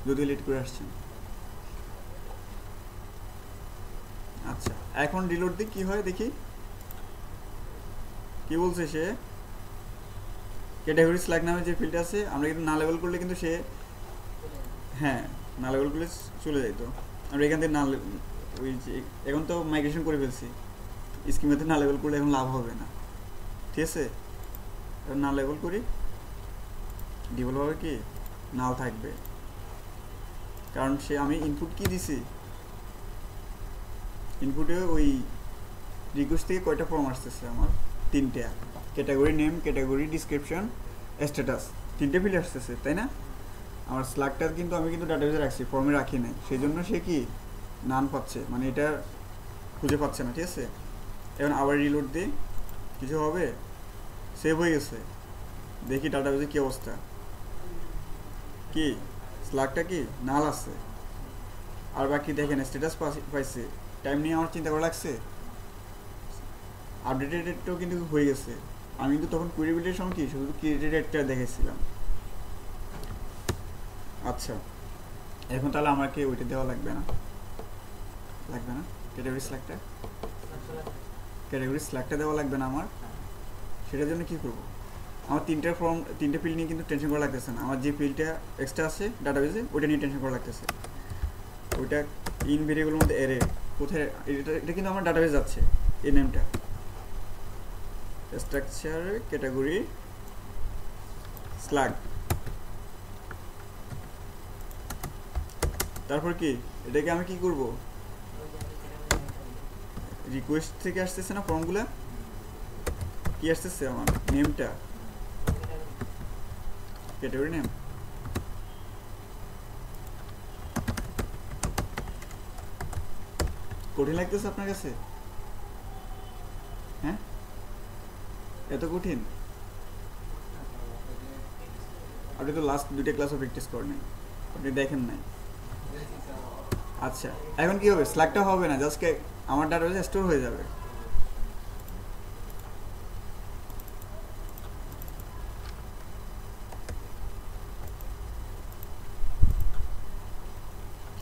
যদিও লেট করে আসছেন। আচ্ছা এখন রিলোড দিই, কি হয় দেখি। কি বলছে সে, ক্যাটাগরি স্ল্যাগ নামে যে ফিল্ড আছে, আমরা কিন্তু না লেভেল করলে কিন্তু সে, হ্যাঁ না লেভেল করলে চলে যাইতো। আমরা এখান থেকে না ওই যে এখন তো মাইগ্রেশন করে ফেলছি, স্কিমেতে না লেভেল করলে এখন লাভ হবে না, ঠিক আছে? এখন না লেভেল করি, ডিভেলপ হবে কি নাও থাকবে, কারণ সে আমি ইনপুট কি দিছি, ইনপুটে ওই রিকোয়েস্ট থেকে কয়টা ফর্ম আসতেছে আমার, 3টা, category name, category description, status, 3টে ফিল্ড আসতেছে, তাই না? আমার স্ল্যাগটা কিন্তু আমি কিন্তু ডাটাবেসে রাখছি, ফর্মে রাখি নাই, সেই জন্য সে কি নান পাচ্ছে, মানে এটা খুঁজে পাচ্ছে না, ঠিক আছে? এখন আবার রিলোড দিই, কিছু হবে, সেভ হয়ে গেছে। দেখি ডাটাবেসে কী অবস্থা, কি স্ল্যাগটা কি নাল আছে। আর বাকি দেখেন স্ট্যাটাস পাইছে, টাইম নিয়ে আমার চিন্তা করা লাগছে, আপডেটেড ডেটটাও কিন্তু হয়ে গেছে। আমি কিন্তু তখন কুড়ি বিল্ডের সময় কি শুধু ক্রিয়েটেড ডেটটা দেখেছিলাম। আচ্ছা এখন তাহলে আমাকে ওইটা দেওয়া লাগবে না, লাগবে না ক্যাটাগরি স্ল্যাগটা, ক্যাটাগরি স্ল্যাগটা দেওয়া লাগবে না আমার। সেটার জন্য কি করব, আমার 3টে ফর্ম 3টে ফিল্ড নিয়ে কিন্তু টেনশন করা লাগতেছে না। আমার যে ফিল্ডটা এক্সট্রা আছে ডাটাবেসে ওইটা নিয়ে টেনশন করা লাগতেছে। ওইটা ইন ভেরিয়েবলের মধ্যে এরে কোথায়, এটা কিন্তু আমার ডাটাবেস যাচ্ছে, এই নেমটা স্ট্রাকচার ক্যাটাগরি স্ল্যাগ। তারপর কি এটাকে আমি কি করব, রিকোয়েস্ট থেকে আসতেছে না ফর্মগুলা, কি আসতেছে আমার নেমটা, ক্যাটাগরি নেম। কঠিন লাগতেছে আপনার কাছে? হ্যাঁ এত কঠিন? আপনি তো লাস্ট 2টা ক্লাসও প্র্যাকটিস করেন, আপনি দেখেন নাই। আচ্ছা এখন কি হবে, স্ল্যাগটা হবে না, জাস্ট আমার ডাটাবেসে স্টোর হয়ে যাবে।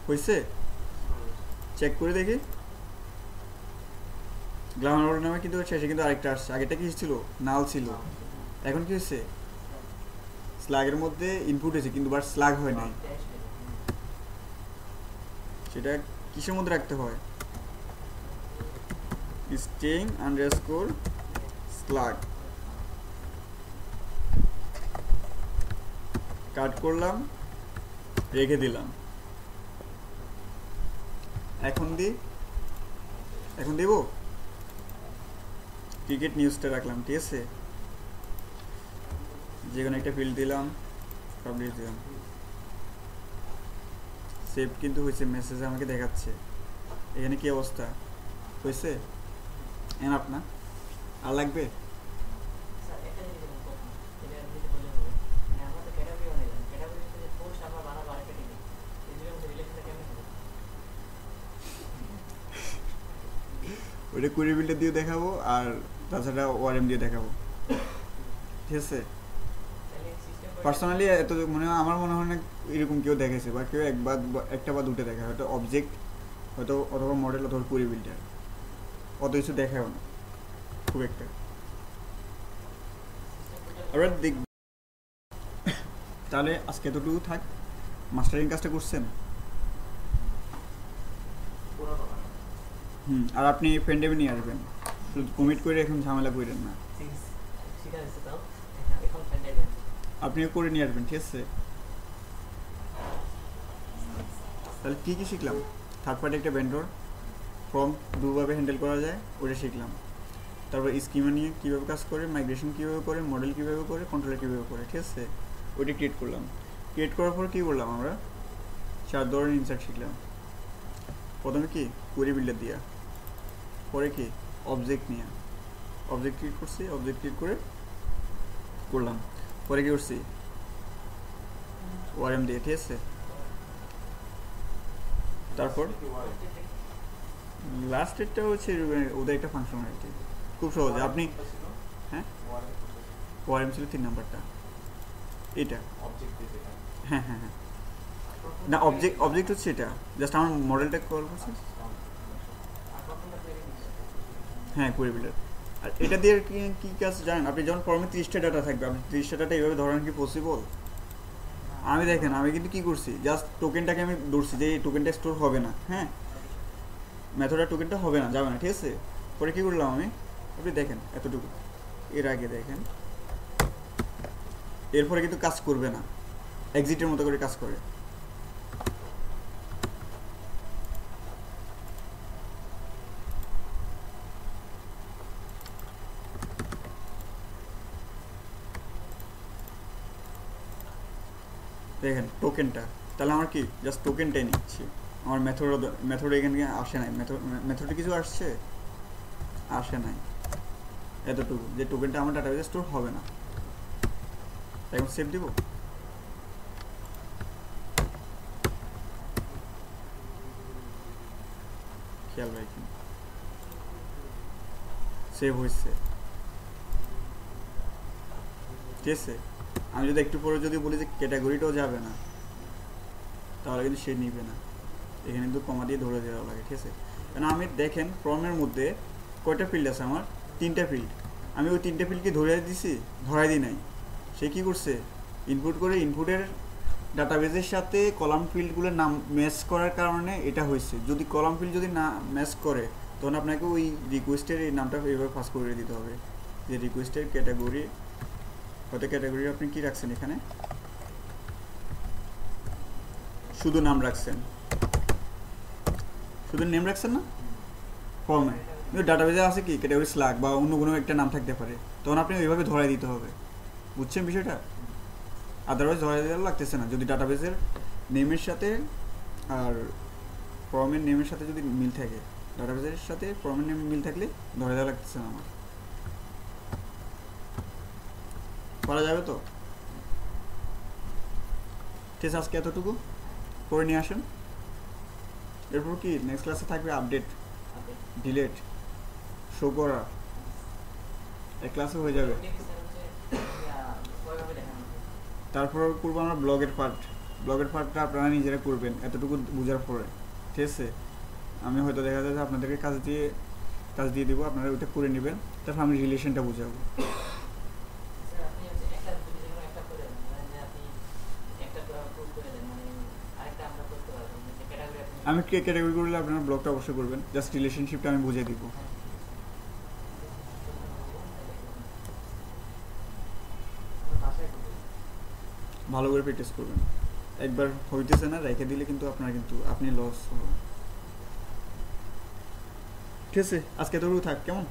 হয়েছে? চেক করে দেখি। গ্লামার নামে কিন্তু শেষে কিন্তু আরেকটা আসছে, আগেটা কি ছিল, নাল ছিল, এখন কি হচ্ছে স্ল্যাগের মধ্যে ইনপুট হয়েছে কিন্তু বাট স্ল্যাগ হয় নাই। সেটা কিসের মধ্যে রাখতে হয়, স্ট্রিং আন্ডারস্কোর স্ল্যাগ, কাট করলাম, রেখে দিলাম। এখন দেব ক্রিকেট নিউজটা রাখলাম, ঠিক আছে? যে কোনো একটা ফিল্ড দিলাম, পাবলিশ দিলাম, সেভ কিন্তু হয়েছে, মেসেজ আমাকে দেখাচ্ছে। এখানে কি অবস্থা হয়েছে? এনাফ না? আর লাগবে?
স্যার একটা জিনিস বলুন প্রথম, এটা আমি যদি বলে হবে মানে আমরা তো ক্যাটাগরি বানাইলাম, ক্যাটাগরি হচ্ছে যে পোস্ট আমরা বানাবো আরেকটা টেবিল, এই দুটোর মধ্যে রিলেশনটা কেমন হবে?
ওইটা কুড়ি বিল্ডার দিয়ে দেখাবো আর তাছাড়া ওয়ারএম দিয়ে দেখাবো, ঠিক আছে?
তাহলে সিস্টেম
পার্সোনালি এত মনে হয়, আমার মনে হয় না এরকম কেউ দেখেছে, বা কেউ একটা বা দুটো দেখায়, হয়তো অবজেক্ট, হয়তো অথবা মডেল, অথবা কুড়ি বিল্ডার, অত কিছু দেখাও না খুব একটা। এবার দেখ, তাহলে আজকে এতটুকু থাক। মাস্টারিং কাজটা করছেন?
পুরোনো না।
আর আপনি পেনড্রাইভে নিয়ে আসবেন, শুধু কমিট করে এখন ঝামেলা করেন না,
শিখা যাচ্ছে তাও এখন ফ্যান্টাইজে
আপনিও করে নিয়ে আসবেন, ঠিক আছে? তাহলে কী কী শিখলাম? থার্ড পার্টি একটা ভেন্ডর, ফর্ম দুভাবে হ্যান্ডেল করা যায় ওটা শিখলাম। তারপর স্কিমা নিয়ে কীভাবে কাজ করে, মাইগ্রেশন কীভাবে করে, মডেল কীভাবে করে, কন্ট্রোলার কীভাবে করে, ঠিক আছে? ওইটা ক্রিয়েট করলাম। ক্রিয়েট করার পর কী করলাম আমরা? 4 ধরনের ইনসার্ট শিখলাম। প্রথমে কি কোয়েরি বিল্ডার দিয়া, পরে কি অবজেক্ট নিয়ে অবজেক্ট ক্রিয়েট করছি, অবজেক্ট ক্রিয়েট করে করলাম। পরে কি করছি? ওয়ারএম দিয়ে, ঠিক আছে? তারপর লাস্ট ডেটটা হচ্ছে ওদের একটা ফাংশনালিটি, খুব সহজে আপনি, হ্যাঁ ওয়ারএম ছিল 3 নাম্বারটা, এটা হ্যাঁ হ্যাঁ হ্যাঁ না, অবজেক্ট হচ্ছে এটা, জাস্ট আমার মডেলটা কল করছে, হ্যাঁ কোয়েরি বিল্ডার। আর এটা দিয়ে কি কাজ জানেন? আপনি যখন ফর্মে 30টা ডাটা থাকবে, আপনি 30টা ডাটা এইভাবে ধরান কি পসিবল? আমি দেখেন, আমি কিন্তু কি করছি, জাস্ট টোকেনটাকে আমি ধরছি যে এই টোকেনটা স্টোর হবে না, হ্যাঁ মেথডের টোকেনটা হবে না, যাবে না, ঠিক আছে? পরে কি করলাম আমি, আপনি দেখেন এতটুকু, এর আগে দেখেন, এরপরে কিন্তু কাজ করবে না, এক্সিটের মতো করে কাজ করে। দেখেন টোকেনটা, তাহলে আমার কি জাস্ট টোকেনটাই নিচ্ছি, আমার মেথড এখান থেকে আসে নাই, মেথডে কিছু আসে নাই, এতটুকু যে টোকেনটা আমার ডাটাবেজে স্টোর হবে না। এখন সেভ দিব, খেয়াল রাখেন সেভ হয়েছে, ঠিক আছে? আমি যদি একটু পরে যদি বলি যে ক্যাটাগরিটাও যাবে না, তাহলে কিন্তু সে নিবে না, এখানে কিন্তু কমা দিয়ে ধরে দেওয়া লাগে, ঠিক আছে? কারণ আমি দেখেন ফর্মের মধ্যে কয়টা ফিল্ড আছে আমার? 3টা ফিল্ড, আমি ওই 3টে ফিল্ডকে ধরাই দিই নাই, সে কি করছে? ইনপুট করে, ইনপুটের ডাটাবেজের সাথে কলাম ফিল্ডগুলোর নাম ম্যাচ করার কারণে এটা হয়েছে। যদি কলাম ফিল্ড যদি না ম্যাচ করে, তখন আপনাকে ওই রিকোয়েস্টের এই নামটা এইভাবে পাস করে দিতে হবে, যে রিকোয়েস্টের ক্যাটাগরি, হয়তো ক্যাটাগরি আপনি কি রাখছেন এখানে, শুধু নাম রাখছেন, শুধু নেম রাখছেন না ফর্মে, কিন্তু ডাটাবেজে আছে কি ক্যাটাগরি স্ল্যাগ বা অন্য কোনো একটা নাম থাকতে পারে, তখন আপনি ওইভাবে ধরাই দিতে হবে, বুঝছেন বিষয়টা? আদারওয়াইজ ধরাই দেওয়া লাগতেছে না, যদি ডাটাবেজের নেমের সাথে আর ফর্মের নেমের সাথে যদি মিল থাকে, ডাটাবেজের সাথে ফর্মের নেম মিল থাকলে ধরে দেওয়া লাগতেছে না আমার। করা যাবে তো? ঠিক আছে, আজকে এতটুকু করে নিয়ে আসেন। এরপর কি নেক্সট ক্লাসে থাকবে আপডেট, ডিলেট, শো করা, এক ক্লাসে হয়ে যাবে। তারপর করবো আমরা ব্লগের পার্টটা আপনারা নিজেরা করবেন এতটুকু বোঝার পরে, ঠিক আছে? আমি হয়তো দেখা যায় যে আপনাদেরকে কাজ দিয়ে দিব, আপনারা ওইটা করে নেবেন, তারপর আমি রিলেশনটা বুঝাবো। আমি ক্যাটাগরি করলে আপনারা ব্লগটা অবশ্যই করবেন, জাস্ট রিলেশনশিপটা আমি বুঝিয়ে দিব। ভালো করে প্র্যাকটিস করবেন, একবার হইতেছে না রেখে দিলে কিন্তু আপনি লস হবেন। ঠিক আছে, আজকে এতটুকু থাক, কেমন?